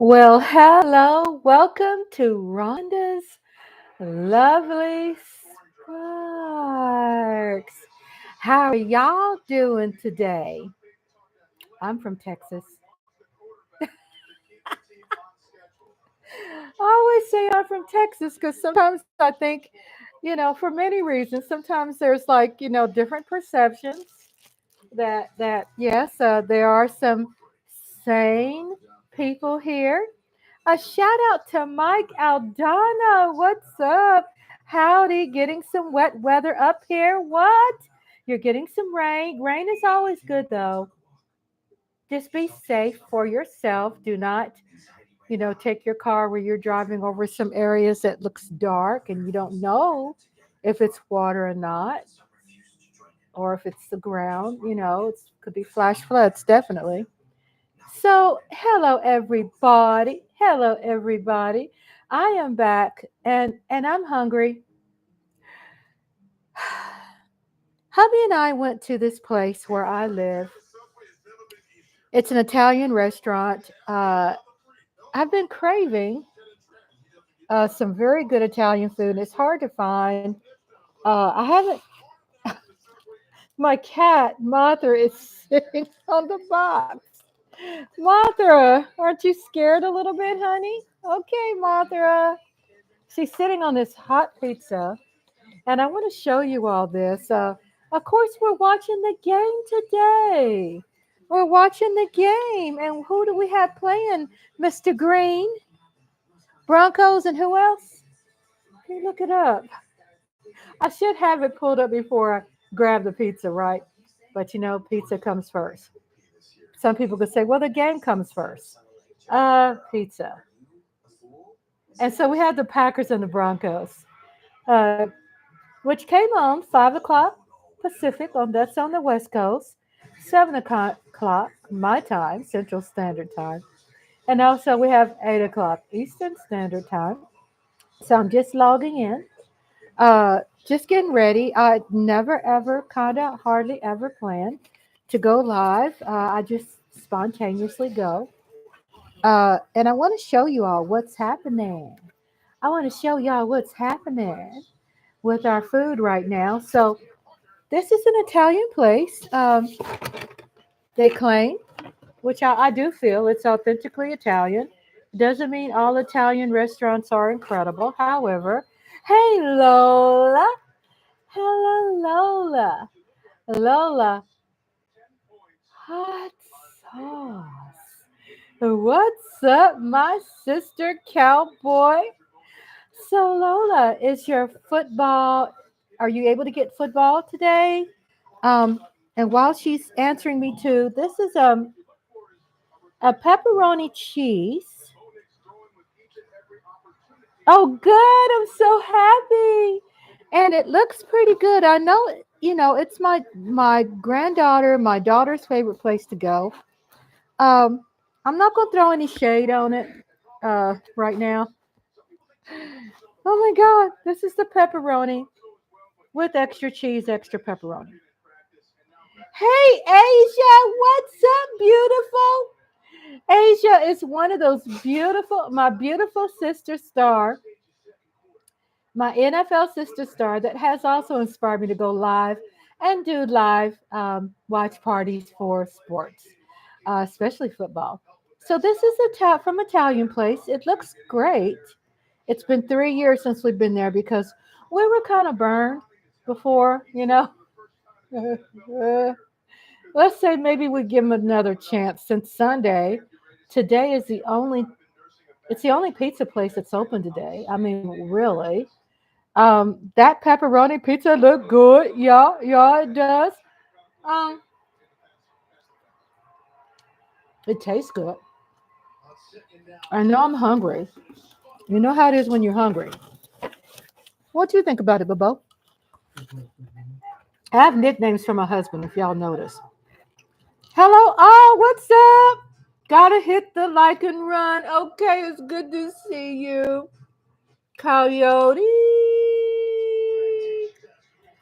Well, hello. Welcome to Rhonda's Lovely Sparks. How are y'all doing today? I'm from Texas. I always say I'm from Texas because sometimes I think, for many reasons, sometimes there's different perceptions that yes, there are some sane people here. A shout out to Mike Aldana. What's up? Howdy, getting some wet weather up here. What? You're getting some rain. Rain is always good though. Just be safe for yourself. Do not, take your car where you're driving over some areas that looks dark and you don't know if it's water or not, or if it's the ground. It could be flash floods, definitely. So, hello everybody. Hello everybody. I am back and I'm hungry. Hubby and I went to this place where I live. It's an Italian restaurant. I've been craving some very good Italian food. It's hard to find. I haven't. My cat Martha is sitting on the box. Martha, aren't you scared a little bit, honey? Okay, Martha. She's sitting on this hot pizza. And I want to show you all this. Of course, we're watching the game today. We're watching the game. And who do we have playing? Mr. Green, Broncos, and who else? Can you look it up? I should have it pulled up before I grab the pizza, right? But pizza comes first. Some people could say, well, the game comes first. Pizza. And so we had the Packers and the Broncos, uh, which came on 5 o'clock Pacific. That's on the West Coast, 7 o'clock my time, Central Standard Time, and also we have 8 o'clock Eastern Standard Time. So I'm just logging in, just getting ready. I never ever, kind of, hardly ever plan to go live. I just spontaneously go, and I want to show you all what's happening. I want to show y'all what's happening with our food right now. So this is an Italian place. They claim, which I do feel, it's authentically Italian. Doesn't mean all Italian restaurants are incredible. However, hey Lola, hello Lola, Lola, hot sauce. What's up, my sister cowboy? So Lola, is your football? Are you able to get football today? Um, and while she's answering me too, this is a pepperoni cheese. Oh, good! I'm so happy, and it looks pretty good. I know, it's my granddaughter, my daughter's favorite place to go. Um, I'm not gonna throw any shade on it right now. Oh my God, this is the pepperoni with extra cheese, extra pepperoni. Hey Asia, what's up, beautiful? Asia is one of those my beautiful sister star, my NFL sister star that has also inspired me to go live and do live watch parties for sports, especially football. So this is from Italian place. It looks great. It's been 3 years since we've been there because we were kind of burned before. Let's say maybe we give them another chance since Sunday. Today is it's the only pizza place that's open today. I mean, really. That pepperoni pizza look good. Yeah, yeah, it does. Um, it tastes good. I know I'm hungry. You know how it is when you're hungry. What do you think about it, Bobo? I have nicknames for my husband, if y'all notice. Hello, oh, what's up? Gotta hit the like and run. Okay, it's good to see you. Coyote.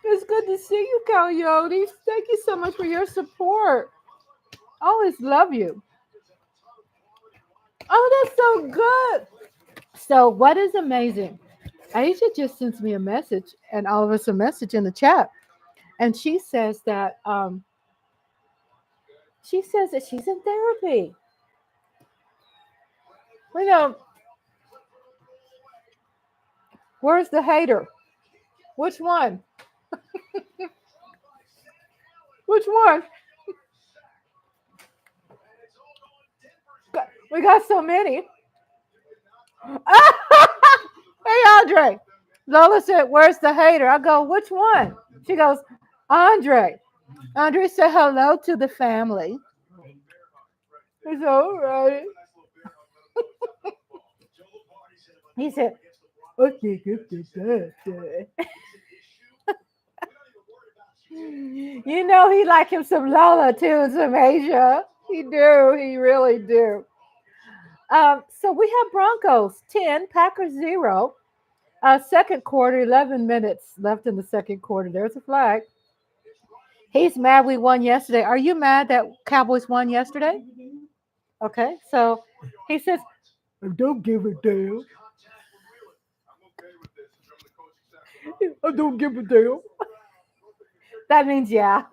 It's good to see you, Coyotes. Thank you so much for your support. Always love you. Oh, that's so good. So, what is amazing? Asia just sends me a message, and all of us a message in the chat, and she says that she's in therapy. You know, where's the hater? Which one? Which one? We got so many. Hey, Andre. Lola said, "Where's the hater?" I go, "Which one?" She goes, "Andre." Andre said hello to the family. He said, "All right." He said, "Okay, good, good, good, good." You know he like him some Lola too, and some Asia. He do. He really do. So we have Broncos 10, Packers 0. Second quarter, 11 minutes left in the second quarter. There's a flag. He's mad we won yesterday. Are you mad that Cowboys won yesterday? Okay, so he says, "Don't give a damn. I don't give a damn." That means yeah.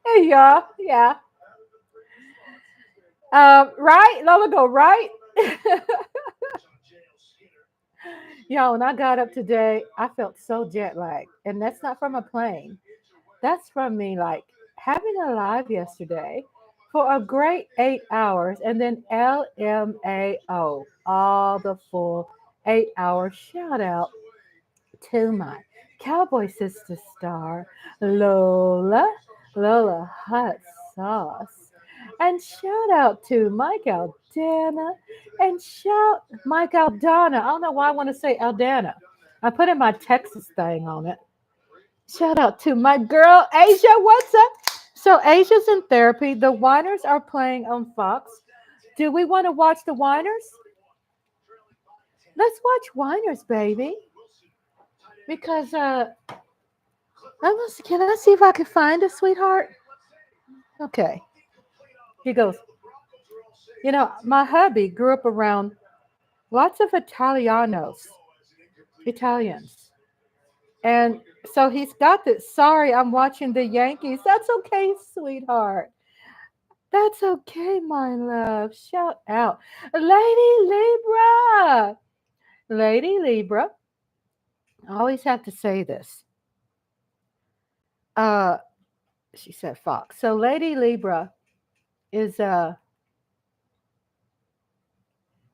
Hey, yeah, yeah. Right? Lola go, right? When I got up today, I felt so jet lagged. And that's not from a plane. That's from me like having a live yesterday for a great 8 hours and then LMAO, all the full 8 hours. Shout out to my Cowboy sister star, Lola, Lola Hot Sauce. And shout out to Mike Aldana and shout Mike Aldana. I don't know why I want to say Aldana. I put in my Texas thing on it. Shout out to my girl Asia. What's up? So Asia's in therapy. The Winers are playing on Fox. Do we want to watch the Winers? Let's watch Winers, baby. Because can I see if I can find a sweetheart? Okay. He goes, my hubby grew up around lots of Italians. And so he's got this. Sorry, I'm watching the Yankees. That's okay, sweetheart. That's okay, my love. Shout out. Lady Libra. Lady Libra. I always have to say this. Uh, she said Fox. So Lady Libra is okay,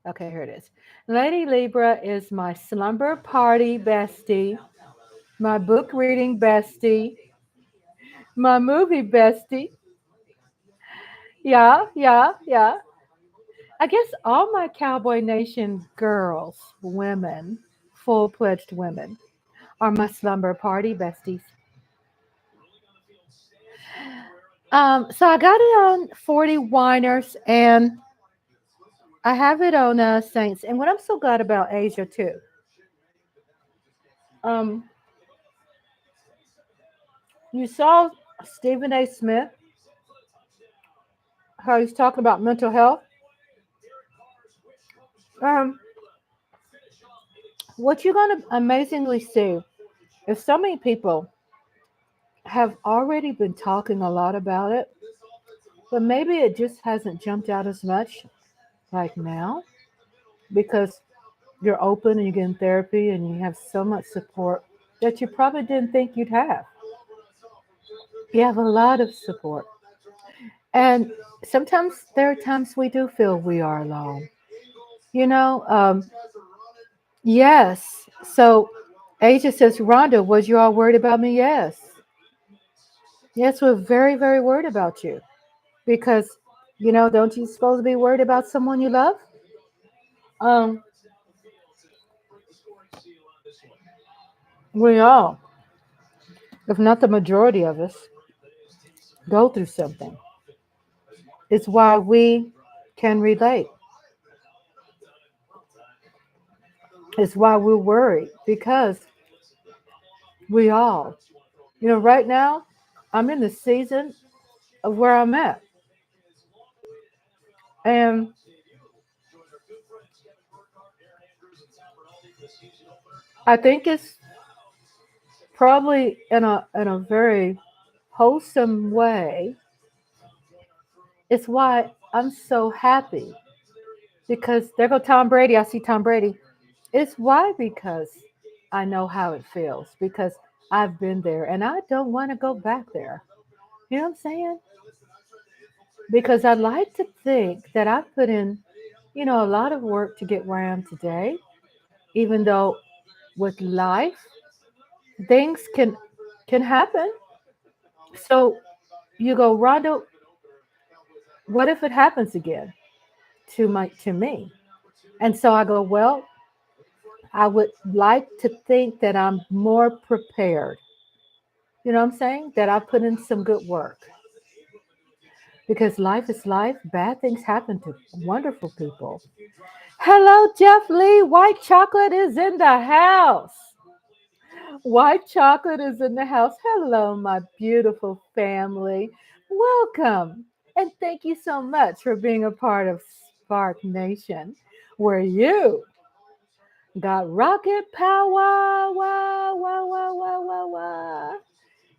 here it is. Lady Libra is my slumber party bestie, my book reading bestie, my movie bestie. Yeah, yeah, yeah. I guess all my Cowboy Nation girls, women, full pledged women, are my slumber party besties. So I got it on 40 Winers and I have it on Saints. And what I'm so glad about Asia too. Um, you saw Stephen A. Smith, how he's talking about mental health. Um, what you're going to amazingly see is so many people have already been talking a lot about it, but maybe it just hasn't jumped out as much like now because you're open and you're getting therapy and you have so much support that you probably didn't think you'd have. You have a lot of support. And sometimes there are times we do feel we are alone. You know, yes. So Asia says, Rhonda, was you all worried about me? Yes. Yes, we're very, very worried about you because, don't you supposed to be worried about someone you love? Um, we all, if not the majority of us, go through something. It's why we can relate. It's why we're worried because we all, right now, I'm in the season of where I'm at. And I think it's probably in a very wholesome way. It's why I'm so happy because there go Tom Brady. I see Tom Brady. It's why because I know how it feels because I've been there and I don't want to go back there. You know what I'm saying? Because I like to think that I put in, a lot of work to get where I am today, even though with life things can happen. So you go, Rondo, what if it happens again to me? And so I go, well, I would like to think that I'm more prepared. You know what I'm saying? That I put in some good work because life is life. Bad things happen to wonderful people. Hello, Jeff Lee. White chocolate is in the house. White chocolate is in the house. Hello, my beautiful family. Welcome. And thank you so much for being a part of Spark Nation, where you got rocket power. Wow, wow, wow, wow, wow, wow.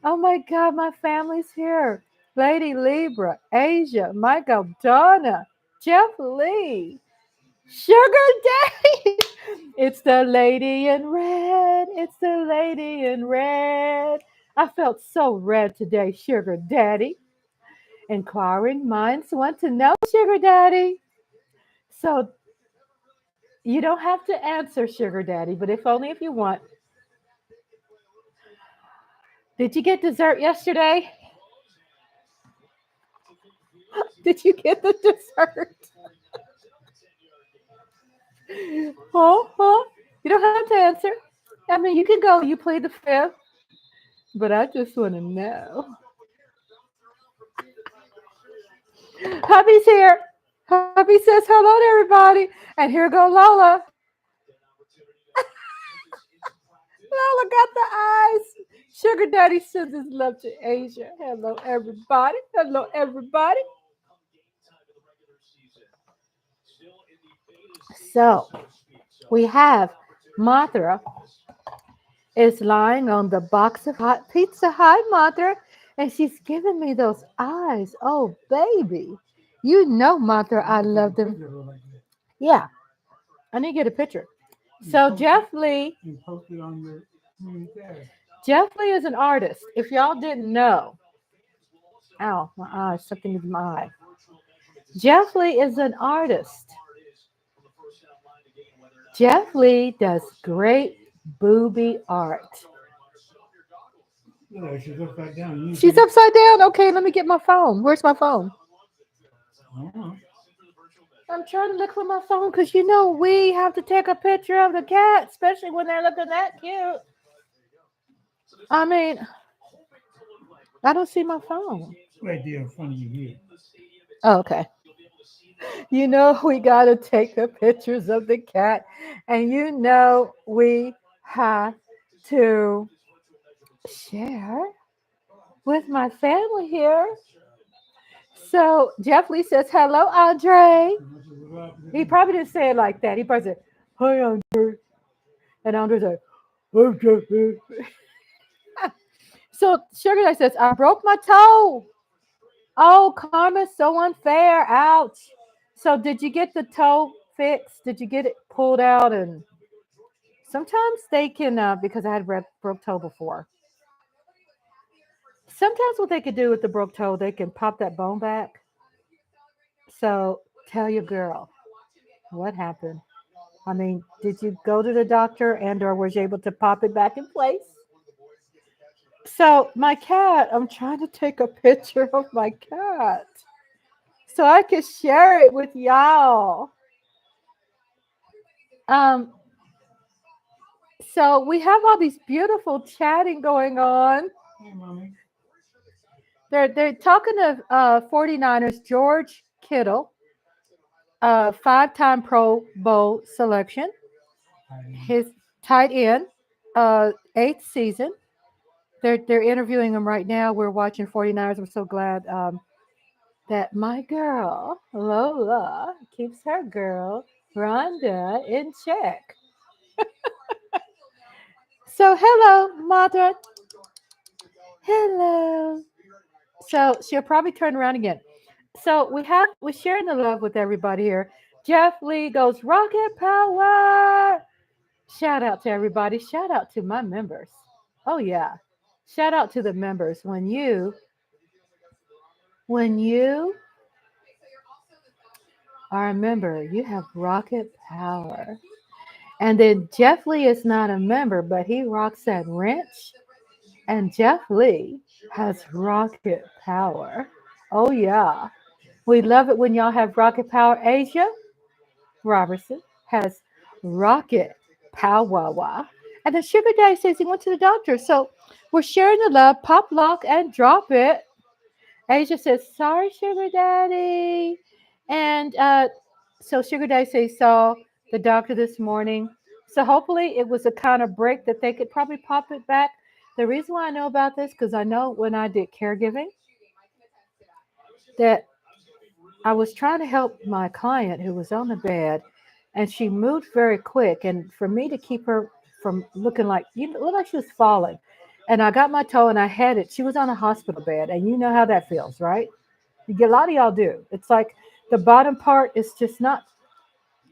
Oh my God, my family's here. Lady Libra, Asia, Michael, Donna, Jeff Lee, Sugar Daddy. It's the lady in red. It's the lady in red. I felt so red today, Sugar Daddy. Inquiring minds want to know, Sugar Daddy. So you don't have to answer, Sugar Daddy, but if only if you want. Did you get dessert yesterday? Did you get the dessert? Huh? You don't have to answer. I mean, you can go. You played the fifth, but I just want to know. Hubby's here. Hubby says hello to everybody. And here go Lola. Lola got the eyes. Sugar Daddy sends his love to Asia. Hello, everybody. Hello, everybody. So we have Mothra is lying on the box of hot pizza. Hi, Mothra. And she's giving me those eyes. Oh, baby. You know, Mothra, I love them. Yeah, I need to get a picture. So Jeff Lee, Jeff Lee is an artist. If y'all didn't know, ow, my eye, something in my eye. Jeff Lee is an artist. Jeff Lee does great booby art. Yeah, she's upside down. She's upside down. Okay, let me get my phone. Where's my phone? I'm trying to look for my phone because we have to take a picture of the cat, especially when they're looking that cute. I mean, I don't see my phone. Right there in front of you here. Oh, okay. We got to take the pictures of the cat. And we have to share with my family here. So Jeff Lee says, hello, Andre. He probably didn't say it like that. He probably said, hi, Andre. And Andre's like, oh, Jeff Lee. So Sugar Daddy says, I broke my toe. Oh, karma's so unfair. Ouch. So did you get the toe fixed? Did you get it pulled out? And sometimes they can, because I had broke toe before. Sometimes what they could do with the broke toe, they can pop that bone back. So tell your girl what happened. I mean, did you go to the doctor and or was you able to pop it back in place? So my cat, I'm trying to take a picture of my cat so I can share it with y'all. Um, so we have all these beautiful chatting going on. Hey, mommy. They're talking of 49ers George Kittle, 5-time Pro Bowl selection, his tight end, eighth season. They're interviewing him right now. We're watching 49ers. I'm so glad that my girl Lola keeps her girl Rhonda in check. So hello, mother. Hello. So she'll probably turn around again. So we're sharing the love with everybody here. Jeff Lee goes rocket power. Shout out to everybody. Shout out to my members. Oh yeah. Shout out to the members. When you are a member, you have rocket power. And then Jeff Lee is not a member, but he rocks that wrench. And Jeff Lee has rocket power. Oh yeah. We love it when y'all have rocket power. Asia Robertson has rocket power. And then Sugar Daddy says he went to the doctor. So we're sharing the love. Pop lock and drop it. Asia says, sorry, Sugar Daddy. And so Sugar Daddy says he saw the doctor this morning. So hopefully it was a kind of break that they could probably pop it back. The reason why I know about this, because I know when I did caregiving, that I was trying to help my client who was on the bed, and she moved very quick. And for me to keep her from looking like looked like she was falling, and I got my toe and I had it. She was on a hospital bed, and you know how that feels, right? A lot of y'all do. It's like the bottom part is just not.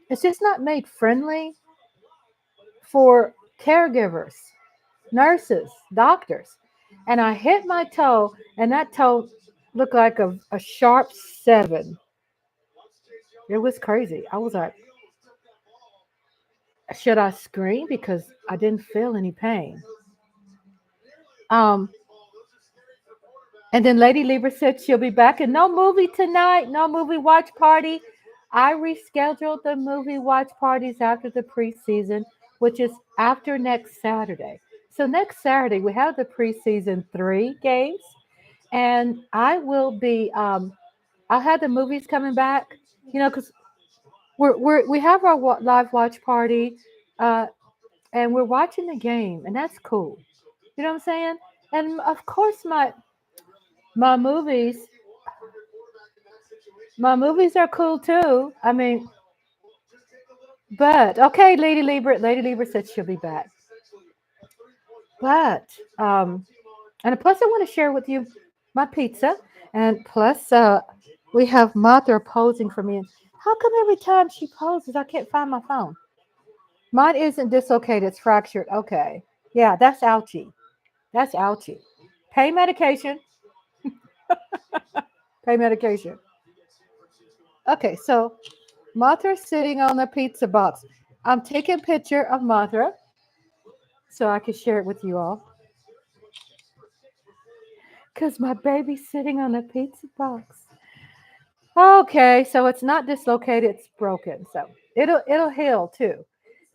It's just not made friendly for caregivers, nurses, doctors. And I hit my toe, and that toe looked like a sharp 7. It was crazy. I was like, should I scream because I didn't feel any pain? Um, and then Lady Libra said she'll be back, and no movie tonight, no movie watch party. I rescheduled the movie watch parties after the preseason, which is after next Saturday. So next Saturday we have the preseason 3 games, and I will be. I'll have the movies coming back. Because we have our live watch party. And we're watching the game, and that's cool. You know what I'm saying? And of course, my movies, my movies are cool too. I mean, but okay, Lady Libra said she'll be back. But and plus, I want to share with you my pizza, and plus, we have Mother posing for me. And how come every time she poses, I can't find my phone? Mine isn't dislocated; it's fractured. Okay, yeah, that's ouchie. That's ouchie. Pain medication. Pain medication. Okay, so Mothra's sitting on the pizza box. I'm taking a picture of Mothra so I can share it with you all. Because my baby's sitting on the pizza box. Okay, so it's not dislocated, it's broken. So it'll heal too.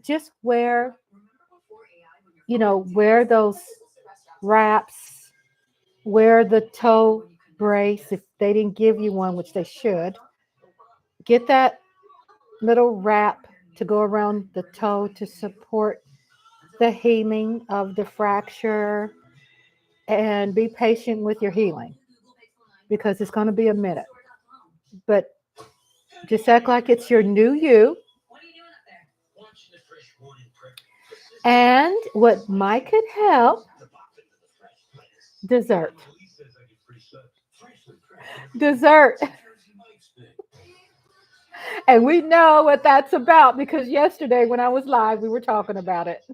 Just wear those wraps, wear the toe brace if they didn't give you one, which they should. Get that little wrap to go around the toe to support the healing of the fracture, and be patient with your healing because it's going to be a minute. But just act like it's your new you. And what might could help, dessert. Dessert. And we know what that's about because yesterday when I was live, we were talking about it.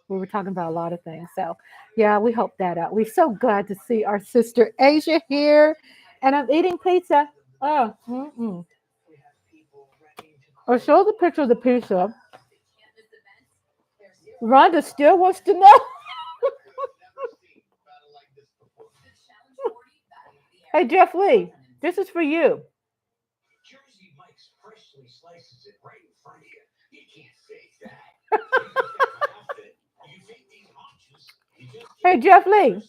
We were talking about a lot of things. So, yeah, we hope that out. We're so glad to see our sister Asia here. And I'm eating pizza. Oh, I'll show the picture of the pizza. Rhonda still wants to know. Hey, Jeff Lee, this is for you. Hey, Jeff Lee.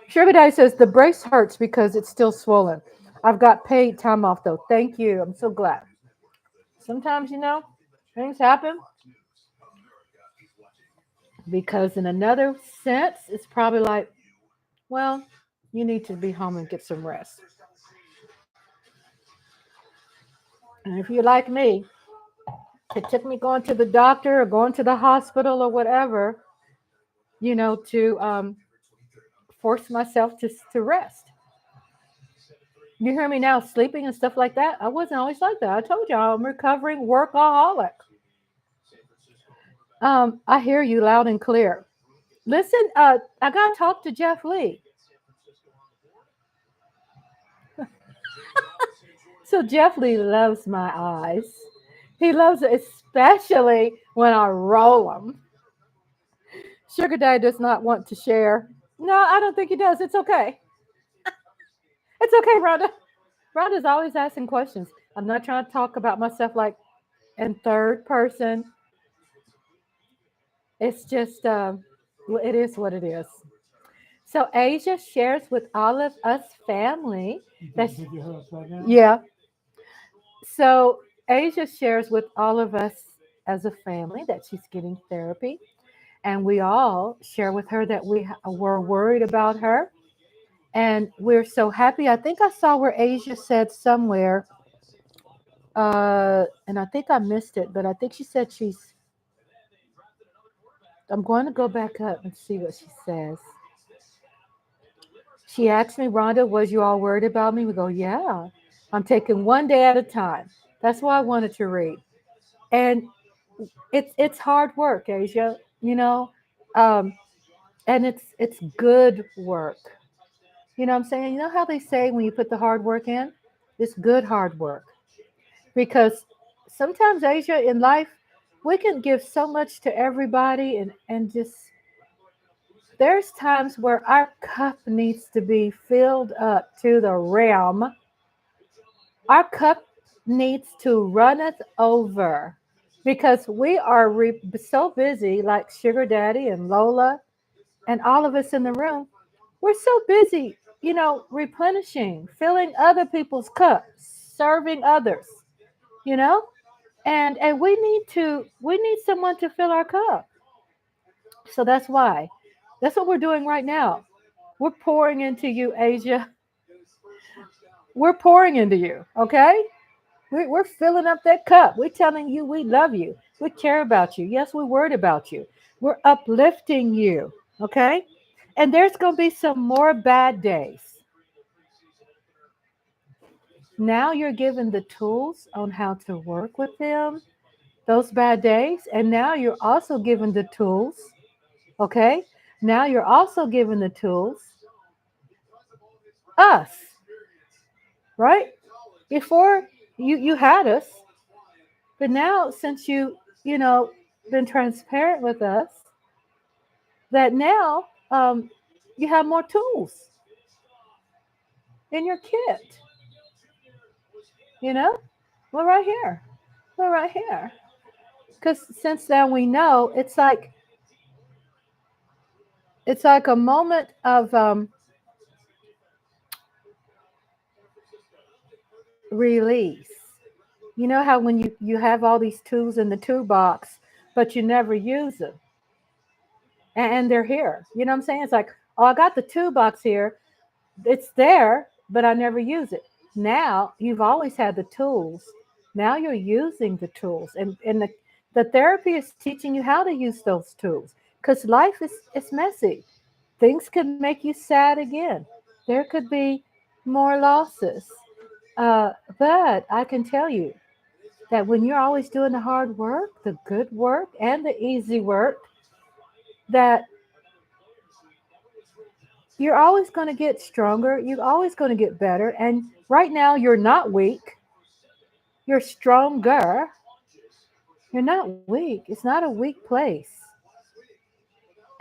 Sugar Daddy says the brace hurts because it's still swollen. I've got paid time off though. Thank you. I'm so glad. Sometimes, things happen because, in another sense, it's probably like, well, you need to be home and get some rest. And if you're like me, it took me going to the doctor or going to the hospital or whatever, to force myself to rest. You hear me now, sleeping and stuff like that? I wasn't always like that. I told you I'm recovering workaholic. I hear you loud and clear. Listen, I got to talk to Jeff Lee. So Jeff Lee loves my eyes. He loves it, especially when I roll them. Sugar Daddy does not want to share. No, I don't think he does. It's okay. It's okay, Rhonda. Rhonda's always asking questions. I'm not trying to talk about myself like in third person. It's just, it is what it is. So Asia shares with all of us family. That's, yeah. So Asia shares with all of us as a family that she's getting therapy. And we all share with her that were worried about her. And we're so happy. I think I saw where Asia said somewhere, and I think I missed it, but I think she said I'm going to go back up and see what she says. She asked me, Rhonda, was you all worried about me? We go, yeah. I'm taking one day at a time. That's why I wanted to read. And it's hard work, Asia, um, and it's good work. You know what I'm saying? You know how they say when you put the hard work in? It's good hard work. Because sometimes, Asia, in life, we can give so much to everybody and just there's times where our cup needs to be filled up to the rim. Our cup needs to run us over because we are so busy, like Sugar Daddy and Lola and all of us in the room. We're so busy, replenishing, filling other people's cups, serving others, you know? And we need someone to fill our cup. So that's why. That's what we're doing right now. We're pouring into you, Asia. We're pouring into you, okay? We're filling up that cup. We're telling you we love you. We care about you. Yes, we're worried about you. We're uplifting you, okay? And there's going to be some more bad days. Now you're given the tools on how to work with them, those bad days. And now you're also given the tools, okay? Now you're also given the tools, us, right? Before you had us, but now since you know been transparent with us, that now you have more tools in your kit. You know, we're right here. We're right here. Because since then we know it's like a moment of release. You know how when you have all these tools in the toolbox, but you never use them, and they're here. You know what I'm saying? It's like, oh, I got the toolbox here. It's there, but I never use it. Now you've always had the tools. Now you're using the tools, and the therapy is teaching you how to use those tools. Because life is messy. Things could make you sad again. There could be more losses. But I can tell you that when you're always doing the hard work, the good work, and the easy work, that you're always going to get stronger. You're always going to get better. And right now, you're not weak. You're stronger. You're not weak. It's not a weak place.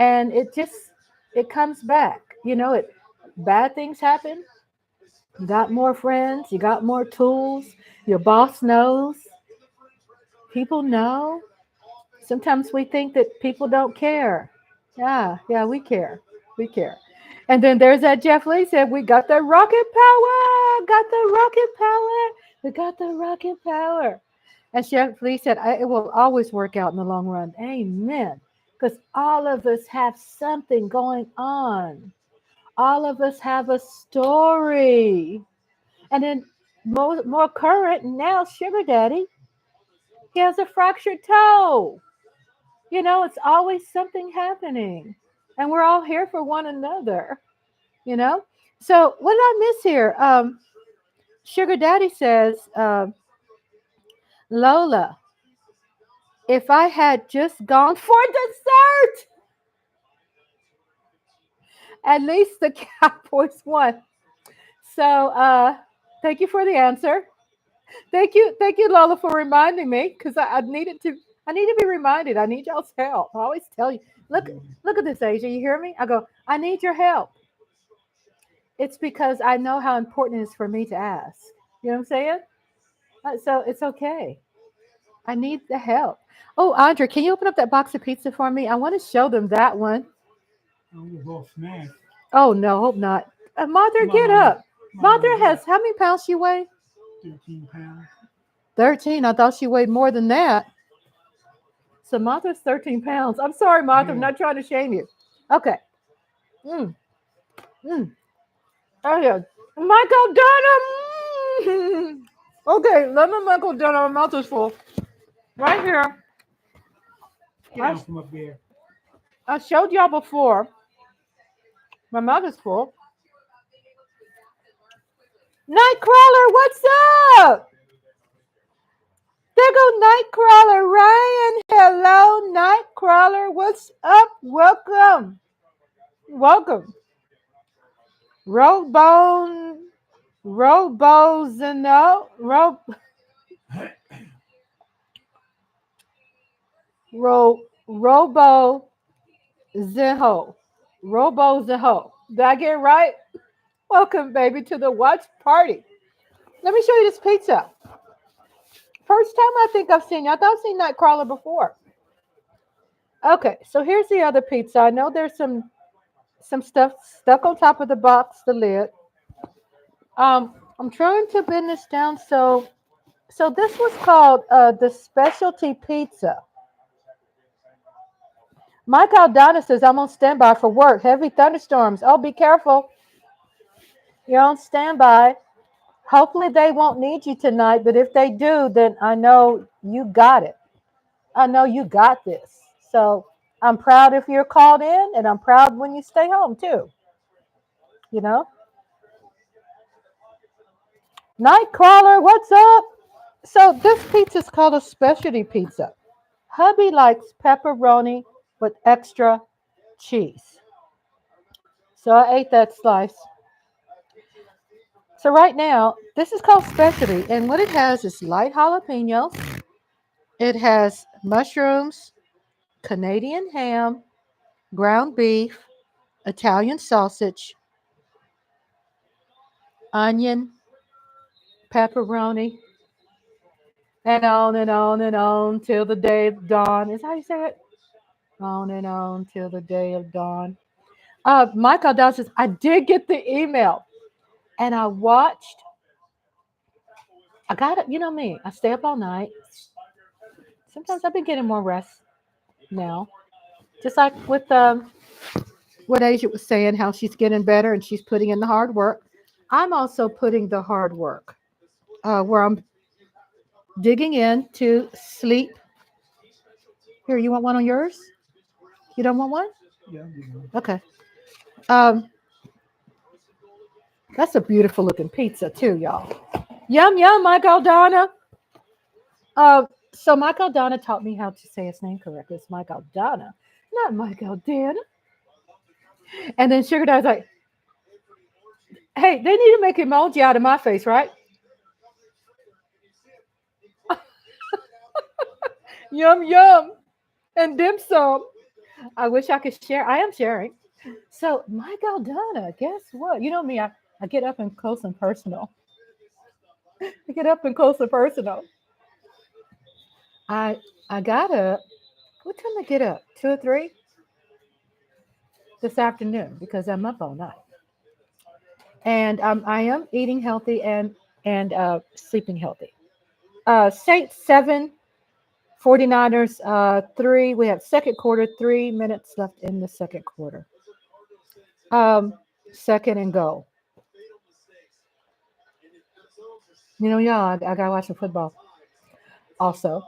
And it comes back. Bad things happen. You got more friends. You got more tools. Your boss knows. People know. Sometimes we think that people don't care. Yeah, yeah, we care. We care. And then there's that Jeff Lee said, we got the rocket power. Got the rocket power. We got the rocket power. And Jeff Lee said, it will always work out in the long run. Amen. Because all of us have something going on. All of us have a story. And then more current. And now Sugar Daddy, he has a fractured toe. It's always something happening. And we're all here for one another, you know? So what did I miss here? Sugar Daddy says, Lola, if I had just gone for dessert, at least the Cowboys won. So thank you for the answer. Thank you, Lola, for reminding me because I needed to. I need to be reminded. I need y'all's help. I always tell you, look at this, Asia. You hear me? I go, I need your help. It's because I know how important it is for me to ask. You know what I'm saying? So it's okay. I need the help. Oh, Andre, can you open up that box of pizza for me? I want to show them that one. Oh no, hope not. Mother, get up. Mother has how many pounds she weigh? 13. I thought she weighed more than that. So Martha's 13 pounds. I'm sorry, Martha. I'm not trying to shame you. Okay. Mm, mm. Oh, yeah. Michael Dunham. Okay, let me Michael Dunham. My mouth is full. Right here. I showed y'all before. My mouth is full. Nightcrawler, what's up? There go Nightcrawler. Ryan, hello, Nightcrawler. What's up? Welcome. Welcome. Robone, Robozano, Robo Zeho. Robo Zeho. Did I get it right? Welcome, baby, to the watch party. Let me show you this pizza. First time I think I've seen you. I thought I've seen Nightcrawler before. Okay, so here's the other pizza. I know there's some stuff stuck on top of the box, the lid. I'm trying to bend this down so this was called the specialty pizza. Mike Aldana says, I'm on standby for work. Heavy thunderstorms. Oh, be careful. You're on standby. Hopefully they won't need you tonight, but if they do, then I know you got it. I know you got this. So I'm proud if you're called in, and I'm proud when you stay home too. You know? Nightcrawler, what's up? So this pizza is called a specialty pizza. Hubby likes pepperoni with extra cheese. So I ate that slice. So right now, this is called specialty, and what it has is light jalapenos. It has mushrooms, Canadian ham, ground beef, Italian sausage, onion, pepperoni, and on and on and on till the day of dawn. Is that how you say it? On and on till the day of dawn. Michael Dow says, I did get the email, and I watched. I got it. You know me. I stay up all night. Sometimes I've been getting more rest now. Just like with what Asia was saying, how she's getting better and she's putting in the hard work. I'm also putting the hard work where I'm digging in to sleep. Here, you want one on yours? You don't want one? Okay. Um, that's a beautiful looking pizza too, y'all. Yum yum, Mike Aldana. So Mike Aldana taught me how to say his name correctly. It's Mike Aldana, not Mike Aldana. And then Sugar Daddy's like, hey, they need to make emoji out of my face, right? Yum yum and dim sum. I wish I could share. I am sharing. So Mike Aldana, guess what? You know me, I get up and close and personal. I get up and close and personal. I I got up. What time did I get up? 2 or 3 this afternoon because I'm up all night. And I am eating healthy and sleeping healthy. Saints 7, 49ers 3. We have second quarter, 3 minutes left in the second quarter. Um, second and goal. Y'all, I gotta watch the football also.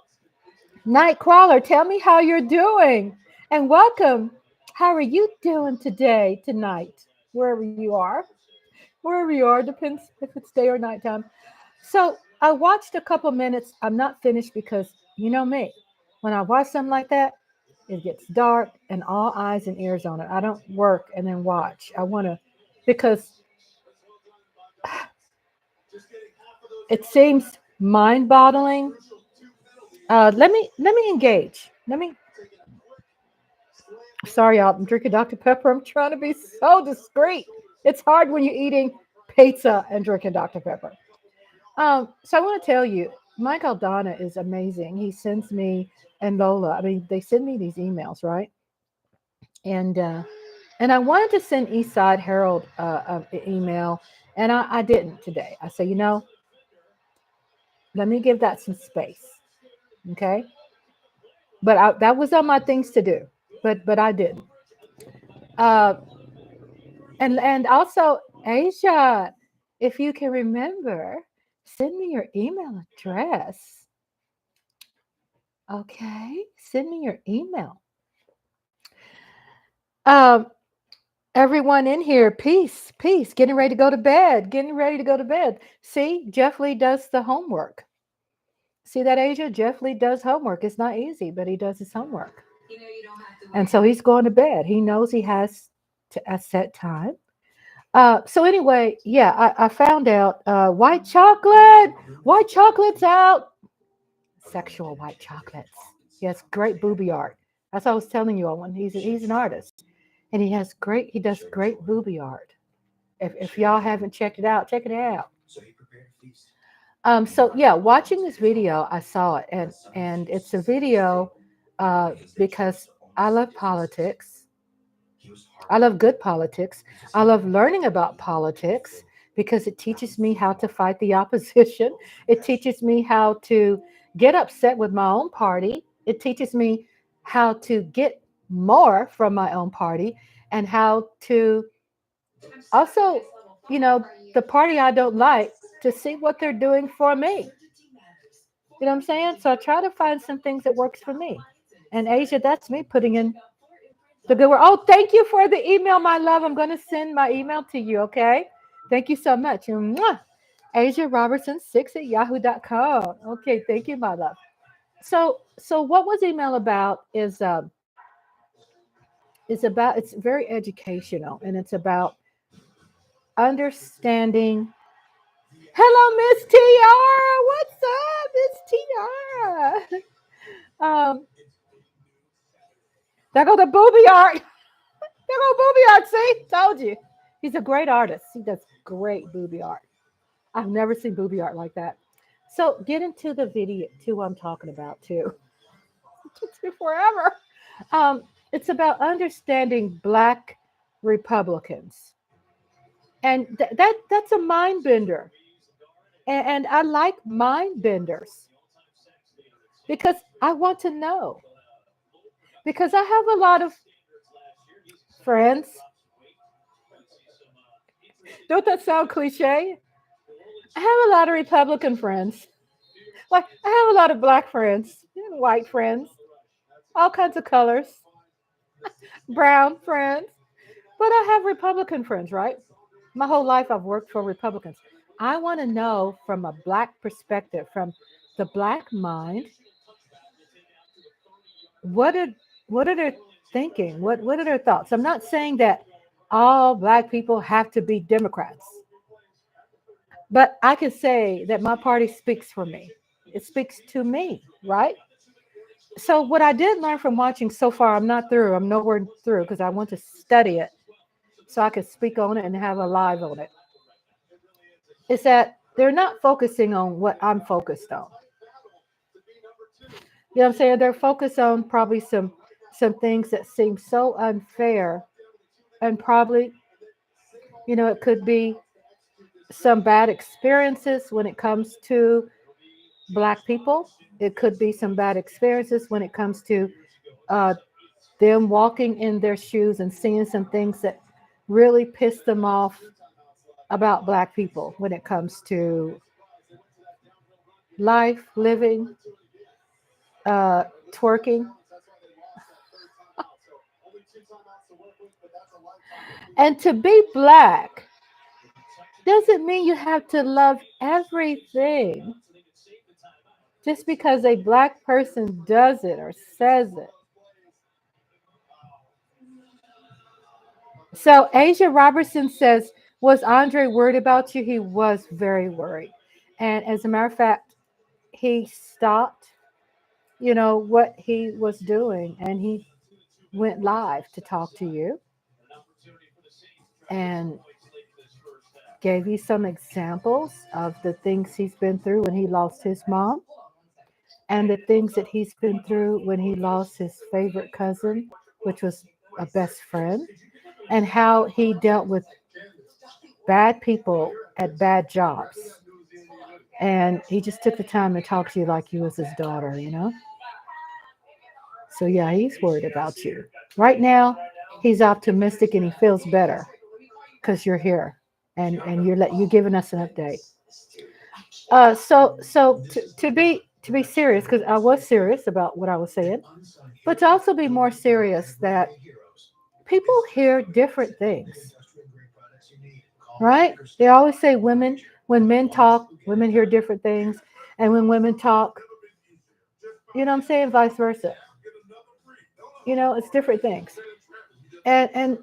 Nightcrawler, tell me how you're doing. And welcome. How are you doing today, tonight? Wherever you are. Wherever you are, depends if it's day or nighttime. So I watched a couple minutes. I'm not finished because you know me. When I watch something like that, it gets dark and all eyes and ears on it. I don't work and then watch. I want to, because it seems mind-boggling. Let me engage. Let me. Sorry, y'all. I'm drinking Dr. Pepper. I'm trying to be so discreet. It's hard when you're eating pizza and drinking Dr. Pepper. So I want to tell you, Michael Donna is amazing. He sends me and Lola. I mean, they send me these emails, right? And and I wanted to send Eastside Herald an email, and I didn't today. I said, let me give that some space, okay? But that was on my things to do, but I didn't. Uh, and also, Asia, if you can remember, send me your email address. Okay, send me your email. Um, Everyone in here, peace, peace. Getting ready to go to bed. Getting ready to go to bed. See, Jeff Lee does the homework. See that, Asia? Jeff Lee does homework. It's not easy, but he does his homework. And so he's going to bed. He knows he has to a set time. So anyway, yeah, I found out white chocolate. White chocolate's out. Sexual white chocolates. He has great booby art. That's what I was telling you all. When he's an artist, and he does great booby art. If y'all haven't checked it out, check it out. So yeah, watching this video, I saw it, and it's a video because I love politics. I love good politics. I love learning about politics because it teaches me how to fight the opposition. It teaches me how to get upset with my own party. It teaches me how to get more from my own party and how to also, you know, the party I don't like to see what they're doing for me. You know what I'm saying? So I try to find some things that works for me. And Asia, that's me putting in the good word. Oh, thank you for the email, my love. I'm going to send my email to you, okay? Thank you so much. Mwah. Asia Robertson 6 at yahoo.com. Okay, thank you, my love. So what was email about is about it's very educational and it's about understanding. Hello, Miss Tiara. What's up, Miss Tiara? There go the booby art. There go booby art. See, told you. He's a great artist. He does great booby art. I've never seen booby art like that. So get into the video to what I'm talking about too. It took me forever. It's about understanding Black Republicans, and that's a mind bender. And I like mind benders because I want to know. Because I have a lot of friends. Don't that sound cliche? I have a lot of Republican friends. Like I have a lot of black friends, white friends, all kinds of colors, brown friends. But I have Republican friends, right? My whole life I've worked for Republicans. I want to know from a black perspective, from the black mind, what are what are they thinking? What are their thoughts? I'm not saying that all black people have to be Democrats, but I can say that my party speaks for me. It speaks to me, right? So what I did learn from watching so far, I'm not through. I'm nowhere through because I want to study it so I can speak on it and have a live on it. Is that they're not focusing on what I'm focused on. You know what I'm saying? They're focused on probably some things that seem so unfair and probably, it could be some bad experiences when it comes to black people. It could be some bad experiences when it comes to uh, them walking in their shoes and seeing some things that really piss them off about black people when it comes to life, living, twerking. And to be black doesn't mean you have to love everything just because a black person does it or says it. So Asia Robertson says, was Andre worried about you? He was very worried. And as a matter of fact, he stopped, what he was doing and he went live to talk to you and gave you some examples of the things he's been through when he lost his mom and the things that he's been through when he lost his favorite cousin, which was a best friend, and how he dealt with bad people at bad jobs. And he just took the time to talk to you like you was his daughter. So yeah, he's worried about you. Right now, he's optimistic and he feels better because you're here and you're giving us an update. To be serious, because I was serious about what I was saying, but to also be more serious that people hear different things, right? They always say when men talk, women hear different things, and when women talk, I'm saying vice versa. It's different things, and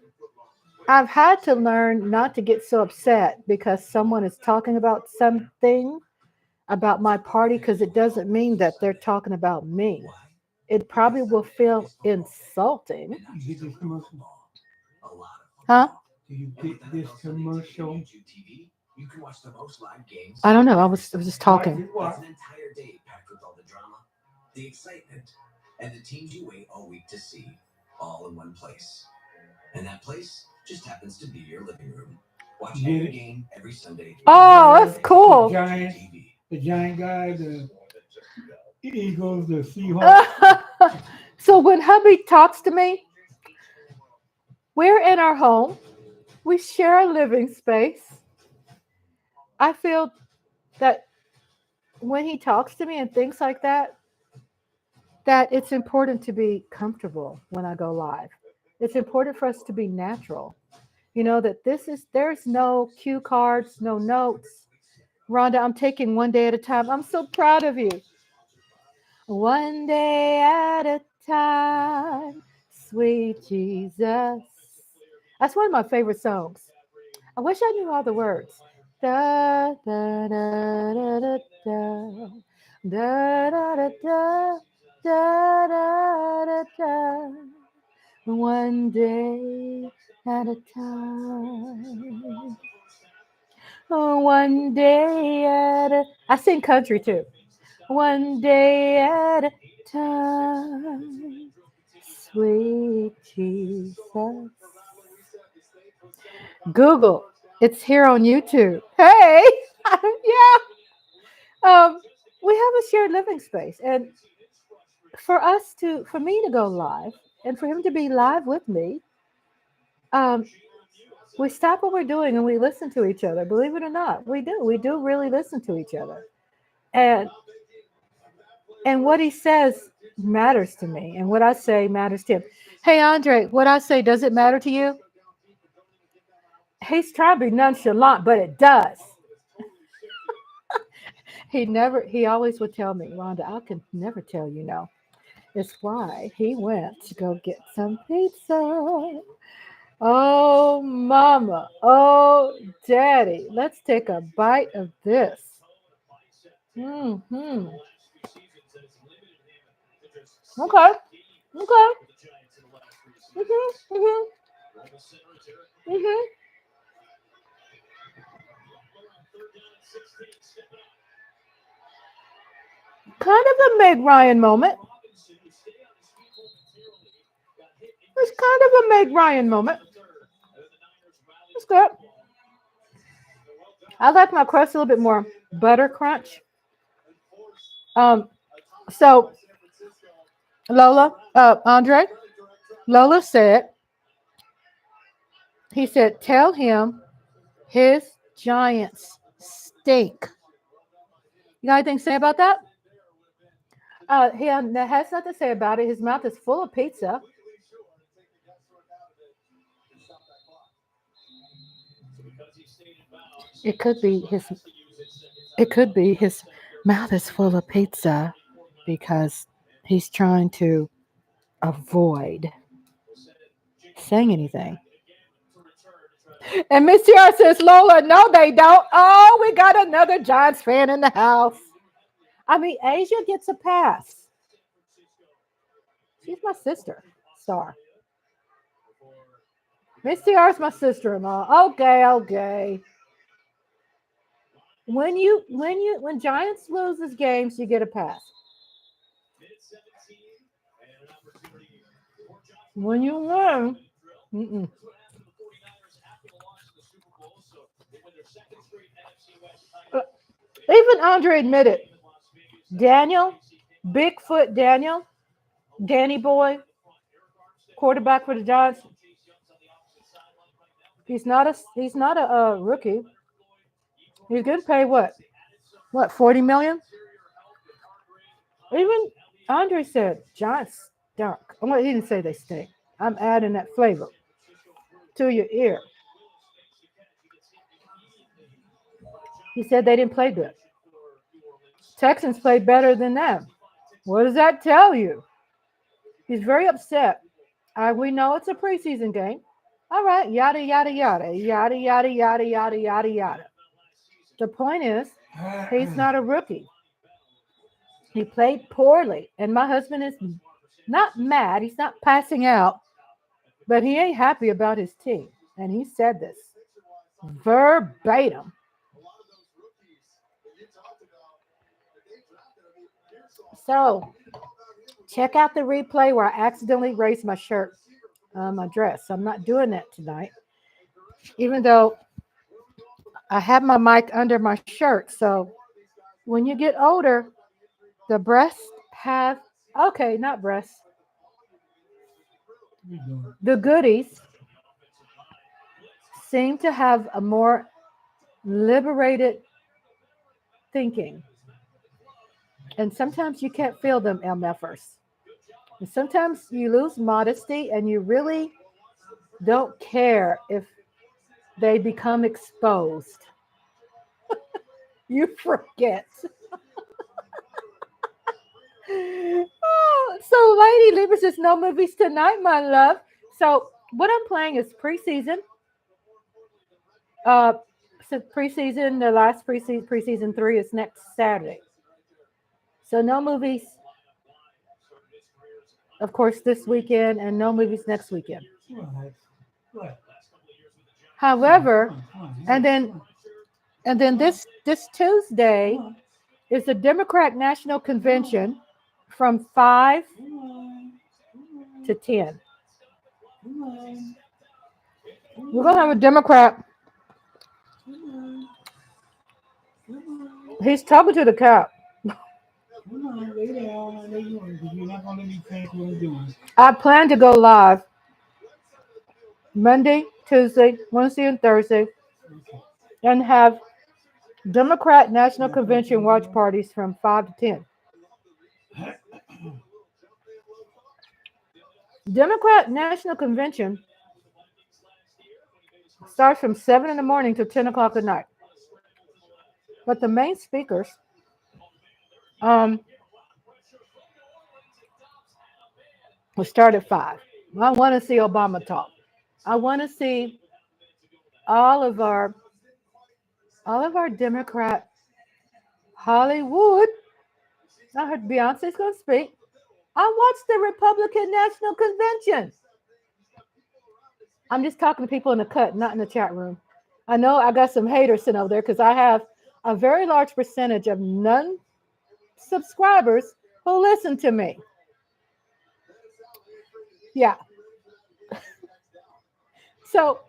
I've had to learn not to get so upset because someone is talking about something about my party because it doesn't mean that they're talking about me. It probably will feel insulting. You get this commercial? Huh? Do you get this commercial? I don't know. I was just Watch talking. it. Watch. Get it? Oh, that's The cool. giant, the giant guy, the Eagles, the Seahawks. So when hubby talks to me, we're in our home. We share a living space. I feel that when he talks to me and things like that, that it's important to be comfortable when I go live. It's important for us to be natural. That there's no cue cards, no notes. Rhonda, I'm taking one day at a time. I'm so proud of you. One day at a time, sweet Jesus. That's one of my favorite songs. I wish I knew all the words. Da da da da da da da da da da da da da da. One day at a time. Oh, one day at a. I sing country too. One day at a time, sweet Jesus. Google, it's here on YouTube. Hey, yeah. We have a shared living space, and for me to go live, and for him to be live with me, um, we stop what we're doing and we listen to each other. Believe it or not, we do. We do really listen to each other, and what he says matters to me, and what I say matters to him. Hey, Andre, what I say, does it matter to you? He's trying to be nonchalant, but it does. He always would tell me, Rhonda, I can never tell you no. It's why he went to go get some pizza. Oh, mama. Oh, daddy. Let's take a bite of this. Hmm. Okay. Okay. Hmm. Hmm. Kind of a Meg Ryan moment. It's kind of a Meg Ryan moment. It's good. I like my crust a little bit more butter crunch. Um, so Lola, Andre, Lola said, he said, tell him his giants stink. You got anything to say about that? He has nothing to say about it. His mouth is full of pizza. It could be his. It could be his mouth is full of pizza because he's trying to avoid saying anything. And Miss Tiara says, Lola, no, they don't. Oh, we got another Giants fan in the house. I mean, Asia gets a pass. She's my sister, Star. Miss Tiara's my sister-in-law. Okay, okay. When Giants loses games, you get a pass. When you win, mm-mm. Even Andre admitted, Daniel, Bigfoot Daniel, Danny Boy, quarterback for the Giants. He's not a rookie. He's getting paid what 40 million? Even Andre said Giants stunk. Well, he didn't say they stink. I'm adding that flavor to your ear. He said they didn't play good. Texans played better than them. What does that tell you? He's very upset. We know it's a preseason game. All right, yada yada yada yada yada yada yada yada yada. The point is, he's not a rookie. He played poorly, and my husband is not mad. He's not passing out, but he ain't happy about his team, and he said this verbatim. So check out the replay where I accidentally raised my shirt, my dress. I'm not doing that tonight, even though I have my mic under my shirt. So when you get older, the breasts have, okay, not breasts, the goodies seem to have a more liberated thinking. And sometimes you can't feel them MFers. And sometimes you lose modesty and you really don't care if they become exposed. You forget. Oh, so Lady Libra says no movies tonight, my love. So what I'm playing is preseason. Uh, so preseason, the last preseason 3 is next Saturday. So no movies, of course, this weekend, and no movies next weekend. What? However, Come on, and then and then this Tuesday is the Democrat National Convention from 5 to 10. We're gonna have a Democrat. He's talking to the cat. Come on, lay down. Lay down, because you're not going to let me finish what I'm doing. I plan to go live Monday, Tuesday, Wednesday, and Thursday, and have Democrat National Convention watch parties from 5 to 10. Democrat National Convention starts from 7 in the morning to 10 o'clock at night. But the main speakers, um, will start at 5. I want to see Obama talk. I want to see all of our all of our Democrat Hollywood. I heard Beyonce's going to speak. I watched the Republican National Convention. I'm just talking to people in the cut, not in the chat room. I know I got some haters sitting over there because I have a very large percentage of non-subscribers who listen to me. Yeah. So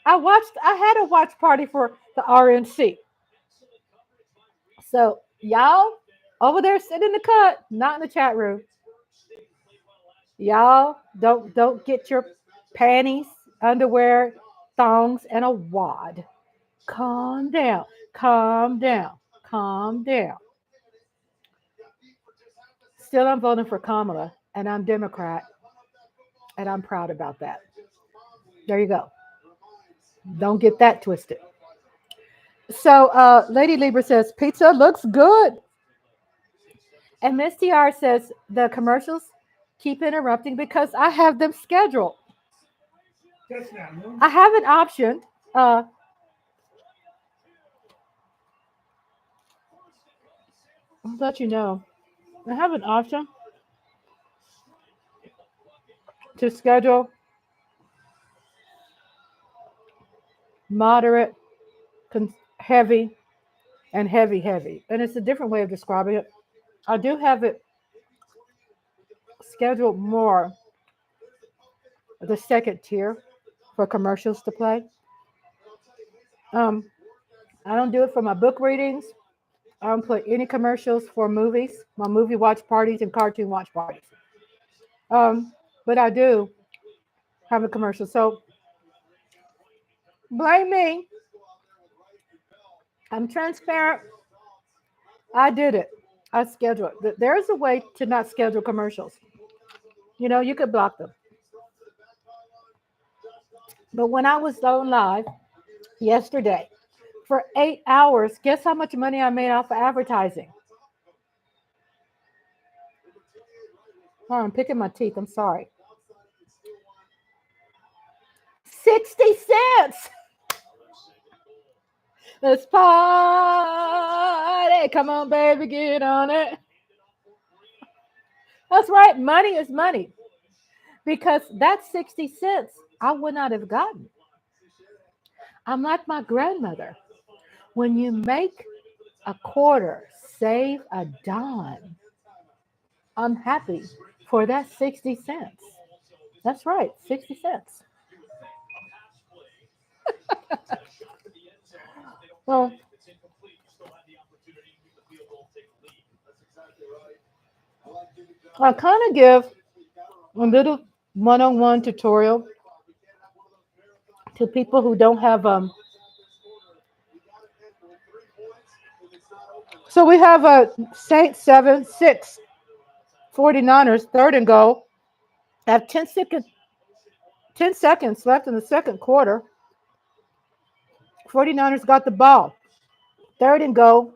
I had a watch party for the RNC. So y'all over there sitting in the cut, not in the chat room. Y'all don't get your panties, underwear, thongs, and a wad. Calm down. Calm down. Calm down. still I'm voting for Kamala, and I'm Democrat, and I'm proud about that. There you go. Don't get that twisted. So, Lady Libra says pizza looks good, and Miss TR says the commercials keep interrupting because I have them scheduled. That's not new. I have an option. Uh, I'll let you know. I have an option to schedule moderate, heavy, and heavy, heavy. And it's a different way of describing it. I do have it scheduled more the second tier for commercials to play. Um, I don't do it for my book readings. I don't play any commercials for movies, my movie watch parties and cartoon watch parties. But I do have a commercial. So blame me. I'm transparent. I did it. I scheduled it. There's a way to not schedule commercials. You could block them. But when I was on live yesterday for 8 hours, guess how much money I made off of advertising? Oh, I'm picking my teeth. I'm sorry. 60 cents. Let's party. Come on, baby, get on it. That's right. Money is money. Because that 60 cents I would not have gotten. I'm like my grandmother. When you make a quarter, save a dime. I'm happy for that 60 cents. That's right, 60 cents. Well, I kind of give a little one-on-one tutorial to people who don't have so we have a Saints 7-6 49ers third and goal. I have 10 seconds left in the second quarter. 49ers got the ball. Third and goal.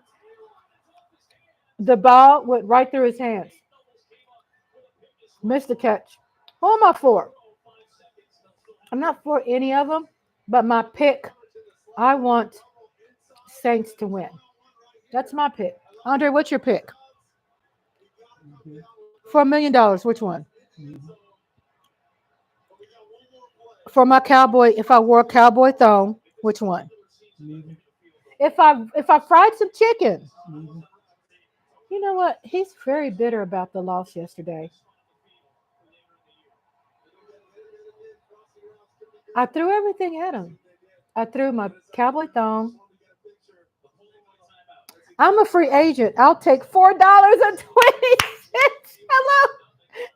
The ball went right through his hands. Missed the catch. Who am I for? I'm not for any of them, but my pick, I want Saints to win. That's my pick. Andre, what's your pick? Mhm. For $1 million, which one? Mhm. For my cowboy, if I wore a cowboy thong, which one? Neither. If I fried some chicken. Neither. You know what? He's very bitter about the loss yesterday. I threw everything at him. I threw my cowboy thong. I'm a free agent. I'll take $4.20. Hello.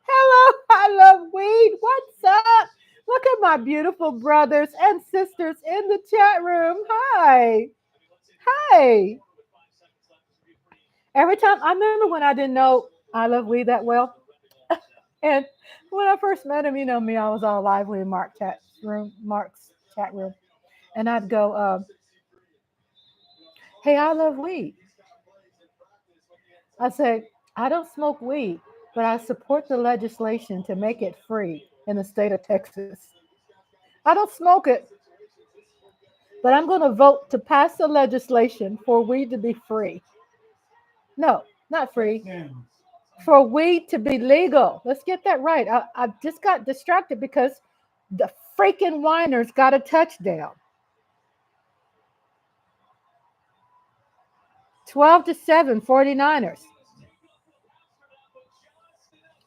Hello. I love weed. What's up? Look at my beautiful brothers and sisters in the chat room. Hi. Hi. Every time I remember when I didn't know I love weed that well. And when I first met him, you know me, I was all lively in Mark's chat room. And I'd go, hey, I love weed. I say, I don't smoke weed, but I support the legislation to make it free in the state of Texas. I don't smoke it, but I'm going to vote to pass the legislation for weed to be free. No, not free. Touchdowns. For weed to be legal. Let's get that right. I just got distracted because the freaking whiners got a touchdown. 12-7, 49ers.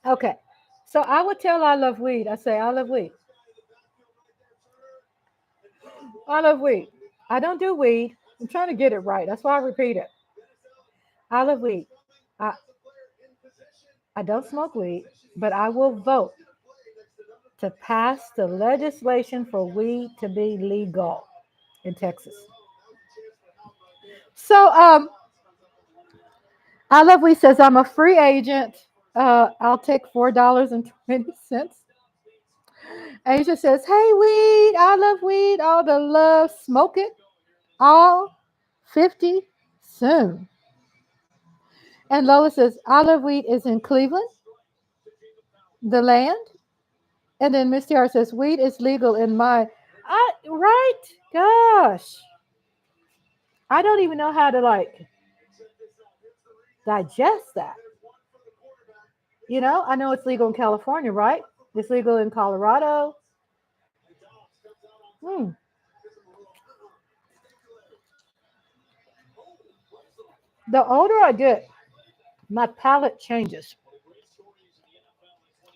Okay. So I would tell I love weed. I say, I love weed. I love weed. I don't do weed. I'm trying to get it right. That's why I repeat it. I love weed. I, I don't smoke weed, but I will vote to pass the legislation for weed to be legal in Texas. So I love weed says I'm a free agent. I'll take $4.20. Asia says, "Hey, weed. I love weed. All the love. Smoke it. All 50 soon." And Lola says, "I love weed is in Cleveland, the land." And then Miss Tiara says, "Weed is legal in my." Right? Gosh. I don't even know how to like digest that. I know it's legal in California, right? It's legal in Colorado. Hmm. The older I get, my palate changes.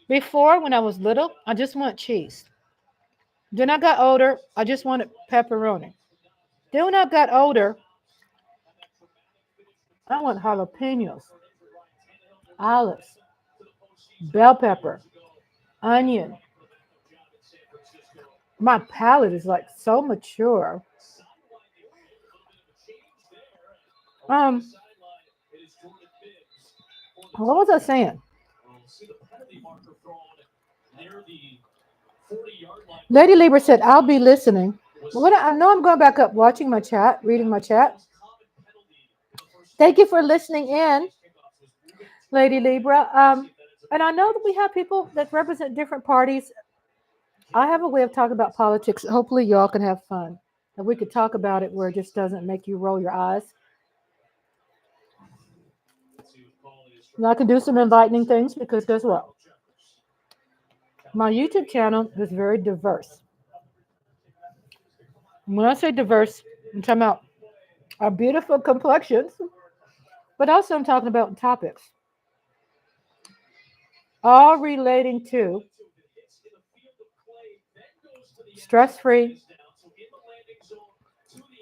Before, when I was little, I just want cheese. Then I got older, I just wanted pepperoni. Then when I got older, I want jalapenos, olives, bell pepper, onion. My palate is like so mature. Um, what was I saying? Lady Libra said, "I'll be listening." What I know, I'm going back up, watching my chat, reading my chat. Thank you for listening in, Lady Libra. And I know that we have people that represent different parties. I have a way of talking about politics. Hopefully, y'all can have fun. And we could talk about it where it just doesn't make you roll your eyes. And I can do some enlightening things because guess what? My YouTube channel is very diverse. When I say diverse, I'm talking about our beautiful complexions, but also I'm talking about topics all relating to stress free,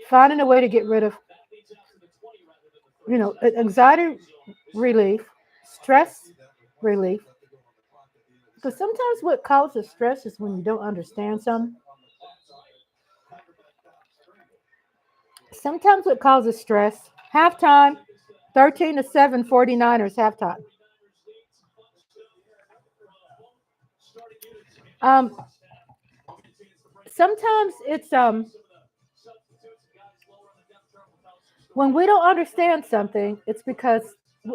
finding a way to get rid of, anxiety relief, stress relief. Because sometimes what causes stress is when you don't understand something. Sometimes what causes stress, halftime, 13 to 7, 49ers halftime. Um, Sometimes it's when we don't understand something, it's because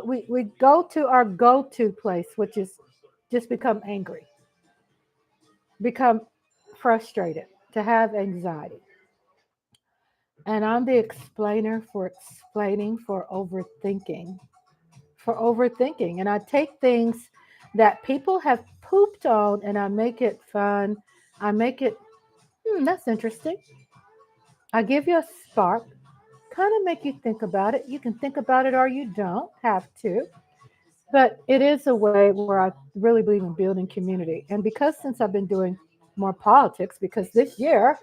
we go to our go-to place, which is just become angry, become frustrated, to have anxiety. And I'm the explainer for explaining, for overthinking. And I take things that people have pooped on and I make it fun. I make it, that's interesting. I give you a spark, kind of make you think about it. You can think about it or you don't have to. But it is a way where I really believe in building community. And because since I've been doing more politics, because this year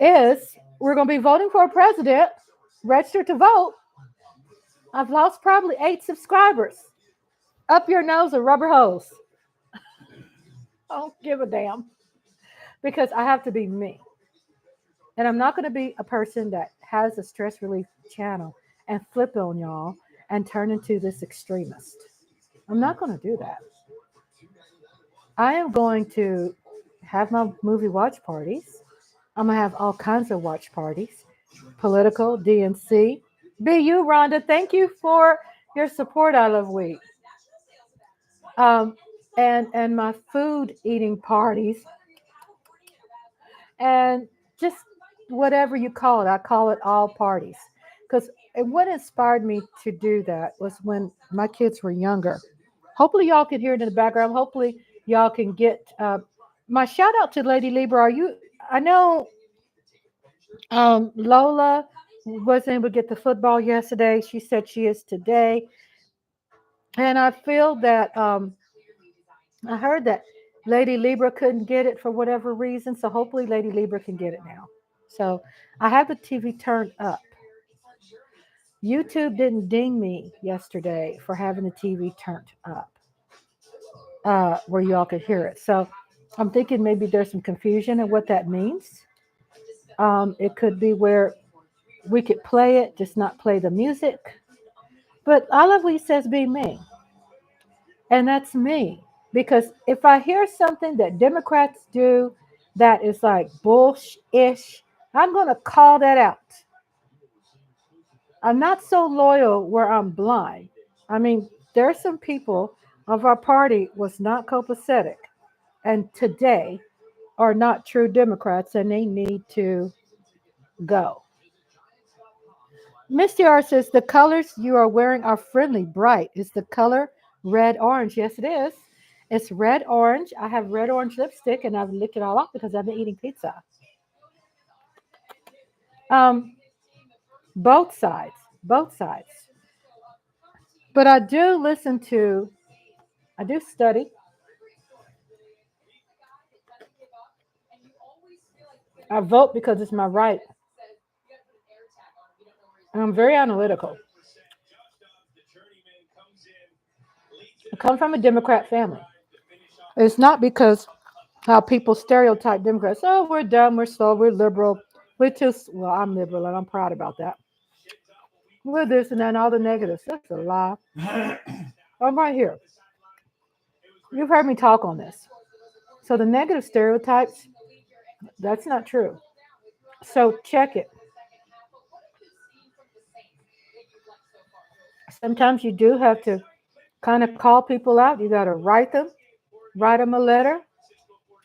is we're going to be voting for a president, register to vote. I've lost probably 8 subscribers. Up your nose or rubber hose. I don't give a damn because I have to be me. And I'm not going to be a person that has a stress relief channel and flip on y'all and turn into this extremist. I'm not going to do that. I am going to have my movie watch parties. I'm going to have all kinds of watch parties, political, DNC. Be you, Rhonda. Thank you for your support. I love weed. Um, and my food eating parties and just whatever you call it. I call it all parties because what inspired me to do that was when my kids were younger. Hopefully, y'all can hear it in the background. Hopefully, y'all can get my shout out to Lady Libra. Are you? I know Lola wasn't able to get the football yesterday. She said she is today, and I feel that I heard that Lady Libra couldn't get it for whatever reason. So hopefully, Lady Libra can get it now. So I have the TV turned up. YouTube didn't ding me yesterday for having the TV turned up, where y'all could hear it. So I'm thinking maybe there's some confusion in what that means. It could be where we could play it, just not play the music. But I love what he says, be me. And that's me. Because if I hear something that Democrats do that is like bullsh-ish, I'm going to call that out. I'm not so loyal where I'm blind. I mean, there are some people of our party was not copacetic and today are not true Democrats and they need to go. Misty R says the colors you are wearing are friendly, bright. Is the color red orange? Yes, it is. It's red orange. I have red orange lipstick and I've licked it all off because I've been eating pizza. Um, both sides, both sides. But I do listen to, I do study. I vote because it's my right. And I'm very analytical. I come from a Democrat family. It's not because how people stereotype Democrats. Oh, we're dumb, we're slow, we're liberal. We're too, well, I'm liberal and I'm proud about that. We're this and that and all the negatives. That's a lie. I'm right here. You've heard me talk on this. So the negative stereotypes, that's not true. So check it. Sometimes you do have to kind of call people out. You got to write them a letter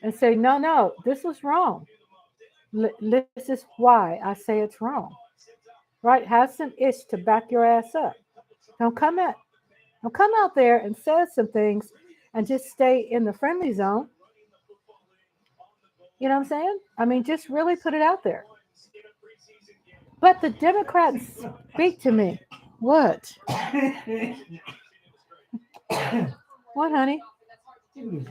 and say, no, no, this was wrong. This is why I say it's wrong. Right? Have some ish to back your ass up. Don't come at, don't come out there and say some things and just stay in the friendly zone. You know what I'm saying? I mean, just really put it out there. But the Democrats speak to me. What? What, honey? He's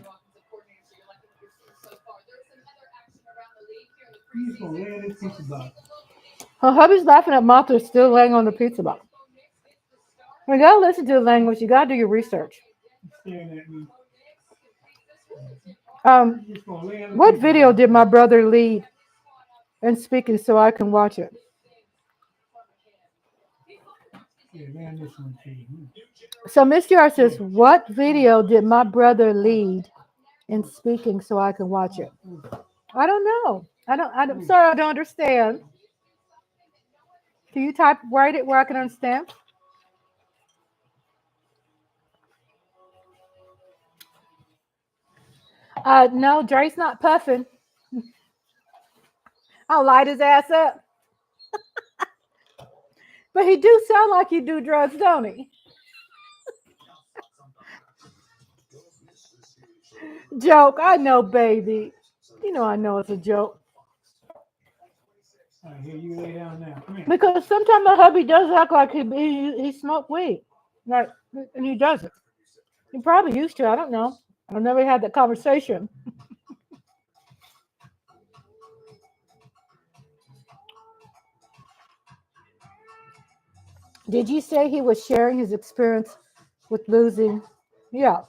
gonna lay this pizza box. Her hubby's laughing at Martha still laying on the pizza box. You gotta listen to the language. You gotta do your research. Staring at me. Um, He's gonna lay on the what pizza video box. did my brother lead in speaking so I can watch it? Yeah, lay on this one too. So Miss Yard says, what video did my brother lead in speaking so I can watch it? I don't know. I'm sorry, I don't understand. Can you write it where I can understand? No, Dre's not puffing. I'll light his ass up. But he do sound like he do drugs, don't he? Joke. I know, baby. You know I know it's a joke. All right, here you lay down now. Come here. Because sometimes my hubby does act like he smoked weed. Like, and he doesn't. He probably used to. I don't know. I've never had that conversation. Did you say he was sharing his experience with losing? Yeah.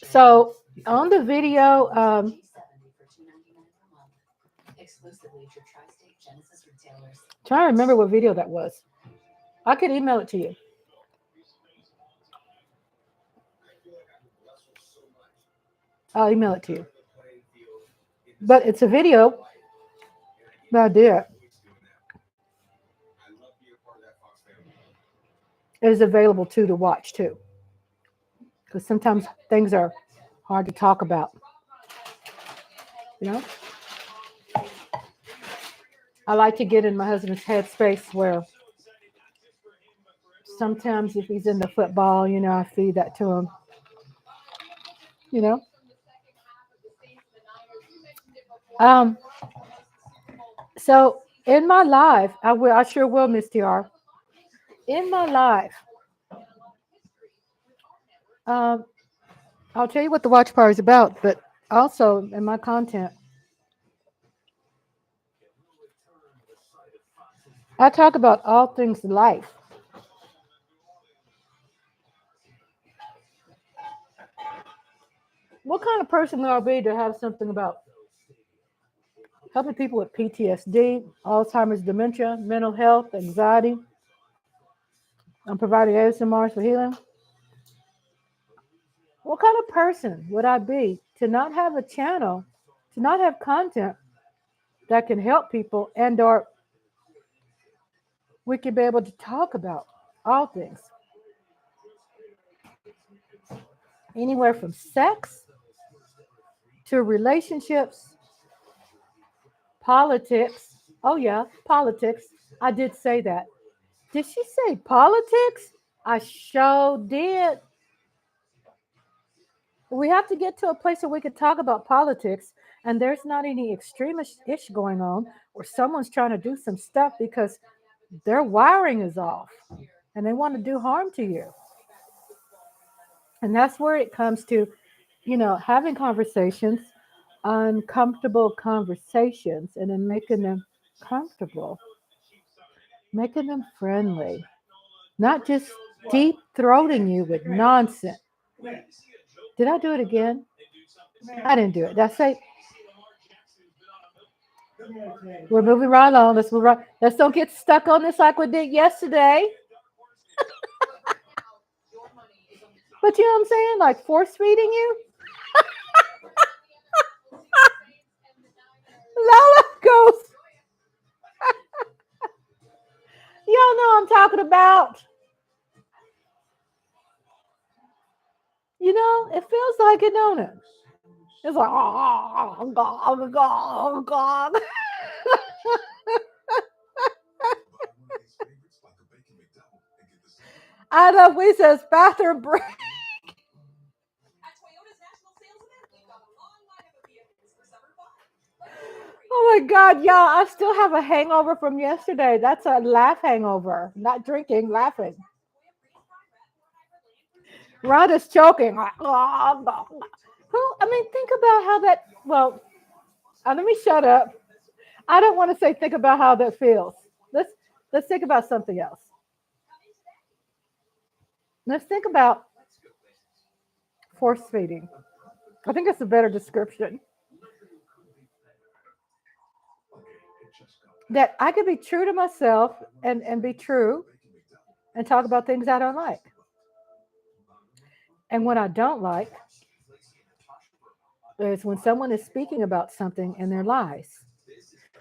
So on the video, trying to remember what video that was. I could email it to you. I'll email it to you. But it's a video that I did. It is available too to watch too. Because sometimes things are hard to talk about. You know? I like to get in my husband's headspace where sometimes if he's into football, I feed that to him. You know? Um, so in my life, I sure will, Miss TR. In my life, um, I'll tell you what the watch party is about, but also in my content, I talk about all things life. What kind of person would I be to have something about helping people with PTSD, Alzheimer's, dementia, mental health, anxiety. I'm providing ASMRs for healing. What kind of person would I be to not have a channel, to not have content that can help people and or we can be able to talk about all things, anywhere from sex to relationships, politics. Oh, yeah, politics. I did say that. Did she say politics? I sure did. We have to get to a place where we can talk about politics and there's not any extremist ish going on or someone's trying to do some stuff because their wiring is off and they want to do harm to you. And that's where it comes to, having conversations, uncomfortable conversations, and then making them comfortable, making them friendly, not just deep throating you with nonsense. Did I do it again? I didn't do it. Did I say we're moving right along? Let's move right. Let's don't get stuck on this like we did yesterday. But you know what I'm saying? Like force feeding you. Lola goes, y'all know I'm talking about. It feels like it, don't it? It's like, oh, God, oh, God, oh, God. I know we says bathroom break. Oh my God, y'all, I still have a hangover from yesterday. That's a laugh hangover, not drinking, laughing. Rhonda's choking. Like, oh, God. I mean, think about how that, well, let me shut up. I don't want to say think about how that feels. Let's let's think about something else. Let's think about force feeding. I think it's a better description. That I could be true to myself and be true and talk about things I don't like. And what I don't like is when someone is speaking about something and their lies.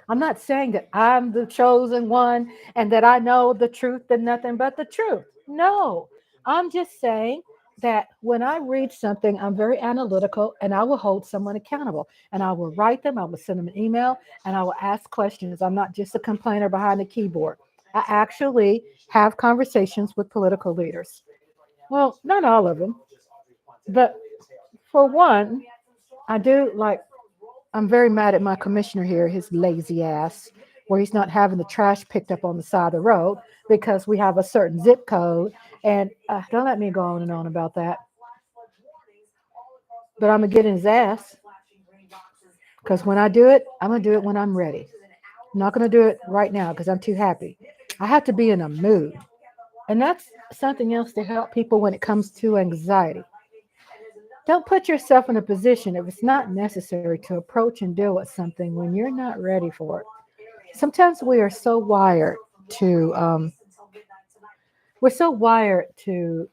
I'm not saying that I'm the chosen one and that I know the truth and nothing but the truth. No, I'm just saying that when I read something, I'm very analytical and I will hold someone accountable and I will write them, I will send them an email, and I will ask questions. I'm not just a complainer behind the keyboard. I actually have conversations with political leaders. Well, not all of them, but for one, I do like I'm very mad at my commissioner here, his lazy ass, where he's not having the trash picked up on the side of the road because we have a certain zip code. And don't let me go on and on about that. But I'm going to get in his ass because when I do it, I'm going to do it when I'm ready. I'm not going to do it right now because I'm too happy. I have to be in a mood. And that's something else to help people when it comes to anxiety. Don't put yourself in a position if it's not necessary to approach and deal with something when you're not ready for it. Sometimes we are so wired to we're so wired to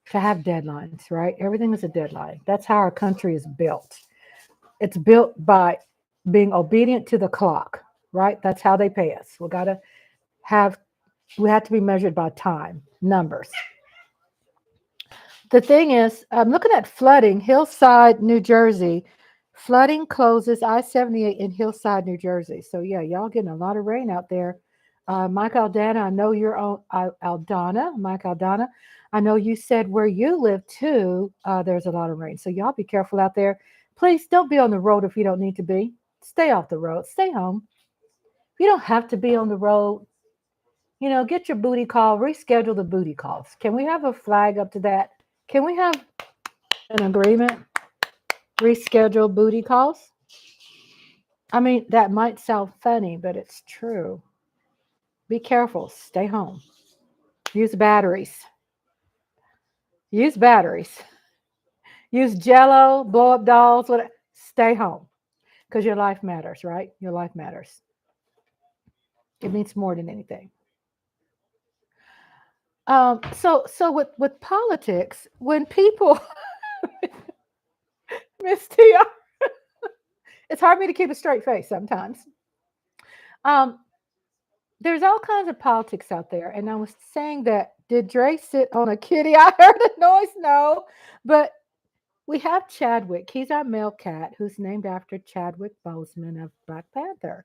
have deadlines, right? Everything is a deadline. That's how our country is built. It's built by being obedient to the clock, right? That's how they pay us. Have we have to be measured by time, numbers. The thing is, I'm looking at flooding, Hillside, New Jersey. Flooding closes I-78 in Hillside, New Jersey. So yeah, y'all getting a lot of rain out there. Mike Aldana, I know you're on Aldana, Mike Aldana. I know you said where you live too. There's a lot of rain, so y'all be careful out there. Please don't be on the road if you don't need to be. Stay off the road. Stay home. You don't have to be on the road. Get your booty call. Reschedule the booty calls. Can we have a flag up to that? Can we have an agreement? Reschedule booty calls? I mean, that might sound funny, but it's true. Be careful. Stay home. Use batteries. Use batteries. Use jello, blow up dolls. Whatever. Stay home. because your life matters, right? Your life matters. It means more than anything. So with politics, when people, Miss Tia, it's hard for me to keep a straight face sometimes. Um, there's all kinds of politics out there, and I was saying that did Dre sit on a kitty? I heard a noise. No, but we have Chadwick. He's our male cat, who's named after Chadwick Boseman of Black Panther.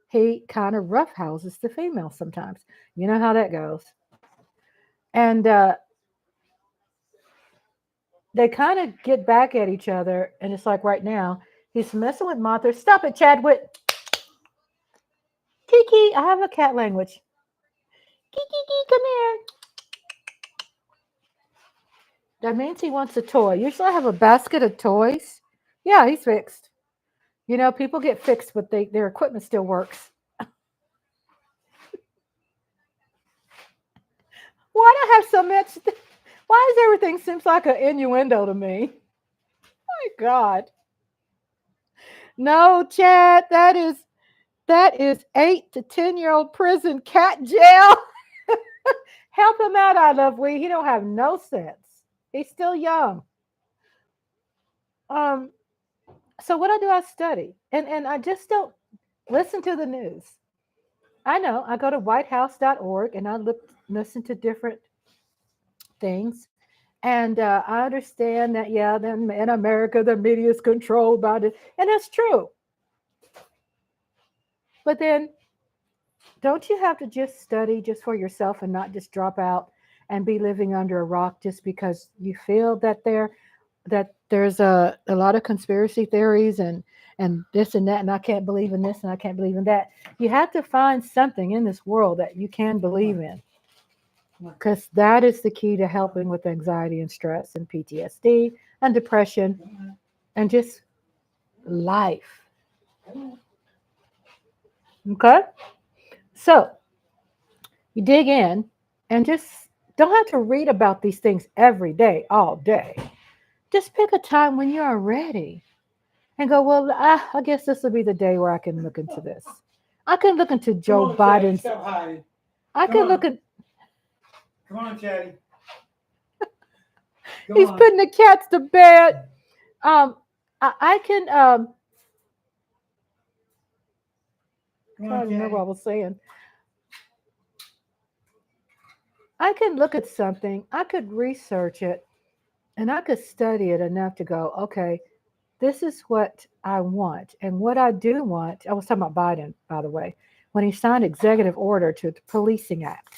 He kind of roughhouses the female sometimes. You know how that goes. And they kind of get back at each other, and it's like right now, he's messing with Martha. Stop it, Chadwick. Kiki, I have a cat language. Kiki, come here. That means he wants a toy. Usually I have a basket of toys. Yeah, he's fixed. You know, people get fixed, but their equipment still works. Why do I have so much? Why does everything seems like an innuendo to me? My God. No, Chad, that is 8 to 10-year-old prison cat jail. Help him out, I love we. He don't have no sense. He's still young. Um, so what I do, I study. And I just don't listen to the news. I know. I go to whitehouse.org and I listen to different things. And I understand that, yeah, then in America, the media is controlled by it. And that's true. But then don't you have to just study just for yourself and not just drop out and be living under a rock just because you feel that there's a lot of conspiracy theories and this and that, and I can't believe in this and I can't believe in that. You have to find something in this world that you can believe in, because that is the key to helping with anxiety and stress and PTSD and depression and just life. Okay? So you dig in and just don't have to read about these things every day, all day. Just pick a time when you are ready and go, well, I guess this will be the day where I can look into this. I can look into Joe Biden's. Stop hiding. I Come can on. look at. Come on, Chatty. He's putting the cats to bed. I can. Trying to remember what I was saying. I can look at something. I could research it, and I could study it enough to go, okay, this is what I want. And what I do want, I was talking about Biden, by the way, when he signed executive order to the Policing Act.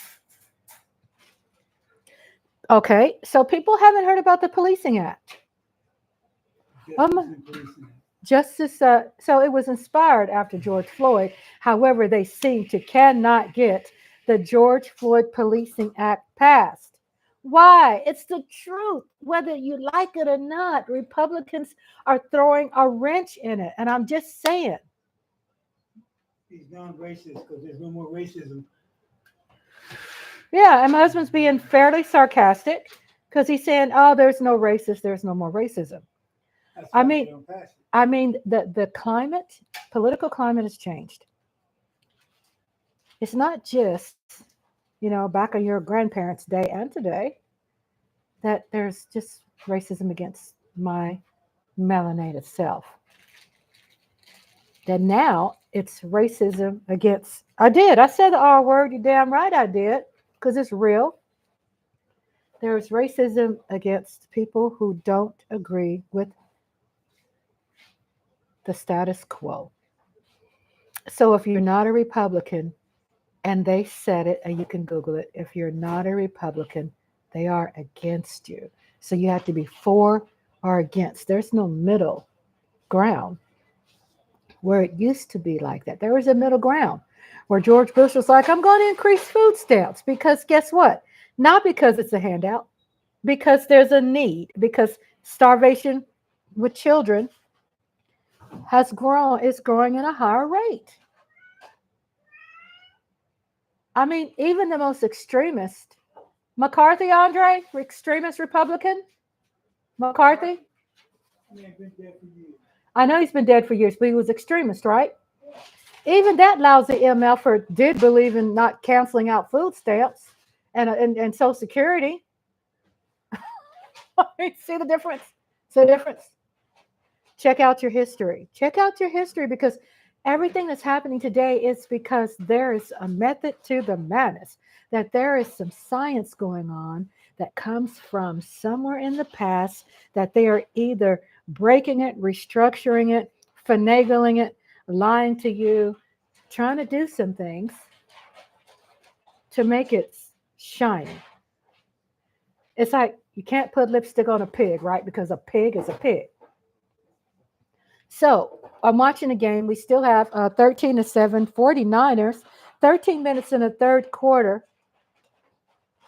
Okay, so people haven't heard about the Policing Act. Justice, so it was inspired after George Floyd. However, they seem to cannot get the George Floyd Policing Act passed. Why? It's the truth. Whether you like it or not, Republicans are throwing a wrench in it. And I'm just saying. He's non-racist because there's no more racism. Yeah, and my husband's being fairly sarcastic because he's saying, oh, there's no racist, there's no more racism. I mean, the climate, political climate has changed. It's not just, back on your grandparents' day and today, that there's just racism against my melanated self. That now it's racism against, I said the R word, you damn right I did, because it's real. There's racism against people who don't agree with the status quo. So if you're not a Republican, and they said it, and you can Google it, if you're not a Republican, they are against you. So you have to be for or against. There's no middle ground where it used to be like that. There was a middle ground where George Bush was like, I'm going to increase food stamps because guess what? Not because it's a handout, because there's a need, because starvation with children is growing at a higher rate. I mean, even the most extremist, McCarthy, Andre, extremist Republican, McCarthy. I know he's been dead for years, but he was extremist, right? Even that lousy MFer did believe in not canceling out food stamps and Social Security. See the difference? See the difference? Check out your history. Check out your history because everything that's happening today is because there is a method to the madness, that there is some science going on that comes from somewhere in the past, that they are either breaking it, restructuring it, finagling it, lying to you, trying to do some things to make it shiny. It's like you can't put lipstick on a pig, right? Because a pig is a pig. So I'm watching a game. We still have 13 to 7, 49ers, 13 minutes in the third quarter.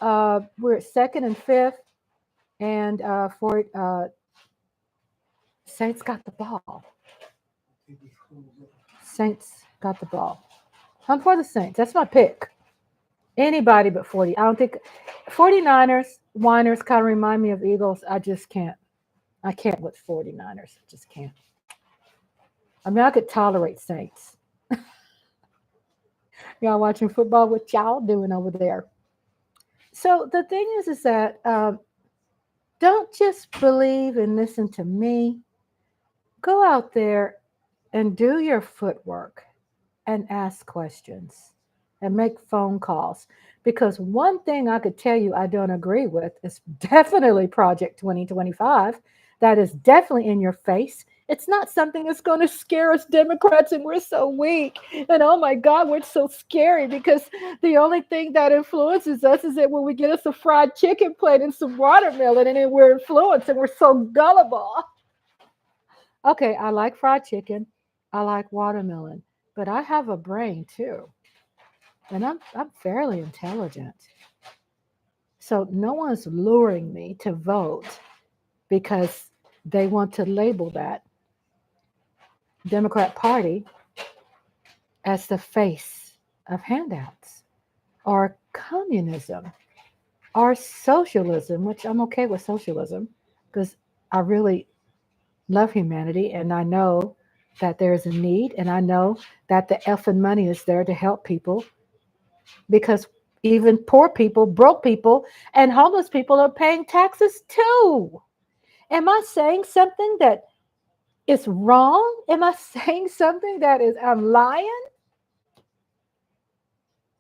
We're at second and fifth, and for Saints got the ball. Saints got the ball. I'm for the Saints. That's my pick. Anybody but 40. I don't think 49ers, whiners kind of remind me of Eagles. I just can't. I can't with 49ers. I just can't. I mean, I could tolerate Saints. Y'all watching football? What y'all doing over there? So the thing is that don't just believe and listen to me. Go out there and do your footwork and ask questions and make phone calls. Because one thing I could tell you I don't agree with is definitely Project 2025. That is definitely in your face. It's not something that's going to scare us Democrats, and we're so weak. And oh my God, we're so scary because the only thing that influences us is that when we get us a fried chicken plate and some watermelon, and then we're influenced and we're so gullible. Okay, I like fried chicken. I like watermelon, but I have a brain too. And I'm fairly intelligent. So no one's luring me to vote because they want to label that Democrat Party as the face of handouts or communism or socialism, which I'm okay with socialism because I really love humanity and I know that there's a need and I know that the effing money is there to help people because even poor people, broke people, and homeless people are paying taxes too. Am I saying something that is wrong? Am I saying something that is I'm lying?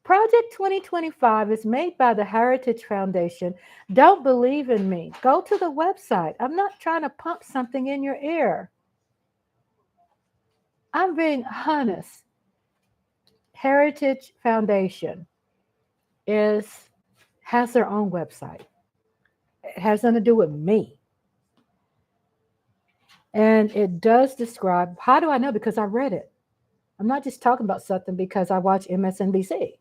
Project 2025 is made by the Heritage Foundation. Don't believe in me. Go to the website. I'm not trying to pump something in your ear. I'm being honest. Heritage Foundation is has their own website. It has nothing to do with me. And it does describe, how do I know? Because I read it. I'm not just talking about something because I watch MSNBC.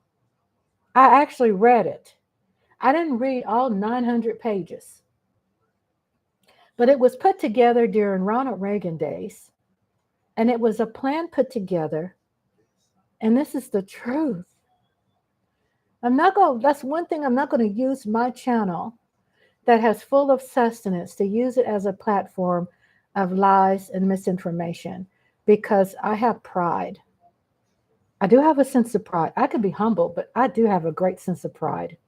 I actually read it. I didn't read all 900 pages, but it was put together during Ronald Reagan days. And it was a plan put together. And this is the truth. That's one thing I'm not going to use my channel that has full of sustenance to use it as a platform of lies and misinformation because I have pride. I do have a sense of pride. I could be humble, but I do have a great sense of pride.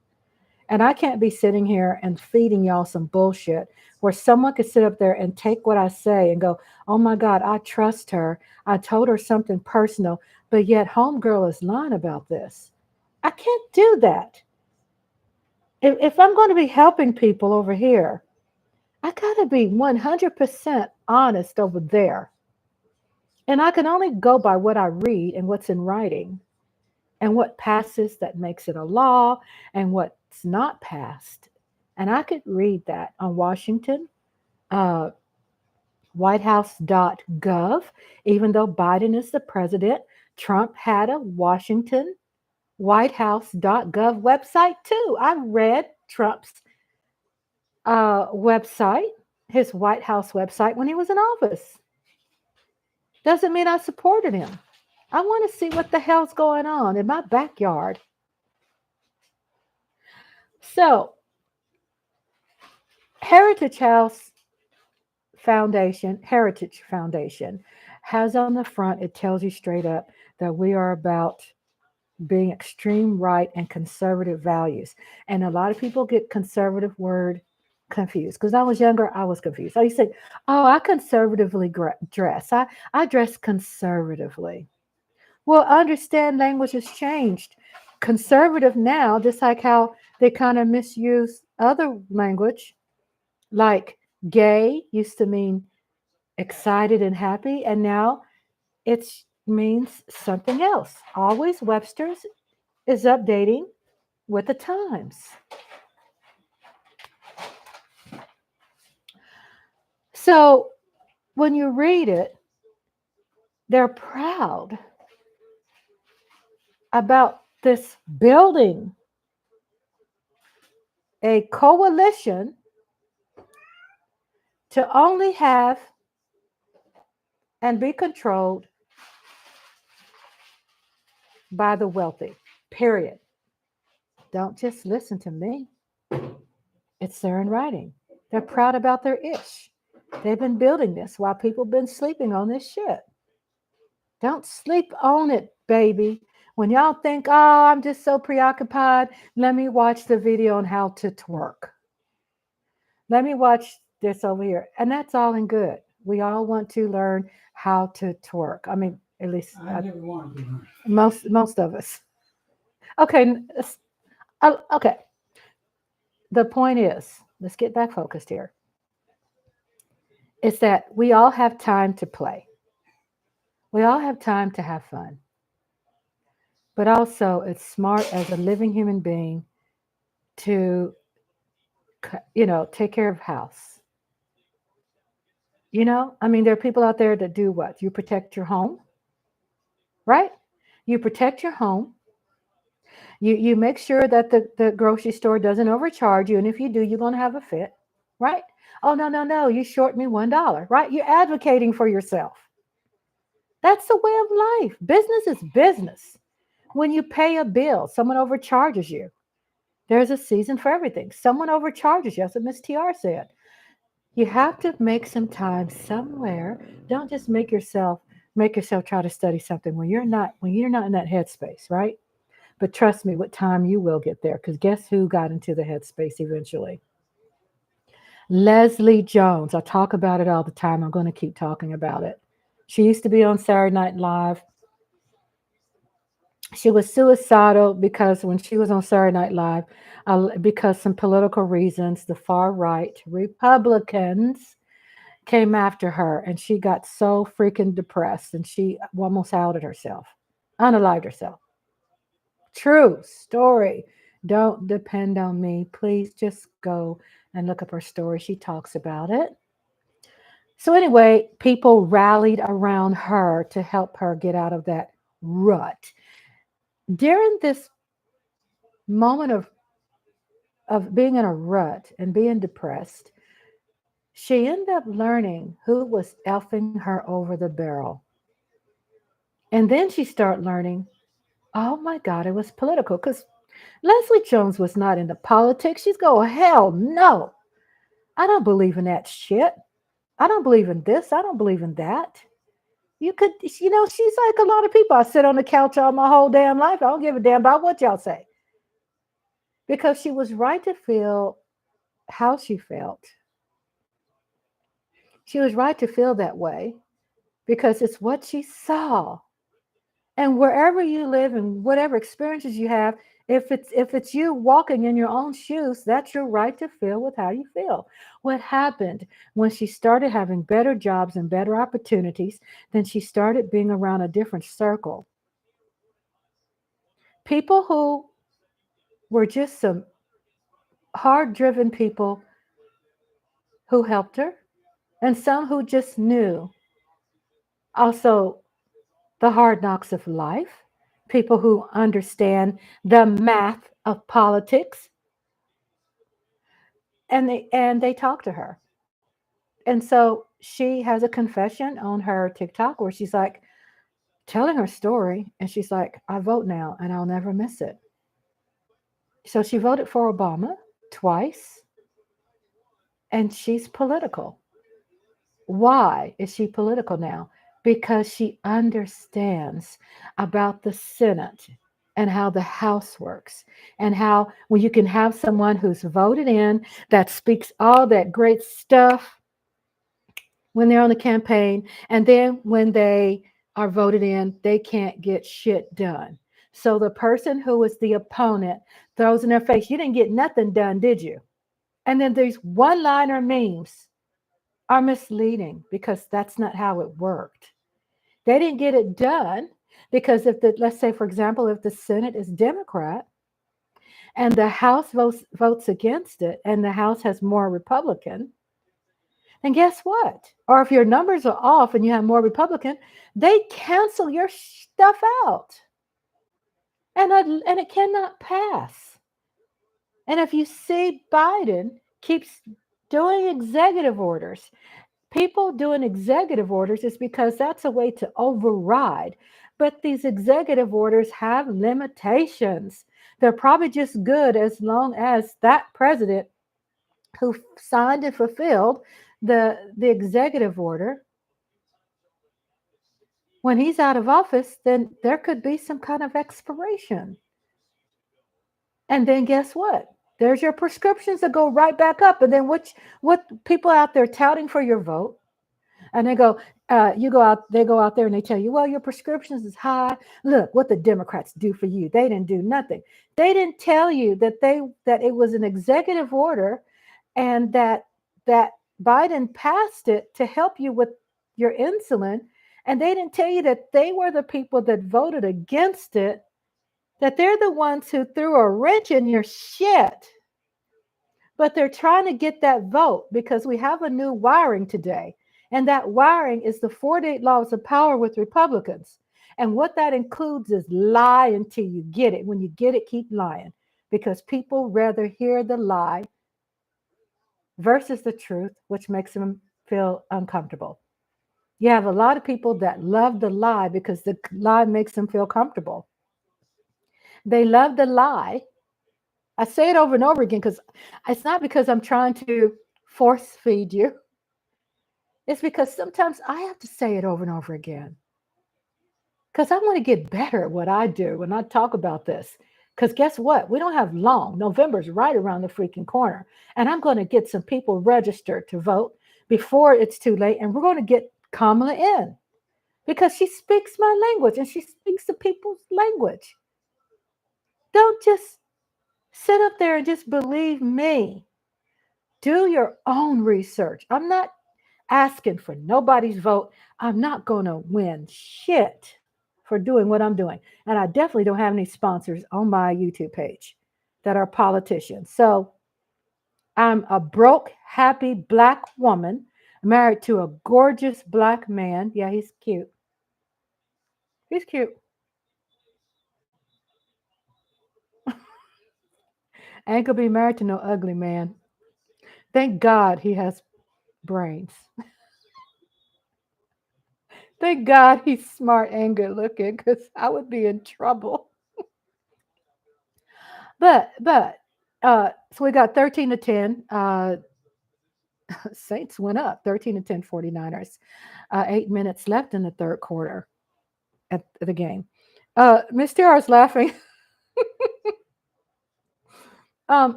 And I can't be sitting here and feeding y'all some bullshit where someone could sit up there and take what I say and go, oh my God, I trust her. I told her something personal, but yet homegirl is lying about this. I can't do that. If I'm going to be helping people over here, I got to be 100% honest over there. And I can only go by what I read and what's in writing and what passes that makes it a law and what's not passed. And I could read that on Washington, uh, whitehouse.gov. Even though Biden is the president, Trump had a Washington whitehouse.gov website too. I read Trump's website, his White House website when he was in office. Doesn't mean I supported him. I want to see what the hell's going on in my backyard. So, Heritage House Foundation, Heritage Foundation, has on the front, it tells you straight up that we are about being extreme right and conservative values. And a lot of people get conservative word confused. Because I was younger, I was confused. I used to say, oh, I conservatively dress. I dress conservatively. Well, understand language has changed. Conservative now, just like how they kind of misuse other language, like gay used to mean excited and happy, and now it means something else. Always Webster's is updating with the times. So when you read it, they're proud about this building a coalition to only have and be controlled by the wealthy. Period. Don't just listen to me. It's there in writing. They're proud about their ish. They've been building this while people been sleeping on this shit. Don't sleep on it, baby. When y'all think, oh, I'm just so preoccupied, let me watch the video on how to twerk. Let me watch this over here. And that's all in good. We all want to learn how to twerk. I mean, at least I never wanted to learn. most of us. Okay, okay. The point is, let's get back focused here. Is that we all have time to play. We all have time to have fun. But also, it's smart as a living human being to, take care of house. I mean, there are people out there that do what? You protect your home, right? You protect your home. You make sure that the grocery store doesn't overcharge you. And if you do, you're going to have a fit, right? Oh, no, no, no. You short me $1, right? You're advocating for yourself. That's the way of life. Business is business. When you pay a bill, someone overcharges you. There's a season for everything. Someone overcharges you. That's what Miss TR said. You have to make some time somewhere. Don't just make yourself try to study something when you're not in that headspace, right? But trust me, with time you will get there. Because guess who got into the headspace eventually? Leslie Jones. I talk about it all the time. I'm going to keep talking about it. She used to be on Saturday Night Live. She was suicidal because when she was on Saturday Night Live, because some political reasons, the far right Republicans came after her, and she got so freaking depressed, and she almost outed herself, unalived herself. True story. Don't depend on me. Please just go and look up her story. She talks about it. So, anyway, people rallied around her to help her get out of that rut. During this moment of being in a rut and being depressed, she ended up learning who was elfing her over the barrel. And then she started learning, oh my God, it was political. Because Leslie Jones was not into politics. She's going, hell no. I don't believe in that shit. I don't believe in this. I don't believe in that. She's like a lot of people. I sit on the couch all my whole damn life. I don't give a damn about what y'all say. Because she was right to feel how she felt. She was right to feel that way because it's what she saw. And wherever you live and whatever experiences you have, if it's you walking in your own shoes, that's your right to feel with how you feel. What happened when she started having better jobs and better opportunities, then she started being around a different circle. People who were just some hard driven people who helped her, and some who just knew. Also, the hard knocks of life, people who understand the math of politics, and they talk to her. And so she has a confession on her TikTok where she's like telling her story, and she's like, I vote now and I'll never miss it. So she voted for Obama twice, and she's political. Why is she political now? Because she understands about the Senate and how the House works, and how when you can have someone who's voted in that speaks all that great stuff when they're on the campaign, and then when they are voted in, they can't get shit done. So the person who is the opponent throws in their face, "You didn't get nothing done, did you?" And then these one liner memes are misleading because that's not how it worked. They didn't get it done because if the, let's say, for example, if the Senate is Democrat and the House votes against it and the House has more Republican, then guess what? Or if your numbers are off and you have more Republican, they cancel your stuff out, and it cannot pass. And if you see Biden keeps doing executive orders, people doing executive orders is because that's a way to override. But these executive orders have limitations. They're probably just good as long as that president who signed and fulfilled the executive order, when he's out of office, then there could be some kind of expiration. And then guess what? There's your prescriptions that go right back up. And then what people out there touting for your vote, and they go, you go out, they go out there and they tell you, well, your prescriptions is high. Look what the Democrats do for you. They didn't do nothing. They didn't tell you that it was an executive order, and that Biden passed it to help you with your insulin. And they didn't tell you that they were the people that voted against it, that they're the ones who threw a wrench in your shit. But they're trying to get that vote because we have a new wiring today. And that wiring is the 48 laws of power with Republicans. And what that includes is lie until you get it. When you get it, keep lying, because people rather hear the lie versus the truth, which makes them feel uncomfortable. You have a lot of people that love the lie because the lie makes them feel comfortable. They love the lie. I say it over and over again because it's not because I'm trying to force feed you. It's because sometimes I have to say it over and over again because I want to get better at what I do when I talk about this. Because guess what? We don't have long. November's right around the freaking corner. And I'm going to get some people registered to vote before it's too late. And we're going to get Kamala in because she speaks my language and she speaks the people's language. Don't just sit up there and just believe me. Do your own research. I'm not asking for nobody's vote. I'm not going to win shit for doing what I'm doing. And I definitely don't have any sponsors on my YouTube page that are politicians. So I'm a broke, happy black woman married to a gorgeous black man. Yeah, he's cute. He's cute. I ain't gonna be married to no ugly man. Thank God he has brains. Thank God he's smart and good looking because I would be in trouble. So we got 13 to 10. Saints went up 13 to 10 49ers. 8 minutes left in the third quarter at the game. Miss Tara is laughing.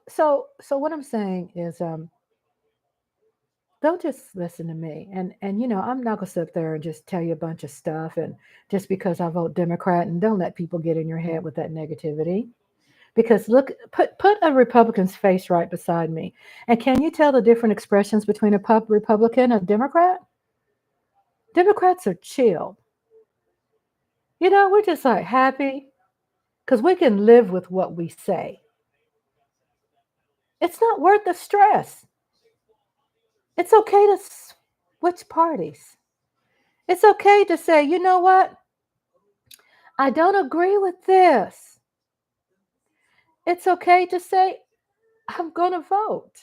So what I'm saying is don't just listen to me. And I'm not gonna sit there and just tell you a bunch of stuff and just because I vote Democrat, and don't let people get in your head with that negativity. Because look, put a Republican's face right beside me. And can you tell the different expressions between a Republican and a Democrat? Democrats are chilled. We're just like happy because we can live with what we say. It's not worth the stress. It's okay to switch parties. It's okay to say, you know what? I don't agree with this. It's okay to say, I'm going to vote.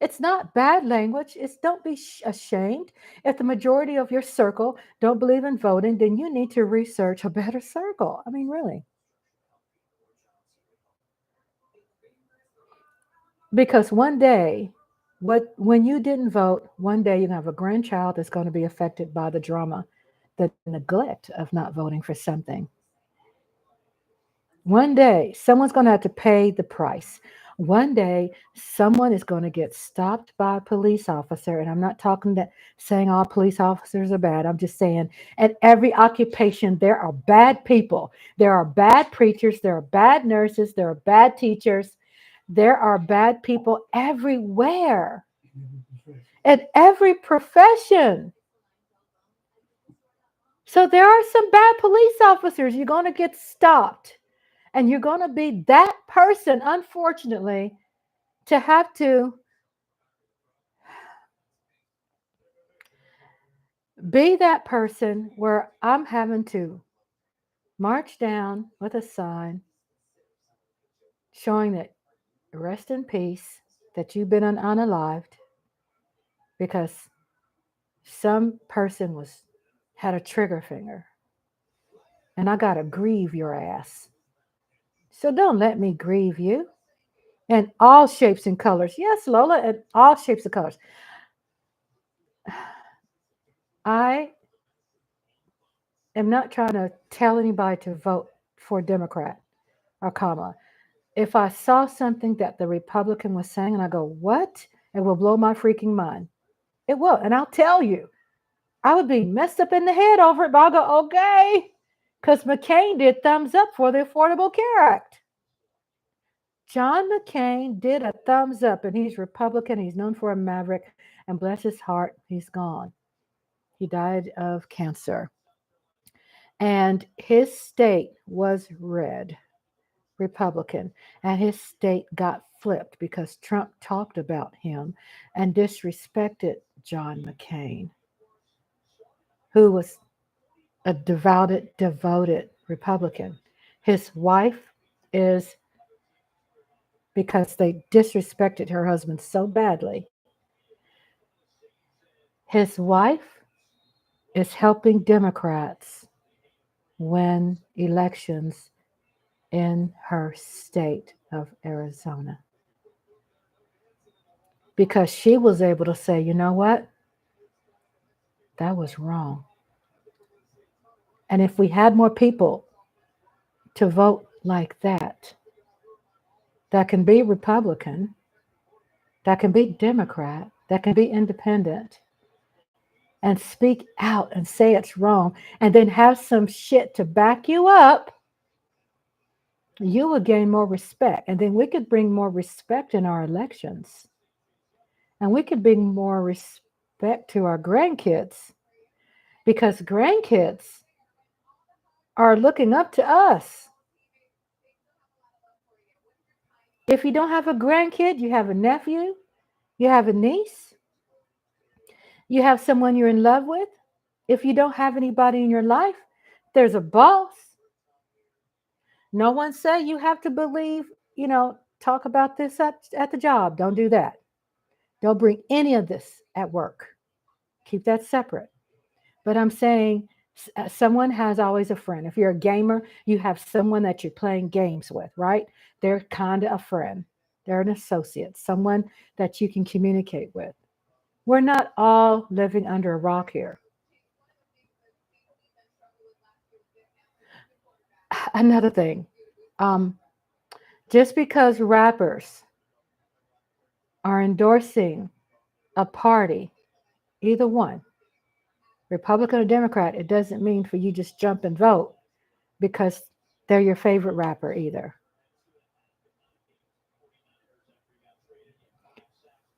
It's not bad language. It's don't be ashamed. If the majority of your circle don't believe in voting, then you need to research a better circle. I mean, really. Because one day When you didn't vote, one day you're gonna have a grandchild that's going to be affected by the drama, the neglect of not voting for something. One day someone's going to have to pay the price. One day someone is going to get stopped by a police officer, and I'm not talking that saying all police officers are bad. I'm just saying at every occupation there are bad people. There are bad preachers, there are bad nurses, there are bad teachers. There are bad people everywhere. At every profession. So there are some bad police officers. You're going to get stopped. And you're going to be that person, unfortunately, to have to be that person where I'm having to march down with a sign showing that rest in peace, that you've been unalived because some person was had a trigger finger and I got to grieve your ass. So don't let me grieve you. And all shapes and colors. Yes, Lola, and all shapes and colors. I am not trying to tell anybody to vote for Democrat or Kamala. If I saw something that the Republican was saying and I go, what? It will blow my freaking mind. It will. And I'll tell you, I would be messed up in the head over it, but I'll go, okay. Because McCain did thumbs up for the Affordable Care Act. John McCain did a thumbs up, and he's Republican. He's known for a maverick, and bless his heart, he's gone. He died of cancer. And his state was red, Republican, and his state got flipped because Trump talked about him and disrespected John McCain, who was a devoted Republican. His wife is, because they disrespected her husband so badly, his wife is helping Democrats win elections in her state of Arizona because she was able to say, you know what? That was wrong. And if we had more people to vote like that can be Republican, that can be Democrat, that can be independent, and speak out and say it's wrong, and then have some shit to back you up, you will gain more respect. And then we could bring more respect in our elections. And we could bring more respect to our grandkids because grandkids are looking up to us. If you don't have a grandkid, you have a nephew, you have a niece, you have someone you're in love with. If you don't have anybody in your life, there's a boss. No one say you have to believe, talk about this at the job. Don't do that. Don't bring any of this at work. Keep that separate. But I'm saying someone has always a friend. If you're a gamer, you have someone that you're playing games with, right? They're kind of a friend. They're an associate, someone that you can communicate with. We're not all living under a rock here. Another thing, um, just because rappers are endorsing a party, either one, Republican or Democrat, it doesn't mean for you just jump and vote because they're your favorite rapper either.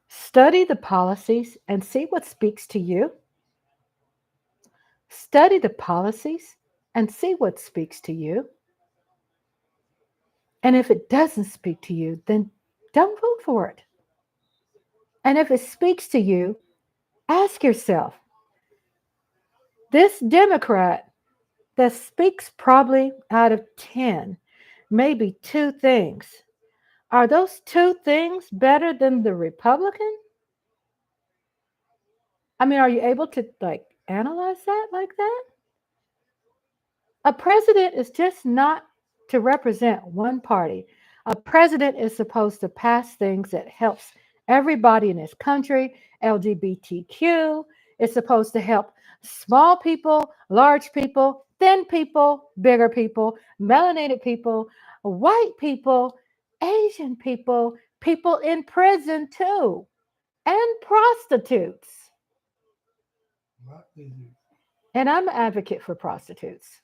Study the policies and see what speaks to you. Study the policies and see what speaks to you. And if it doesn't speak to you, then don't vote for it. And if it speaks to you, ask yourself, this Democrat that speaks probably out of 10, maybe two things. Are those two things better than the Republican? I mean, are you able to analyze that like that? A president is just not to represent one party. A president is supposed to pass things that helps everybody in this country, LGBTQ. It's supposed to help small people, large people, thin people, bigger people, melanated people, white people, Asian people, people in prison too, and prostitutes. Lot lizards. And I'm an advocate for prostitutes.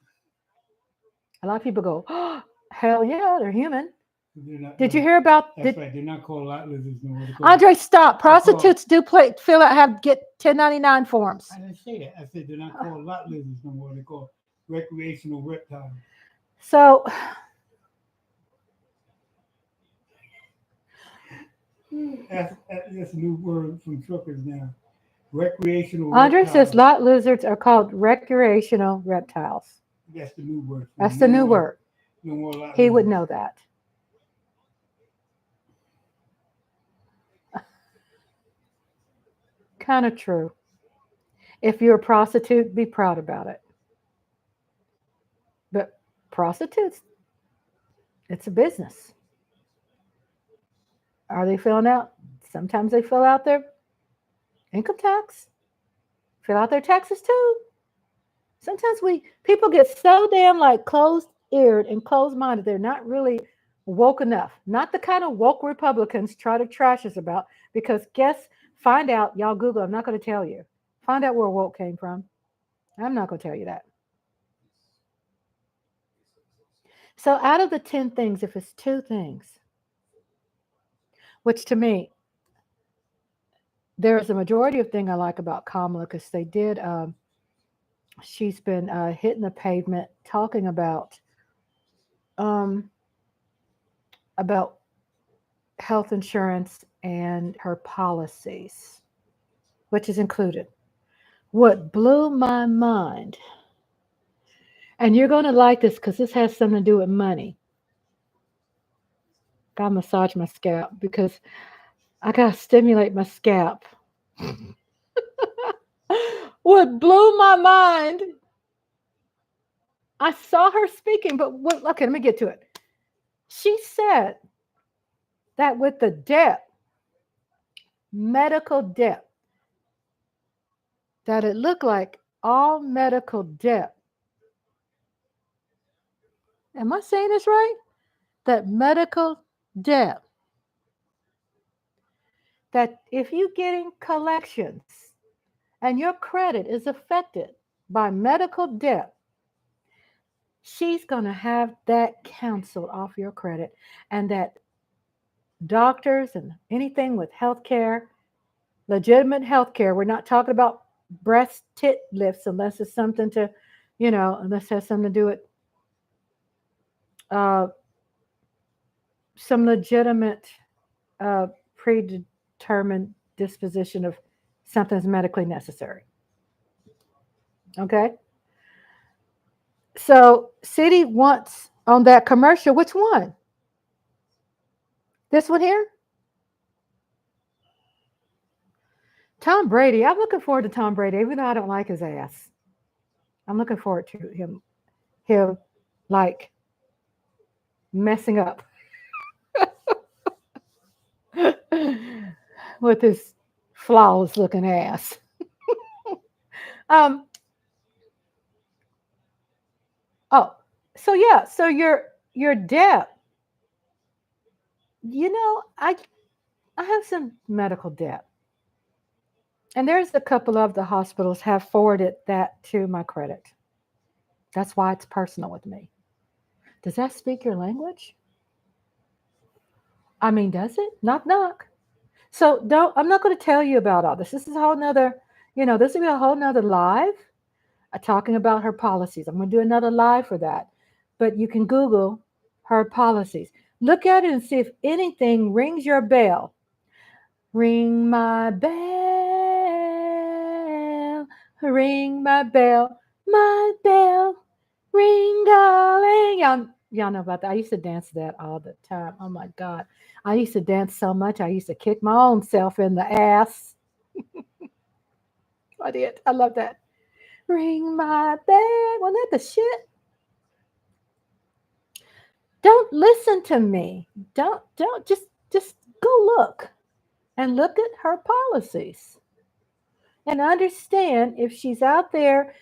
A lot of people go, oh, hell yeah, they're human. They're not. Did you hear about? That's right. They're not called lot lizards no more. They're called. Andre, stop. They're called. Prostitutes do play, fill out, have get 1099 forms. I didn't say that. I said they're not called lot lizards no more. They're called recreational reptiles. So That's a new word from truckers now. Recreational Andre says reptiles. lot lizards are called recreational reptiles. That's the new word. That's the new word. No more lot He lizards. would know that. Kind of true. If you're a prostitute, be proud about it. But prostitutes, it's a business. Are they filling out? Sometimes they fill out their income tax, fill out their taxes too. Sometimes people get so damn like closed eared and closed minded, they're not really woke enough. Not the kind of woke Republicans try to trash us about, because find out, y'all Google, I'm not going to tell you. Find out where woke came from. I'm not going to tell you that. So out of the 10 things, if it's 2 things, which to me, there is a majority of thing I like about Kamala, because they did, she's been hitting the pavement talking um, about health insurance and her policies, which is included. What blew my mind, and you're going to like this because this has something to do with money. Got to massage my scalp because I got to stimulate my scalp. What blew my mind, I saw her speaking, but okay, let me get to it. She said that with the debt, medical debt, that it looked like all medical debt. Am I saying this right? That medical debt, that if you're getting collections and your credit is affected by medical debt, she's going to have that canceled off your credit, and that doctors and anything with healthcare, legitimate healthcare, we're not talking about breast tit lifts unless it's something to, unless it has something to do with uh, some legitimate predetermined disposition of something's medically necessary. Okay? So, City wants on that commercial, which one? This one here? Tom Brady. I'm looking forward to Tom Brady, even though I don't like his ass. I'm looking forward to him like messing up with his flawless looking ass. um. Oh, so yeah. So your debt. I have some medical debt, and there's a couple of the hospitals have forwarded that to my credit. That's why it's personal with me. Does that speak your language? I mean, does it? Knock knock. So I'm not going to tell you about all this. This is a whole nother, this will be a whole nother live talking about her policies. I'm going to do another live for that. But you can Google her policies. Look at it and see if anything rings your bell. Ring my bell, ring my bell, ring darling. Y'all know about that. I used to dance that all the time. Oh my God. I used to dance so much, I used to kick my own self in the ass. I did. I love that. Ring my bell. Wasn't that the shit? Don't listen to me. Don't just go look. and look at her policies and understand if she's out there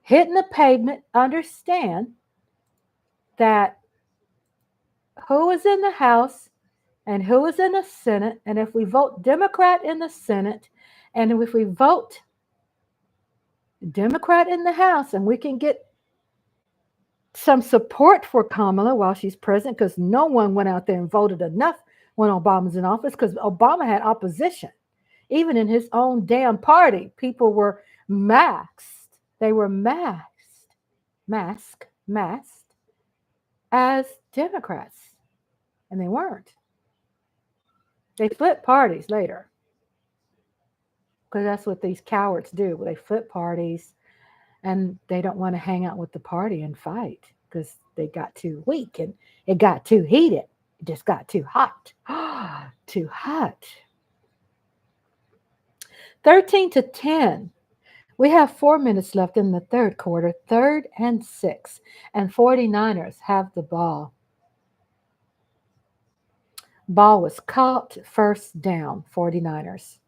hitting the pavement, understand that who is in the House and who is in the Senate. And if we vote Democrat in the Senate, and if we vote Democrat in the House, and we can get some support for Kamala while she's president, because no one went out there and voted enough when Obama's in office, because Obama had opposition. Even in his own damn party, people were maxed. They were masked as Democrats, and they weren't. They flip parties later because that's what these cowards do. They flip parties and they don't want to hang out with the party and fight because they got too weak and it got too heated. It just got too hot. Too hot. 13-10. We have 4 minutes left in the third quarter, 3rd and 6. And 49ers have the ball. Ball was caught, first down, 49ers.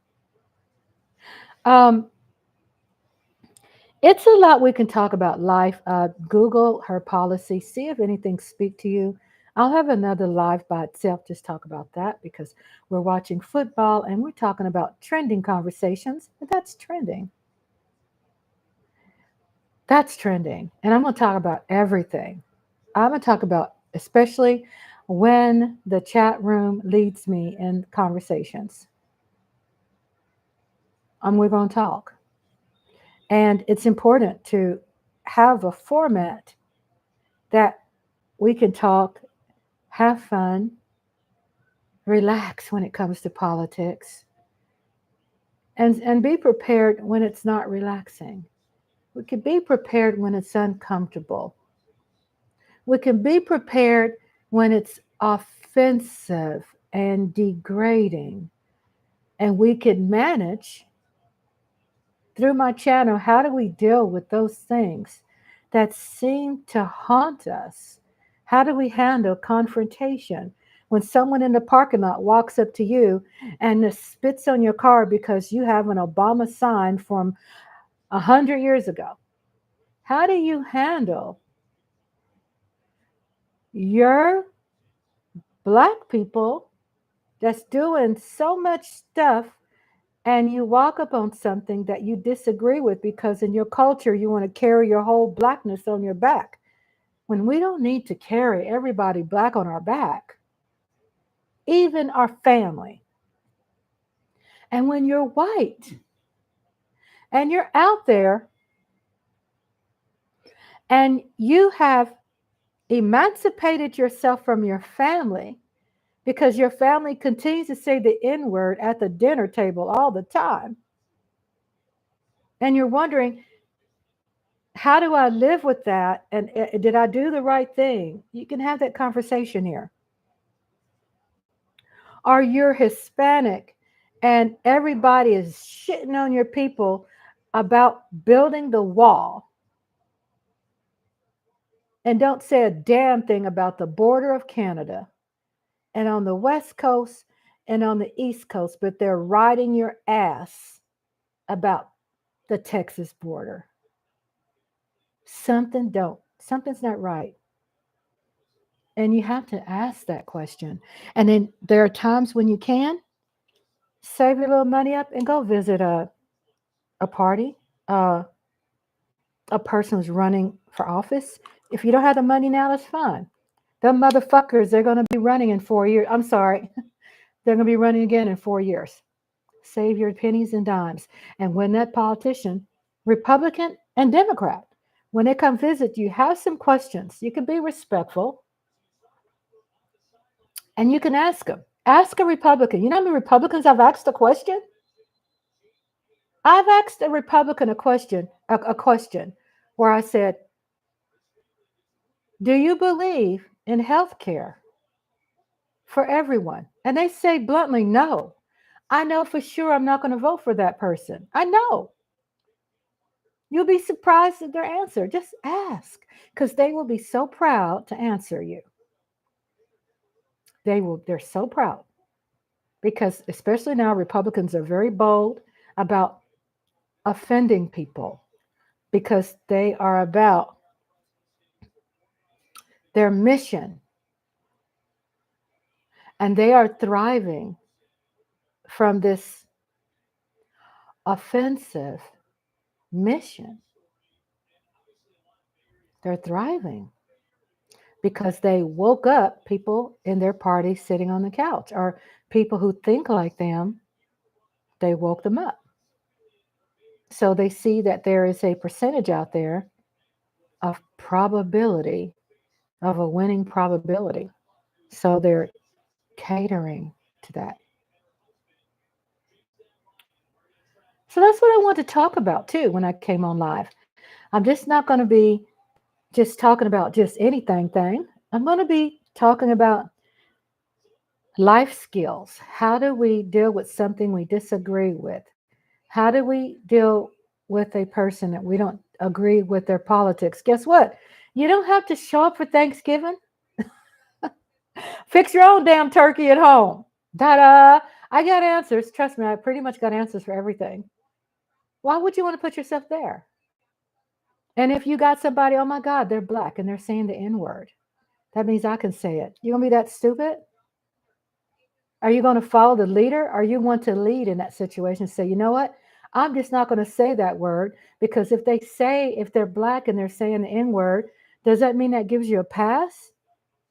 It's a lot we can talk about life. Google her policy, see if anything speak to you. I'll have another live by itself, just talk about that because we're watching football and we're talking about trending conversations. And that's trending. That's trending. And I'm going to talk about everything. I'm going to talk about, especially when the chat room leads me in conversations. We're going to talk. And it's important to have a format that we can talk, have fun, relax when it comes to politics, and be prepared when it's not relaxing. We can be prepared when it's uncomfortable. We can be prepared when it's offensive and degrading. And we can manage through my channel, how do we deal with those things that seem to haunt us? How do we handle confrontation? When someone in the parking lot walks up to you and spits on your car because you have an Obama sign from 100 years ago, how do you handle your black people that's doing so much stuff and you walk up on something that you disagree with because in your culture you want to carry your whole blackness on your back when we don't need to carry everybody black on our back, even our family. And when you're white and you're out there and you have emancipated yourself from your family because your family continues to say the N word at the dinner table all the time, and you're wondering, how do I live with that? And did I do the right thing? You can have that conversation here. Or you're Hispanic and everybody is shitting on your people about building the wall and don't say a damn thing about the border of Canada and on the West Coast and on the East Coast, but they're riding your ass about the Texas border. Something's not right. And you have to ask that question. And then there are times when you can save your little money up and go visit a party, a person who's running for office. If you don't have the money now, that's fine. Them motherfuckers, they're going to be running in 4 years. I'm sorry. They're going to be running again in 4 years. Save your pennies and dimes. And when that politician, Republican and Democrat, when they come visit you, have some questions. You can be respectful. And you can ask them. Ask a Republican. You know how many Republicans I've asked a question? I've asked a Republican a question where I said, do you believe in health care for everyone? And they say bluntly, no. I know for sure I'm not going to vote for that person. I know. You'll be surprised at their answer. Just ask, because they will be so proud to answer you. They're so proud because especially now Republicans are very bold about offending people because they are about their mission and they are thriving from this offensive mission. They're thriving because they woke up people in their party sitting on the couch or people who think like them, they woke them up. So they see that there is a percentage out there of probability, of a winning probability. So they're catering to that. So that's what I want to talk about too when I came on live. I'm just not going to be just talking about just anything thing. I'm going to be talking about life skills. How do we deal with something we disagree with? How do we deal with a person that we don't agree with their politics? Guess what? You don't have to show up for Thanksgiving. Fix your own damn turkey at home. Da da. I got answers. Trust me, I pretty much got answers for everything. Why would you want to put yourself there? And if you got somebody, oh my God, they're black and they're saying the N word, that means I can say it. You gonna be that stupid? Are you going to follow the leader or you want to lead in that situation? Say, you know what? I'm just not going to say that word because if they're black and they're saying the N word, does that mean that gives you a pass?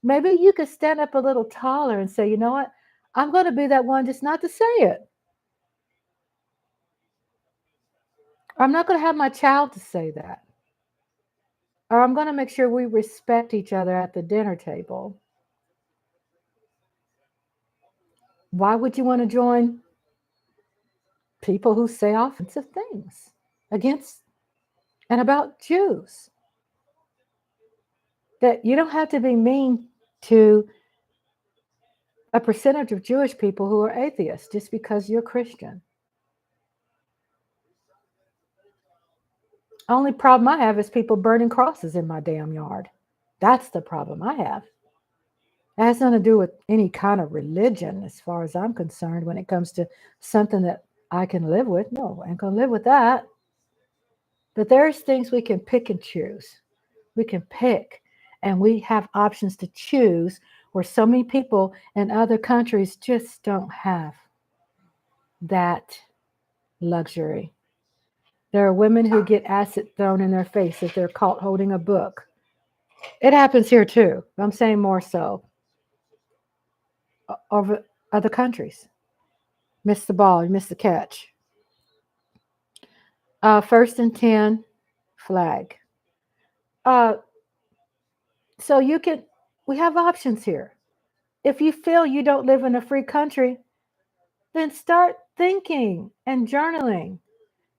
Maybe you could stand up a little taller and say, you know what? I'm going to be that one just not to say it. Or I'm not going to have my child to say that. Or I'm going to make sure we respect each other at the dinner table. Why would you want to join people who say offensive things against and about Jews? That you don't have to be mean to a percentage of Jewish people who are atheists just because you're Christian. Only problem I have is people burning crosses in my damn yard. That's the problem I have. It has nothing to do with any kind of religion as far as I'm concerned when it comes to something that I can live with. No, I ain't gonna live with that. But there's things we can pick and choose. We can pick and we have options to choose where so many people in other countries just don't have that luxury. There are women who get acid thrown in their face if they're caught holding a book. It happens here too. I'm saying more so over other countries. Miss the ball, you miss the catch. First and 10, flag. Uh, so we have options here. If you feel you don't live in a free country, then start thinking and journaling.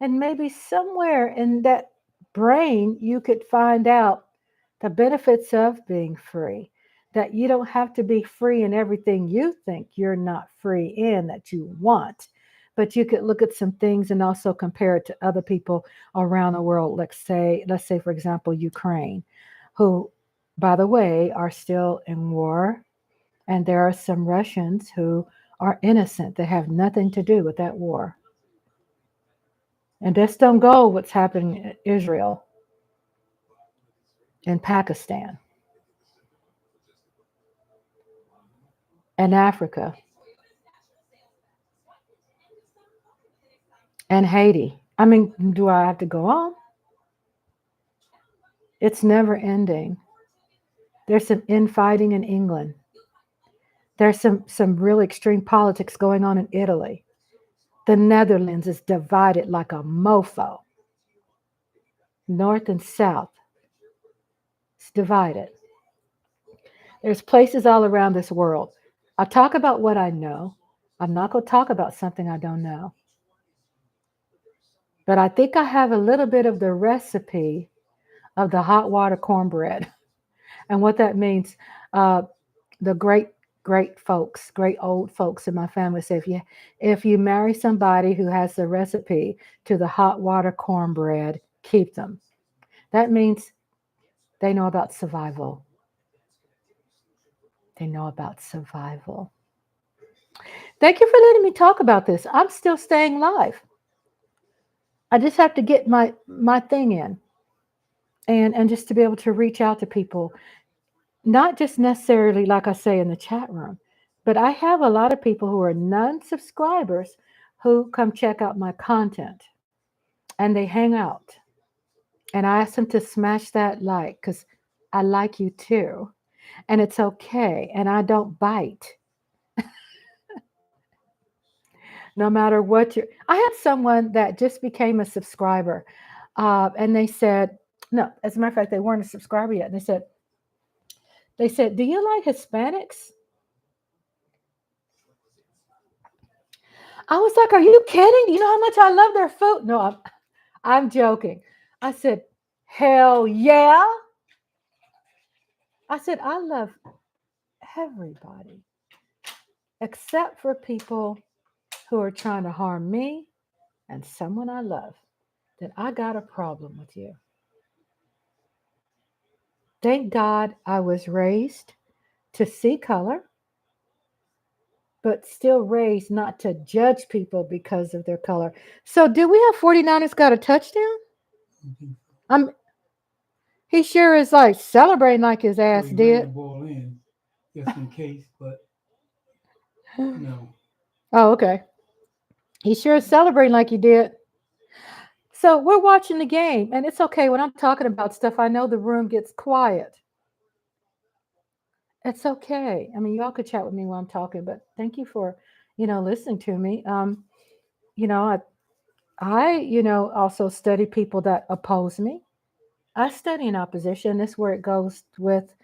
And maybe somewhere in that brain, you could find out the benefits of being free. That you don't have to be free in everything you think you're not free in that you want. But you could look at some things and also compare it to other people around the world. Let's say, for example, Ukraine, who, by the way, are still in war. And there are some Russians who are innocent. They have nothing to do with that war. And just don't go what's happening in Israel and Pakistan and Africa and Haiti. I mean, do I have to go on? It's never ending. There's some infighting in England. There's some really extreme politics going on in Italy. The Netherlands is divided like a mofo. North and south. It's divided. There's places all around this world. I talk about what I know. I'm not going to talk about something I don't know. But I think I have a little bit of the recipe of the hot water cornbread and what that means. Uh, the great old folks in my family say if you marry somebody who has the recipe to the hot water cornbread, keep them. That means they know about survival. They know about survival. Thank you for letting me talk about this. I'm still staying live. I just have to get my thing in, and just to be able to reach out to people, not just necessarily like I say in the chat room, but I have a lot of people who are non-subscribers who come check out my content and they hang out. And I ask them to smash that like cuz I like you too. And it's okay and I don't bite no matter what you. I had someone that just became a subscriber, and they said, no, as a matter of fact, they weren't a subscriber yet. And they said, do you like Hispanics? I was like, are you kidding? Do you know how much I love their food? No, I'm joking. I said, hell yeah. I said, I love everybody except for people who are trying to harm me and someone I love. Then I got a problem with you. Thank God I was raised to see color, but still raised not to judge people because of their color. So, do we have 49ers got a touchdown? Mhm. I'm He sure is like celebrating like his Well, ass he ran the did. ball in just in case, but no. Oh, okay. He sure is celebrating like he did. So we're watching the game, and it's okay when I'm talking about stuff. I know the room gets quiet. It's okay. I mean, y'all could chat with me while I'm talking, but thank you for, listening to me. You know, I also study people that oppose me. I study in opposition. This is where it goes with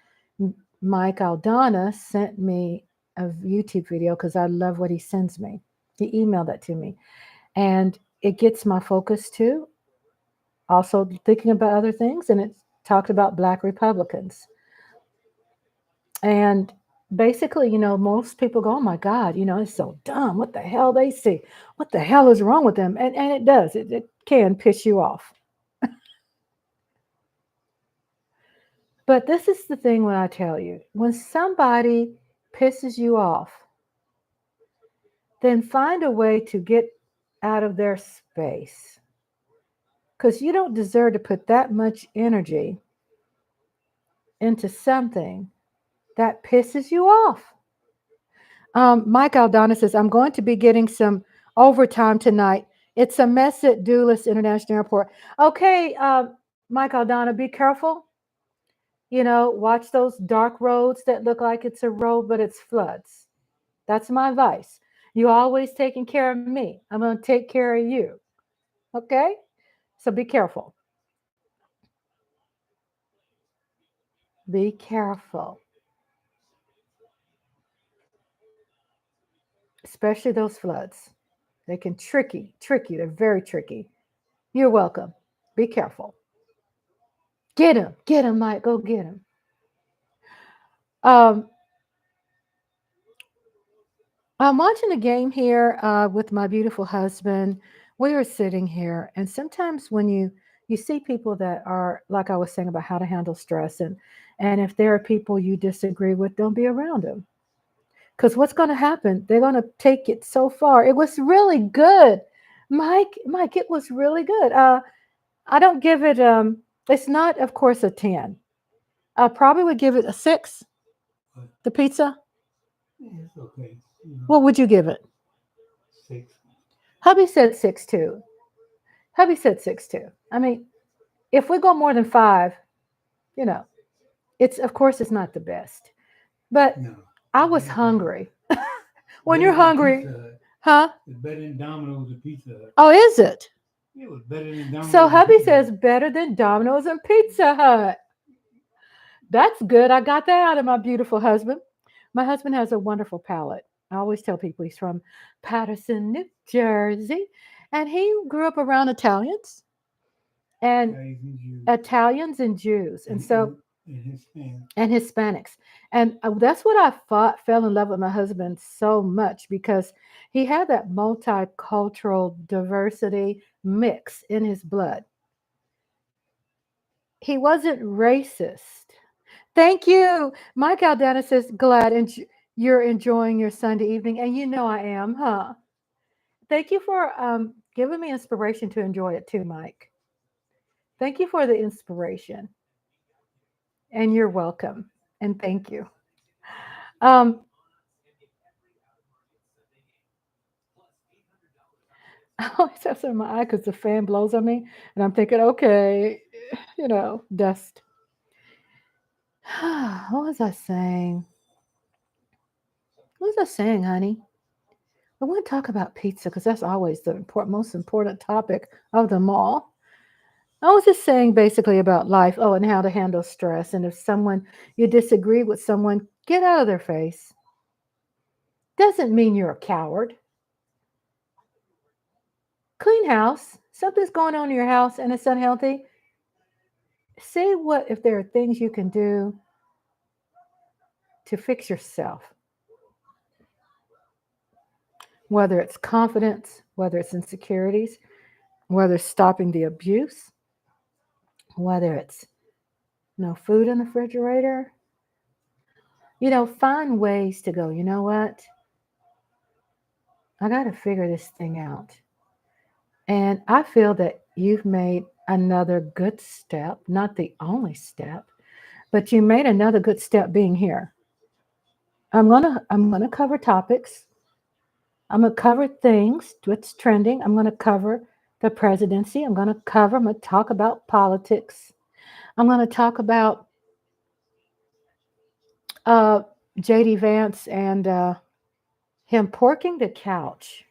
Mike Aldana sent me a YouTube video because I love what he sends me. He emailed that to me, and it gets my focus too. Also thinking about other things, and it talked about Black Republicans. And basically, most people go, "Oh my God, it's so dumb. What the hell they see? What the hell is wrong with them?" And it does. It can piss you off. But this is the thing when I tell you, when somebody pisses you off, then find a way to get out of their space. Because you don't deserve to put that much energy into something that pisses you off. Mike Aldana says, I'm going to be getting some overtime tonight. It's a mess at Dulles International Airport. Okay, Mike Aldana, be careful. Watch those dark roads that look like it's a road, but it's floods. That's my advice. You always taking care of me. I'm going to take care of you. Okay? So be careful. Be careful. Especially those floods. They can tricky. They're very tricky. You're welcome. Be careful. Get him, Mike. Go get him. Um, I'm watching a game here with my beautiful husband. We were sitting here, and sometimes when you see people that are like I was saying about how to handle stress, and if there are people you disagree with, don't be around them because what's going to happen? They're going to take it so far. It was really good, Mike. It was really good. I don't give it. It's not, of course, a 10. I probably would give it a 6. But The pizza. yeah, it's okay. What would you give it? 6. Hubby said 6 too. Hubby said 6 too. I mean, if we go more than 5, you know, it's of course it's not the best. But No, I it was ain't bad. hungry. When Better you're than hungry, Pizza Hut. huh? It's better than Domino's and Pizza Hut. Oh, is it? It was better than So Domino's and hubby Pizza says Hut. better than Domino's and Pizza Hut. That's good. I got that out of my beautiful husband. My husband has a wonderful palate. I always tell people he's from Patterson, New Jersey, and he grew up around and Chinese and Jews Italians and Jews, and and, so and, and Hispanic. and Hispanics. And that's what fell in love with my husband so much because he had that multicultural diversity mix in his blood. He wasn't racist. Thank you. Mike Aldana says, glad. And you're enjoying your Sunday evening, and you know I am, huh? Thank you for giving me inspiration to enjoy it too, Mike. Thank you for the inspiration, and you're welcome. And thank you. Um, I always have some in my eye because the fan blows on me, and I'm thinking, okay, dust. What was I saying? What was I saying, honey? I want to talk about pizza because that's always the most important topic of them all. I was just saying basically about life, oh, and how to handle stress. And if you disagree with someone, get out of their face. Doesn't mean you're a coward. Clean house. Something's going on in your house and it's unhealthy. See what if there are things you can do to fix yourself, whether it's confidence, whether it's insecurities, whether it's stopping the abuse, whether it's no food in the refrigerator. Find ways to go, you know what? I got to figure this thing out. And I feel that you've made another good step, not the only step, but you made another good step being here. I'm gonna cover topics. I'm gonna cover things, what's trending. I'm gonna cover the presidency. I'm gonna talk about politics. I'm gonna talk about uh, JD Vance and him porking the couch.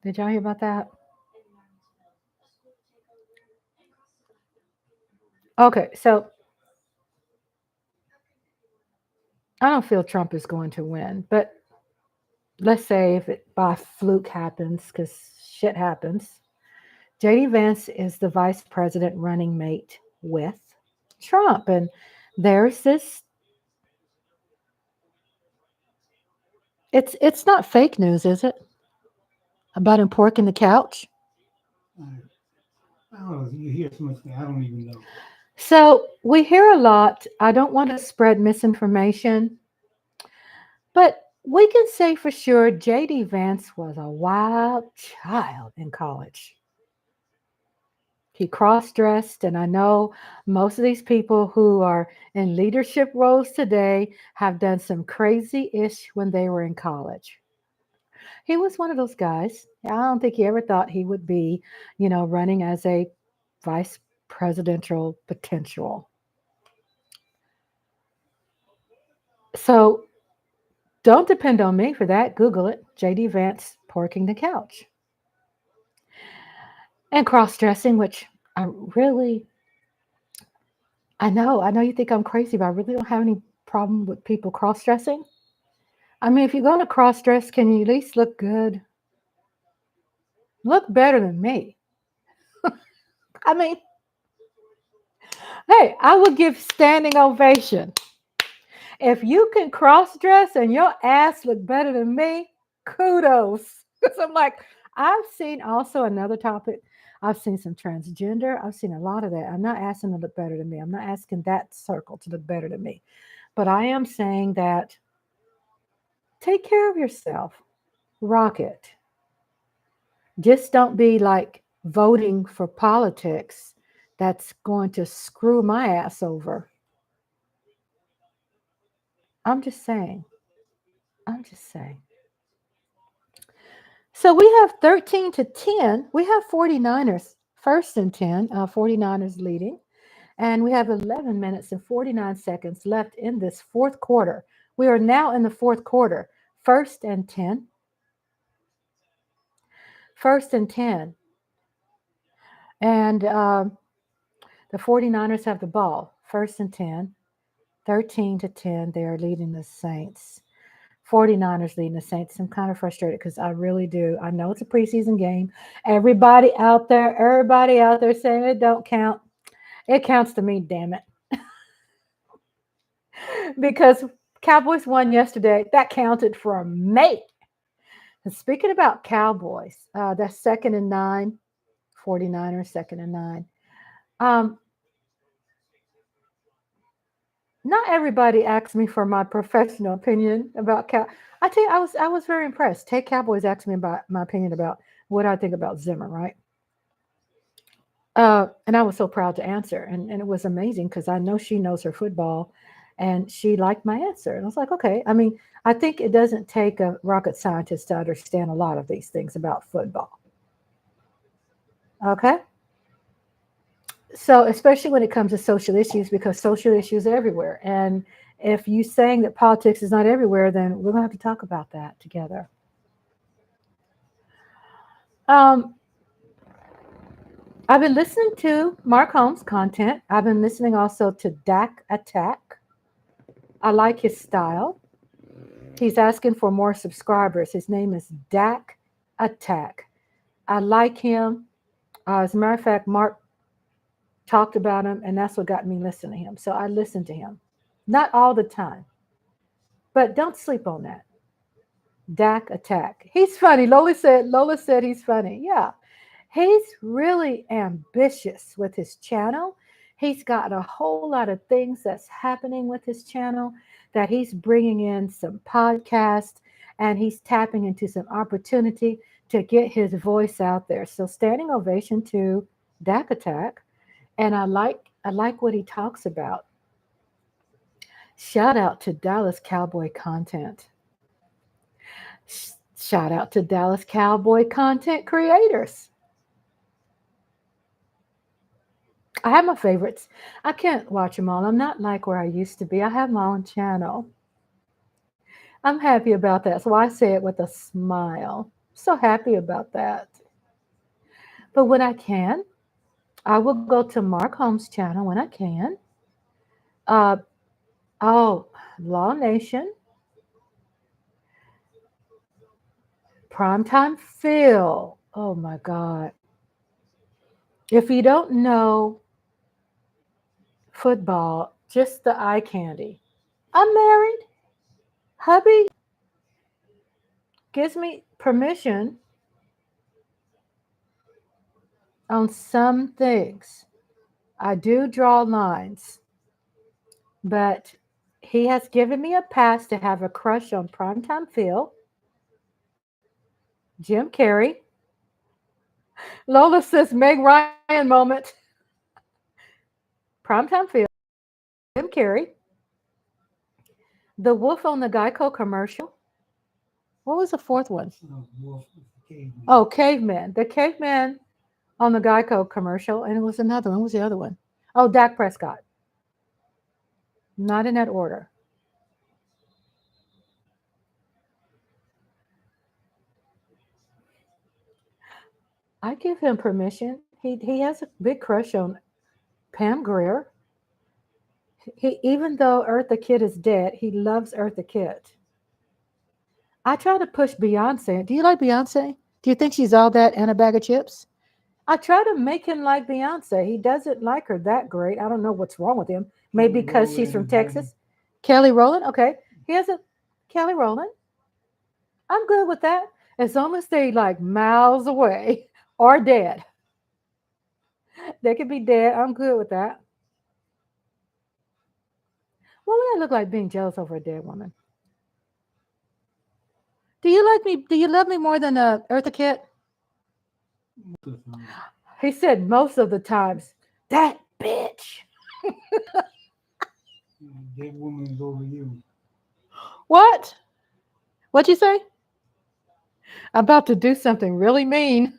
Did y'all hear about that? Okay, so I don't feel Trump is going to win, but let's say if it by fluke happens, because shit happens, JD Vance is the vice president running mate with Trump. And there's this, it's not fake news, is it? About him porking the couch? I don't know. You hear so much. I don't even know. So we hear a lot. I don't want to spread misinformation, but we can say for sure JD Vance was a wild child in college. He cross dressed, and I know most of these people who are in leadership roles today have done some crazy ish when they were in college. He was one of those guys. I don't think he ever thought he would be, running as a vice presidential potential. So don't depend on me for that. Google it. JD Vance porking the couch. And cross dressing, which I really, I know you think I'm crazy, but I really don't have any problem with people cross dressing. I mean, if you're going to cross dress, can you at least look good? Look better than me. I mean, hey, I would give standing ovation. If you can cross dress and your ass look better than me, kudos. Because I'm like, I've seen also another topic. I've seen some transgender. I've seen a lot of that. I'm not asking to look better than me. I'm not asking that circle to look better than me. But I am saying that take care of yourself. Rock it. Just don't be like voting for politics that's going to screw my ass over. I'm just saying. I'm just saying. So we have 13 to 10. We have 49ers first and 10, 49ers leading. And we have 11 minutes and 49 seconds left in this fourth quarter. We are now in the fourth quarter. First and 10. First and 10. And the 49ers have the ball. First and 10. 13 to 10. They are leading the Saints. 49ers leading the Saints. I'm kind of frustrated because I really do. I know it's a preseason game. Everybody out there saying it don't count. It counts to me, damn it. Because Cowboys won yesterday. That counted for me. And speaking about Cowboys, that's second and 9. 49ers, second and 9. Um, Not everybody asks me for my professional opinion about cow. I tell you, I was very impressed. Tate Cowboys asked me about my opinion about what I think about Zimmer, right? And I was so proud to answer, and it was amazing because I know she knows her football, and she liked my answer. And I was like, okay. I mean, I think it doesn't take a rocket scientist to understand a lot of these things about football. Okay, so especially when it comes to social issues, because social issues are everywhere, and if you saying that politics is not everywhere, then we're gonna have to talk about that together. Um, I've been listening to Mark Holmes content. I've been listening also to Dak Attack. I like his style. He's asking for more subscribers. His name is Dak Attack. I like him. As a matter of fact, Mark talked about him, and that's what got me listening to him. So I listen to him. Not all the time, but don't sleep on that. Dak Attack. He's funny. Lola said he's funny. Yeah. He's really ambitious with his channel. He's got a whole lot of things that's happening with his channel, that he's bringing in some podcasts, and he's tapping into some opportunity to get his voice out there. So standing ovation to Dak Attack, and I like what he talks about. Shout out to Dallas Cowboy content. Shout out to Dallas Cowboy content creators. I have my favorites. I can't watch them all. I'm not like where I used to be. I have my own channel. I'm happy about that. So I say it with a smile. So happy about that. But when I can, I will go to Mark Holmes' channel when I can. Uh, oh, Law Nation, Primetime Phil. Oh my God. If you don't know football, just the eye candy. I'm married. Hubby gives me permission on some things. I do draw lines, but he has given me a pass to have a crush on Primetime Phil, Jim Carrey. Lola says Meg Ryan moment. Primetime Phil, Jim Carrey, the wolf on the Geico commercial. What was the fourth one? Wolf with the caveman. Oh, Caveman. The Caveman on the Geico commercial. And it was another one. What was the other one? Oh, Dak Prescott. Not in that order. I give him permission. He has a big crush on Pam Grier. He, even though Eartha Kitt is dead, he loves Eartha Kitt. I try to push Beyonce. Do you like Beyonce? Do you think she's all that and a bag of chips? I try to make him like Beyonce. He doesn't like her that great. I don't know what's wrong with him. Maybe Kelly because she's Rowland from is one. Texas. Kelly Rowland. Okay. He has a Kelly Rowland. I'm good with that. As long as they like miles away or dead. They could be dead. I'm good with that. What would I look like being jealous over a dead woman? Do you like me? Do you love me more than Eartha Kitt? Most of the time. He said most of the times. That bitch. That woman is over you. What? What'd you say? I'm about to do something really mean.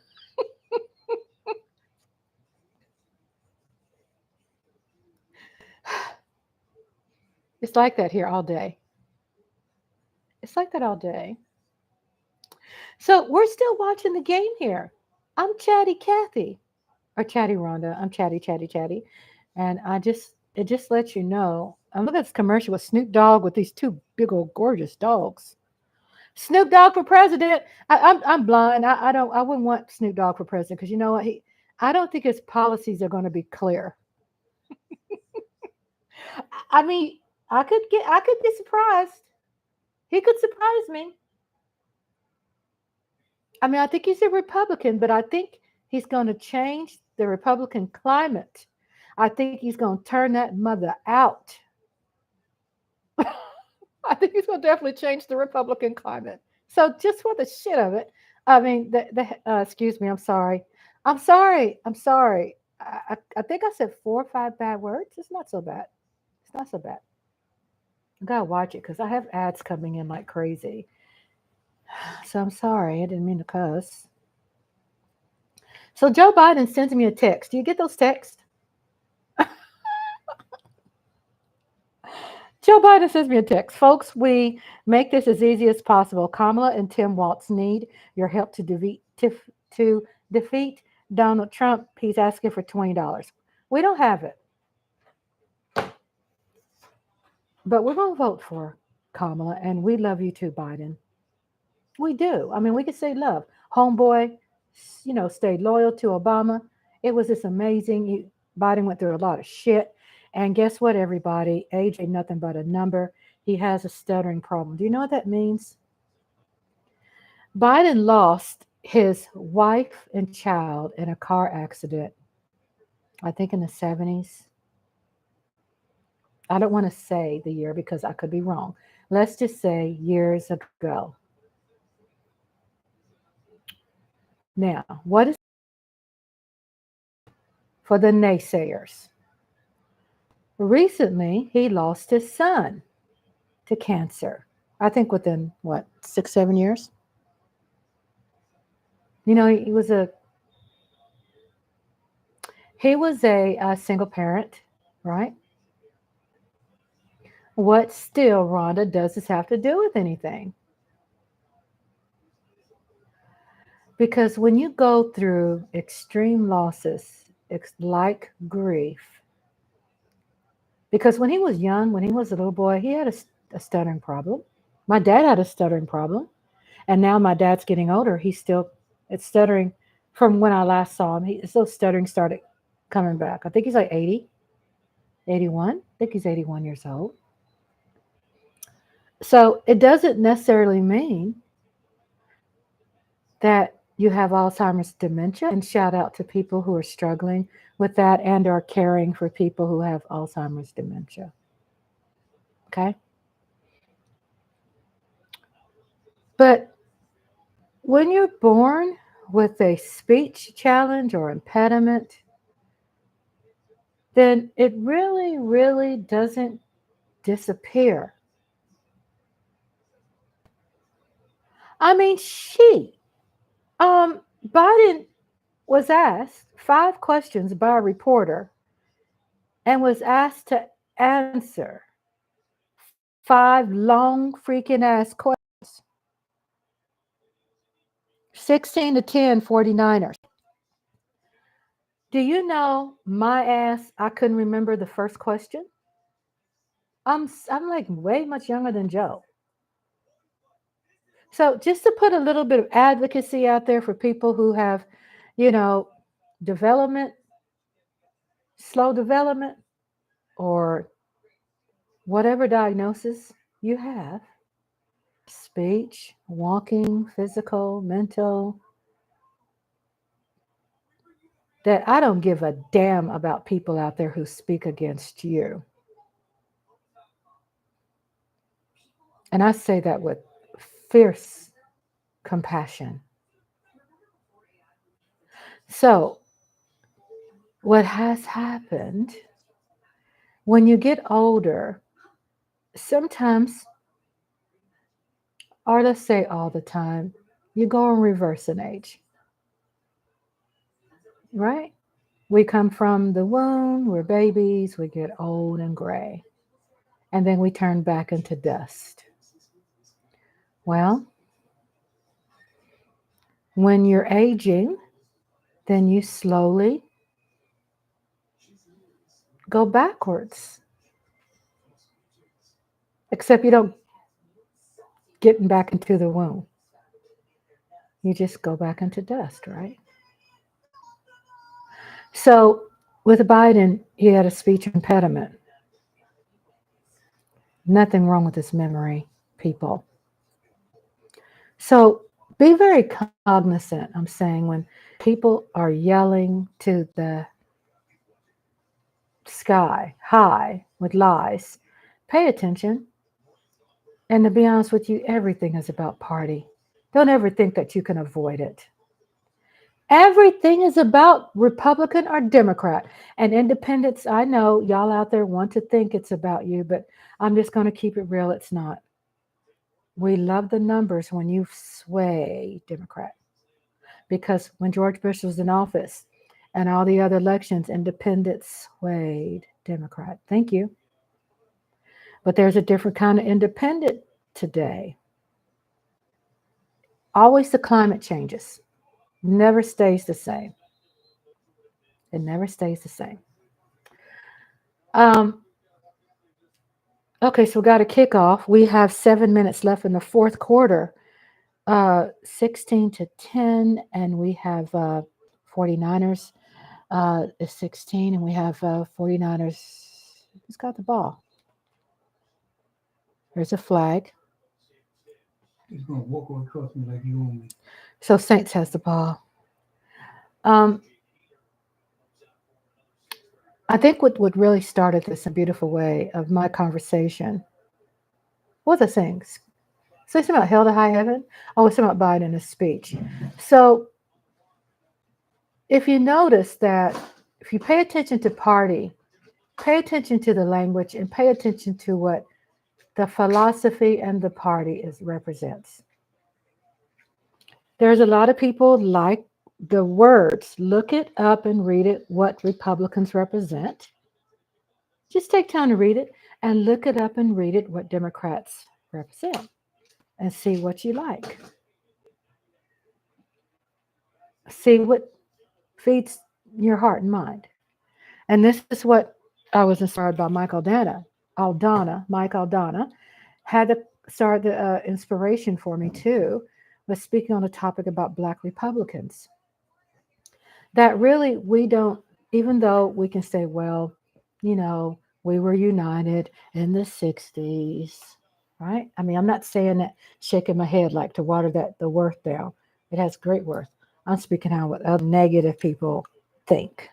It's like that here all day. It's like that all day. So we're still watching the game here. I'm Chatty Cathy or Chatty Rhonda. I'm Chatty Chatty Chatty, and it just lets you know. I'm looking at this commercial with Snoop Dogg with these two big old gorgeous dogs. Snoop Dogg for president. I'm blind. I wouldn't want Snoop Dogg for president because you know what I don't think his policies are going to be clear. I mean, I could be surprised. He could surprise me. I mean, I think he's a Republican, but I think he's going to change the Republican climate. I think he's going to turn that mother out. I think he's going to definitely change the Republican climate. So just for the shit of it, I mean, excuse me, I'm sorry. I'm sorry. I'm sorry. I think I said 4 or 5 bad words. It's not so bad. It's not so bad. I gotta watch it because I have ads coming in like crazy. So I'm sorry. I didn't mean to cuss. So Joe Biden sends me a text. Do you get those texts? Joe Biden sends me a text. Folks, we make this as easy as possible. Kamala and Tim Walz need your help to defeat Donald Trump. He's asking for $20. We don't have it, but we're going to vote for Kamala, and we love you too, Biden. We do. I mean, we could say love. Homeboy, stayed loyal to Obama. It was just amazing. Biden went through a lot of shit. And guess what, everybody? Age ain't nothing but a number. He has a stuttering problem. Do you know what that means? Biden lost his wife and child in a car accident, I think in the 70s. I don't want to say the year because I could be wrong. Let's just say years ago. Now, what is for the naysayers? Recently, he lost his son to cancer. I think within what, 6, 7 years? He was a single parent, right? What still, Rhonda, does this have to do with anything? Because when you go through extreme losses, like grief, because when he was young, when he was a little boy, he had a stuttering problem. My dad had a stuttering problem. And now my dad's getting older. It's stuttering from when I last saw him. Those stuttering started coming back. I think he's like 80, 81. I think he's 81 years old. So it doesn't necessarily mean that you have Alzheimer's dementia. And shout out to people who are struggling with that and are caring for people who have Alzheimer's dementia. Okay? But when you're born with a speech challenge or impediment, then it really, really doesn't disappear. I mean, Biden was asked 5 questions by a reporter and was asked to answer 5 long freaking ass questions. 16-10 49ers. Do you know my ass? I couldn't remember the first question. I'm like way much younger than Joe. So just to put a little bit of advocacy out there for people who have, you know, development, slow development, or whatever diagnosis you have, speech, walking, physical, mental, that I don't give a damn about people out there who speak against you. And I say that with fierce compassion. So, what has happened when you get older, sometimes, or let's say all the time, you go in reverse in age, right? We come from the womb, we're babies, we get old and gray, and then we turn back into dust. Well, when you're aging, then you slowly go backwards. Except you don't get back into the womb. You just go back into dust, right? So with Biden, he had a speech impediment. Nothing wrong with his memory, people. So be very cognizant, I'm saying, when people are yelling to the sky high with lies, pay attention And to be honest with you, everything is about party. Don't ever think that you can avoid it. Everything is about Republican or Democrat. And independents, I know y'all out there want to think it's about you, but I'm just going to keep it real. It's not. We love the numbers when you sway Democrat. Because when George Bush was in office and all the other elections, independents swayed Democrat. Thank you. But there's a different kind of independent today. Always the climate changes. Never stays the same. It never stays the same. Um, okay, so we got a kickoff. We have 7 minutes left in the fourth quarter. 16 to 10, and we have 49ers is 16, and we have 49ers. Who's got the ball? There's a flag. He's gonna walk across me like you own me. So Saints has the ball. Um, I think what really started this in a beautiful way of my conversation was the things. So it's about hell to high heaven. Oh, it's about Biden in his speech. So if you notice that, if you pay attention to party, pay attention to the language, and pay attention to what the philosophy and the party is represents. There's a lot of people like the words. Look it up and read it, what Republicans represent. Just take time to read it and look it up and read it, what Democrats represent, and see what you like. See what feeds your heart and mind. And this is what I was inspired by Mike Aldana had to start the inspiration for me too, was speaking on a topic about Black Republicans. That really we don't, even though we can say, well, we were united in the 60s, right? I mean, I'm not saying that shaking my head like to water that the worth down. It has great worth. I'm speaking how what other negative people think.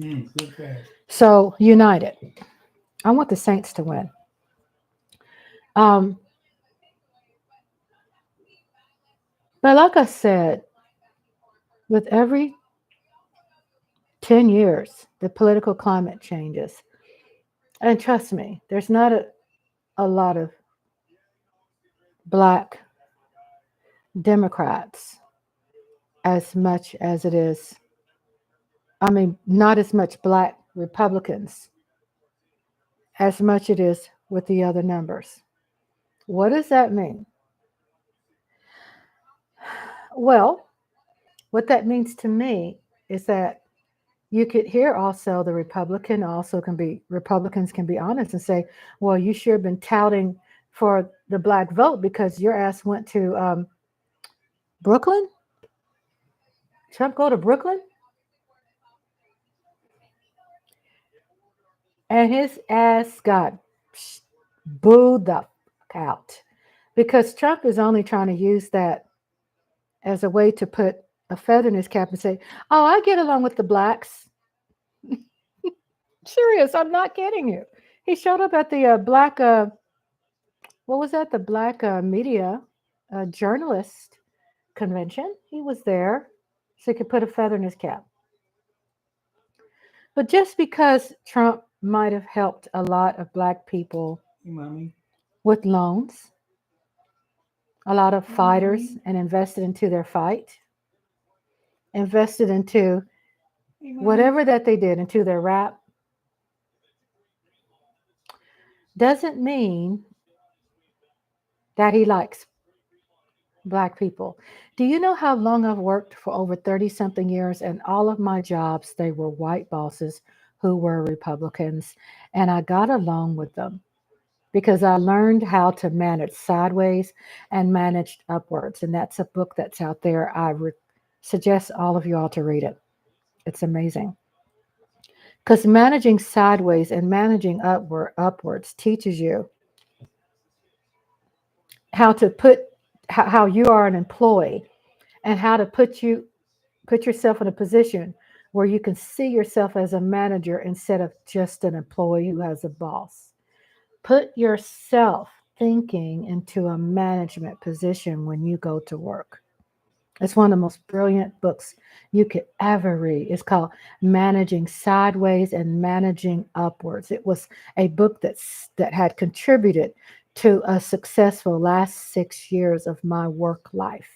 So fast. So united. I want the Saints to win. Um, but like I said, with every 10 years, the political climate changes. And trust me, there's not a lot of Black Democrats as much as it is, I mean, not as much Black Republicans as much it is with the other numbers. What does that mean? Well, what that means to me is that you could hear also the Republicans can be honest and say, well, you sure have been touting for the Black vote because your ass went to Brooklyn. Trump go to Brooklyn and his ass got booed the fuck out because Trump is only trying to use that as a way to put a feather in his cap and say, oh, I get along with the Blacks. Serious, I'm not kidding you. He showed up at the Black what was that? The Black Media Journalist Convention. He was there so he could put a feather in his cap. But just because Trump might have helped a lot of Black people Hey, mommy. with loans, a lot of Hey, fighters, mommy. and invested into their fight, invested into Hey, mommy. whatever that they did, into their rap, doesn't mean that he likes Black people. Do you know how long I've worked for over 30 something years? And all of my jobs, they were white bosses who were Republicans. And I got along with them because I learned how to manage sideways and managed upwards. And that's a book that's out there. Suggest all of you all to read it. It's amazing. Because managing sideways and managing upwards teaches you how to how you are an employee and how to put yourself in a position where you can see yourself as a manager instead of just an employee who has a boss. Put yourself thinking into a management position when you go to work. It's one of the most brilliant books you could ever read. It's called Managing Sideways and Managing Upwards. It was a book that had contributed to a successful last 6 years of my work life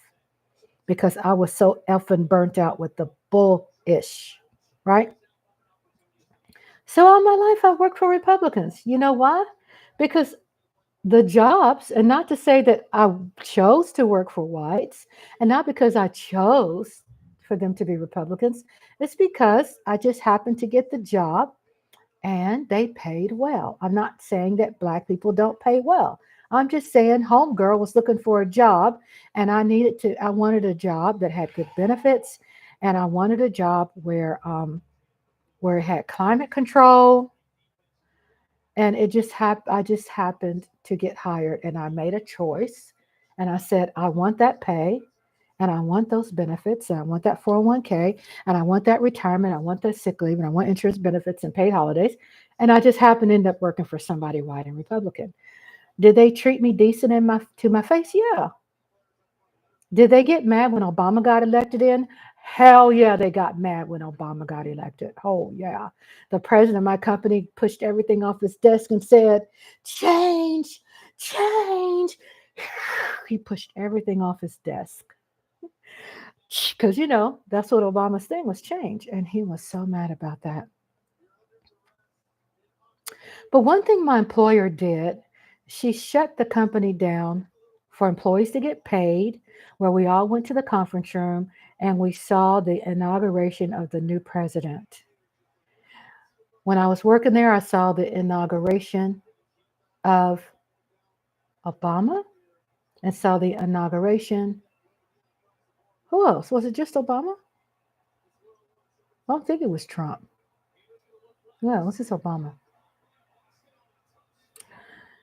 because I was so effing burnt out with the bullish, right? So all my life I worked for Republicans. You know why? Because the jobs, and not to say that I chose to work for whites, and not because I chose for them to be Republicans, it's because I just happened to get the job and they paid well. I'm not saying that black people don't pay well. I'm just saying homegirl was looking for a job and I wanted a job that had good benefits and I wanted a job where it had climate control and I just happened to get hired and I made a choice and I said I want that pay and I want those benefits and I want that 401k and I want that retirement, I want that sick leave and I want insurance benefits and paid holidays. And I just happened to end up working for somebody white and Republican. Did they treat me decent to my face? Yeah. Did they get mad when Obama got elected in? Hell yeah, they got mad when Obama got elected. Oh yeah. The president of my company pushed everything off his desk and said, change, change. He pushed everything off his desk. Because, that's what Obama's thing was change. And he was so mad about that. But one thing my employer did, she shut the company down for employees to get paid, where we all went to the conference room and we saw the inauguration of the new president. When I was working there, I saw the inauguration of Obama and saw the inauguration. Who else? Was it just Obama? I don't think it was Trump. Yeah, it was just Obama.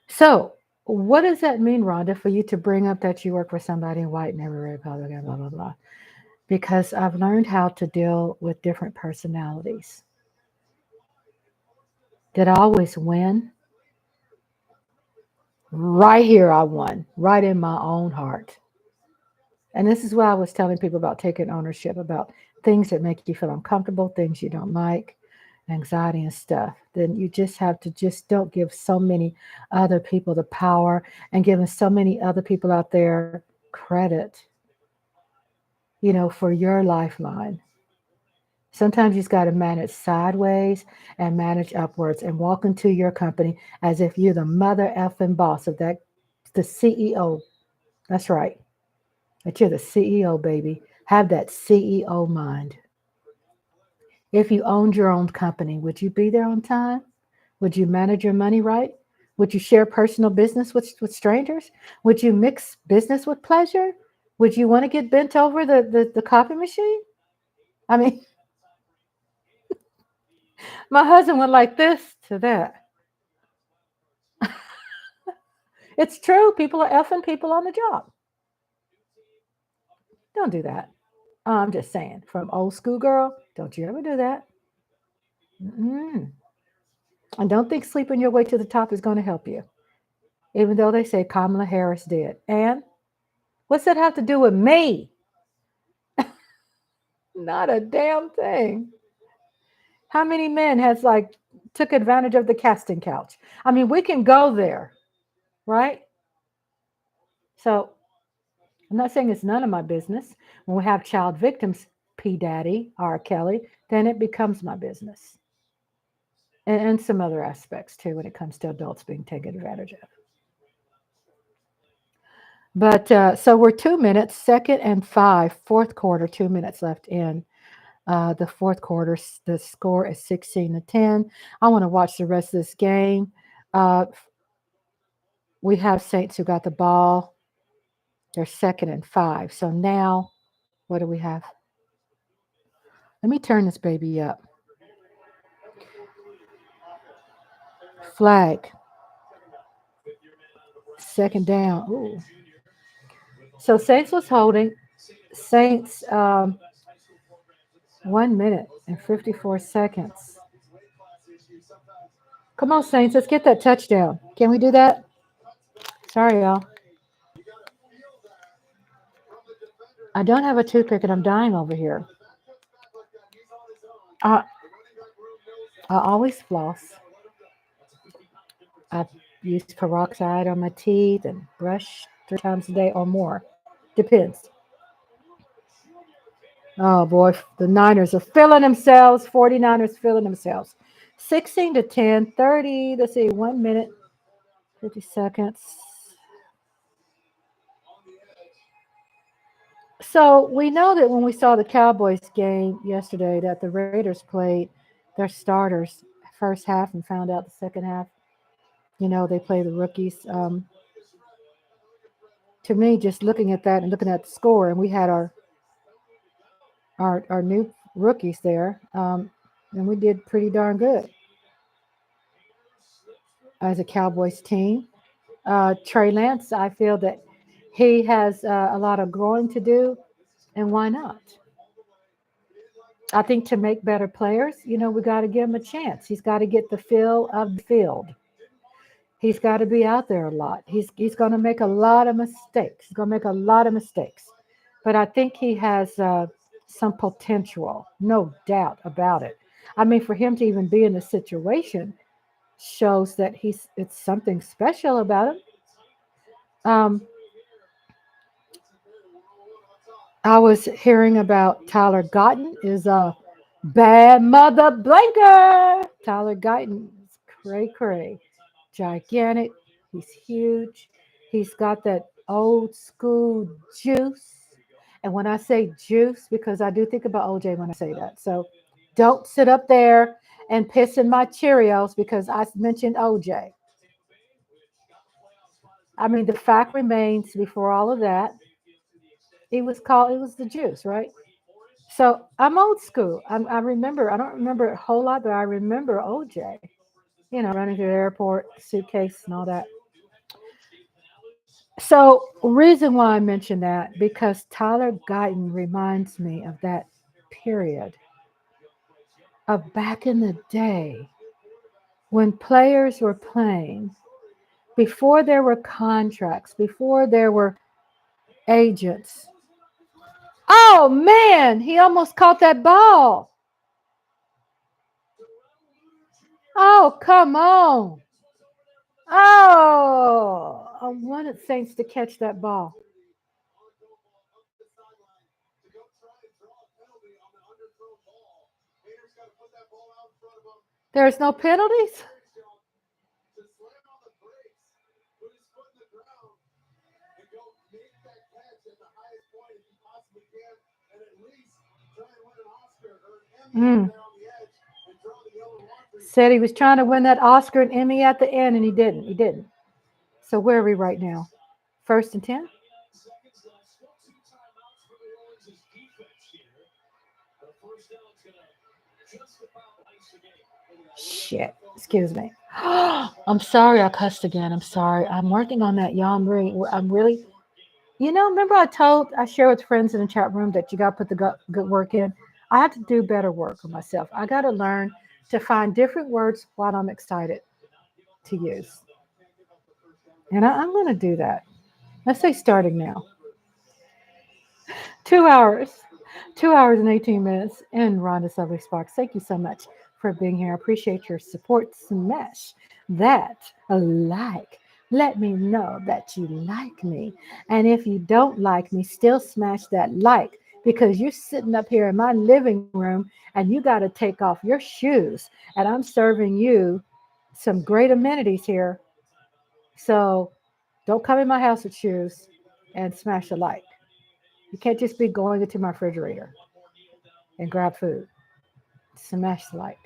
So, what does that mean, Rhonda, for you to bring up that you work for somebody white and every Republican, blah, blah, blah? Because I've learned how to deal with different personalities. Did I always win? Right here, I won, right in my own heart. And this is why I was telling people about taking ownership, about things that make you feel uncomfortable, things you don't like, anxiety and stuff. Then you just have to just don't give so many other people the power and giving so many other people out there credit, for your lifeline. Sometimes you just got to manage sideways and manage upwards and walk into your company as if you're the mother effing boss of the CEO. That's right. That you're the CEO, baby. Have that CEO mind. If you owned your own company, would you be there on time? Would you manage your money right? Would you share personal business with strangers? Would you mix business with pleasure? Would you want to get bent over the coffee machine? I mean, my husband went like this to that. It's true. People are effing people on the job. Don't do that. I'm just saying, from old school girl, don't you ever do that. Mm-mm. And don't think sleeping your way to the top is going to help you, even though they say Kamala Harris did. And what's that have to do with me? Not a damn thing. How many men has took advantage of the casting couch? I mean, we can go there, right? So I'm not saying it's none of my business. When we have child victims, P. Daddy, R. Kelly, then it becomes my business. And some other aspects too when it comes to adults being taken advantage of. But so we're 2 minutes, second and five, fourth quarter, 2 minutes left in the fourth quarter. The score is 16-10. I want to watch the rest of this game. Uh, we have Saints who got the ball. They're second and five. So now, what do we have? Let me turn this baby up. Flag. Second down. Ooh. So Saints was holding. Saints 1 minute and 54 seconds. Come on, Saints. Let's get that touchdown. Can we do that? Sorry, y'all. I don't have a toothpick and I'm dying over here. I, I always floss. I use peroxide on my teeth and brush 3 times a day or more. Depends. Oh boy, the Niners are filling themselves. 49ers filling themselves. 16 to 10, 30. Let's see, 1 minute, 50 seconds. So we know that when we saw the Cowboys game yesterday, that the Raiders played their starters first half and found out the second half. They play the rookies. To me, just looking at that and looking at the score, and we had our new rookies there, and we did pretty darn good as a Cowboys team. Trey Lance, I feel that he has a lot of growing to do, and why not? I think to make better players, we got to give him a chance. He's got to get the feel of the field. He's got to be out there a lot. He's going to make a lot of mistakes. He's going to make a lot of mistakes, but I think he has some potential, no doubt about it. I mean, for him to even be in the situation shows that it's something special about him. Um, I was hearing about Tyler Guyton is a bad mother blanker. Tyler Guyton is cray cray, gigantic. He's huge. He's got that old school juice. And when I say juice, because I do think about OJ when I say that. So don't sit up there and piss in my Cheerios because I mentioned OJ. I mean, the fact remains before all of that, it was the juice, right? So I'm old school. I remember, I don't remember a whole lot, but I remember OJ, running through the airport, suitcase and all that. So reason why I mention that, because Tyler Guyton reminds me of that period of back in the day when players were playing before there were contracts, before there were agents. Oh man, he almost caught that ball. Oh, come on. Oh, I wanted Saints to catch that ball. There's no penalties? Mm. Said he was trying to win that Oscar and Emmy at the end, and he didn't. He didn't. So where are we right now? First and 10? Shit. Excuse me. I'm sorry I cussed again. I'm sorry. I'm working on that, y'all. I'm really, remember I shared with friends in the chat room that you got to put the good work in. I have to do better work on myself. I got to learn to find different words while I'm excited to use. And I'm going to do that. Let's say starting now. 2 hours, 2 hours and 18 minutes in Rhonda Subway Sparks. Thank you so much for being here. I appreciate your support. Smash that a like. Let me know that you like me. And if you don't like me, still smash that like because you're sitting up here in my living room and you got to take off your shoes. And I'm serving you some great amenities here. So don't come in my house with shoes and smash a like. You can't just be going into my refrigerator and grab food. Smash the like.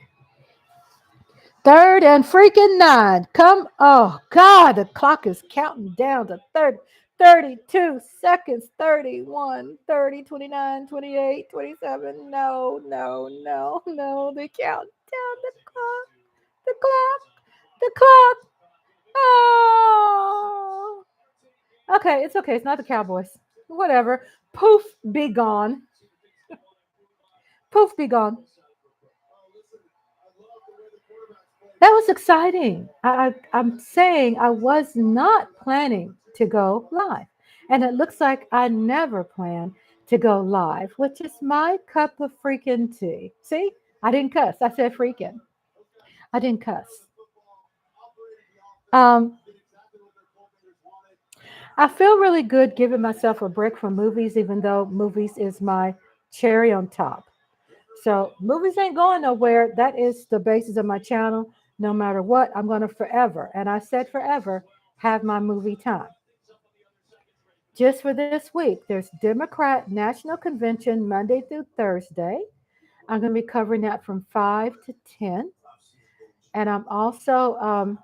Third and freaking 9. Come. Oh, God. The clock is counting down to 30, 32 seconds. 31, 30, 29, 28, 27. No, no, no, no. They count down the clock. The clock. The clock. Oh. Okay, it's okay. It's not the Cowboys. Whatever. Poof, be gone. Poof, be gone. That was exciting. I'm saying I was not planning to go live. And it looks like I never plan to go live, which is my cup of freaking tea. See, I didn't cuss. I said freaking. I didn't cuss. Um, I feel really good giving myself a break from movies, even though movies is my cherry on top. So movies ain't going nowhere. That is the basis of my channel. No matter what, I'm going to forever, and I said forever, have my movie time. Just for this week, there's Democrat National Convention Monday through Thursday. I'm going to be covering that from 5 to 10. And I'm also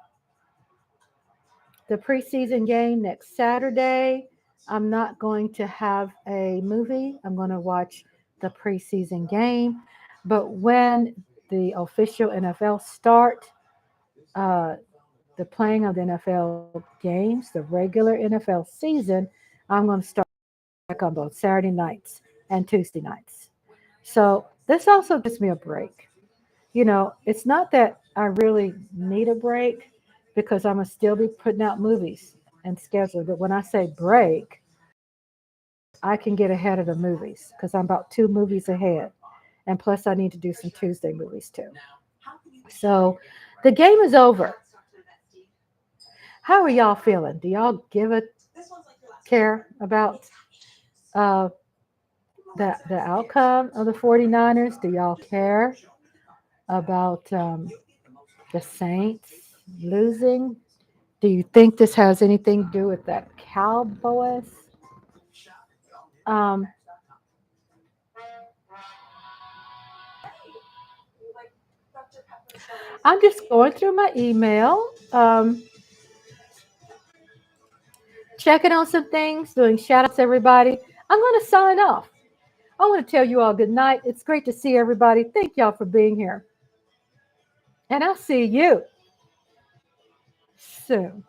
the preseason game next Saturday. I'm not going to have a movie. I'm going to watch the preseason game. But when the official NFL start, uh, the playing of the NFL games, the regular NFL season, I'm going to start back on both Saturday nights and Tuesday nights. So this also gives me a break. It's not that I really need a break because I'm going to still be putting out movies and scheduling. But when I say break, I can get ahead of the movies because I'm about two movies ahead. And plus, I need to do some Tuesday movies too. So the game is over. How are y'all feeling? Do y'all give a care about uh, the outcome of the 49ers? Do y'all care about the Saints losing? Do you think this has anything to do with that Cowboys? Um, I'm just going through my email, checking on some things, doing shout outs to everybody. I'm going to sign off. I want to tell you all good night. It's great to see everybody. Thank y'all for being here. And I'll see you soon.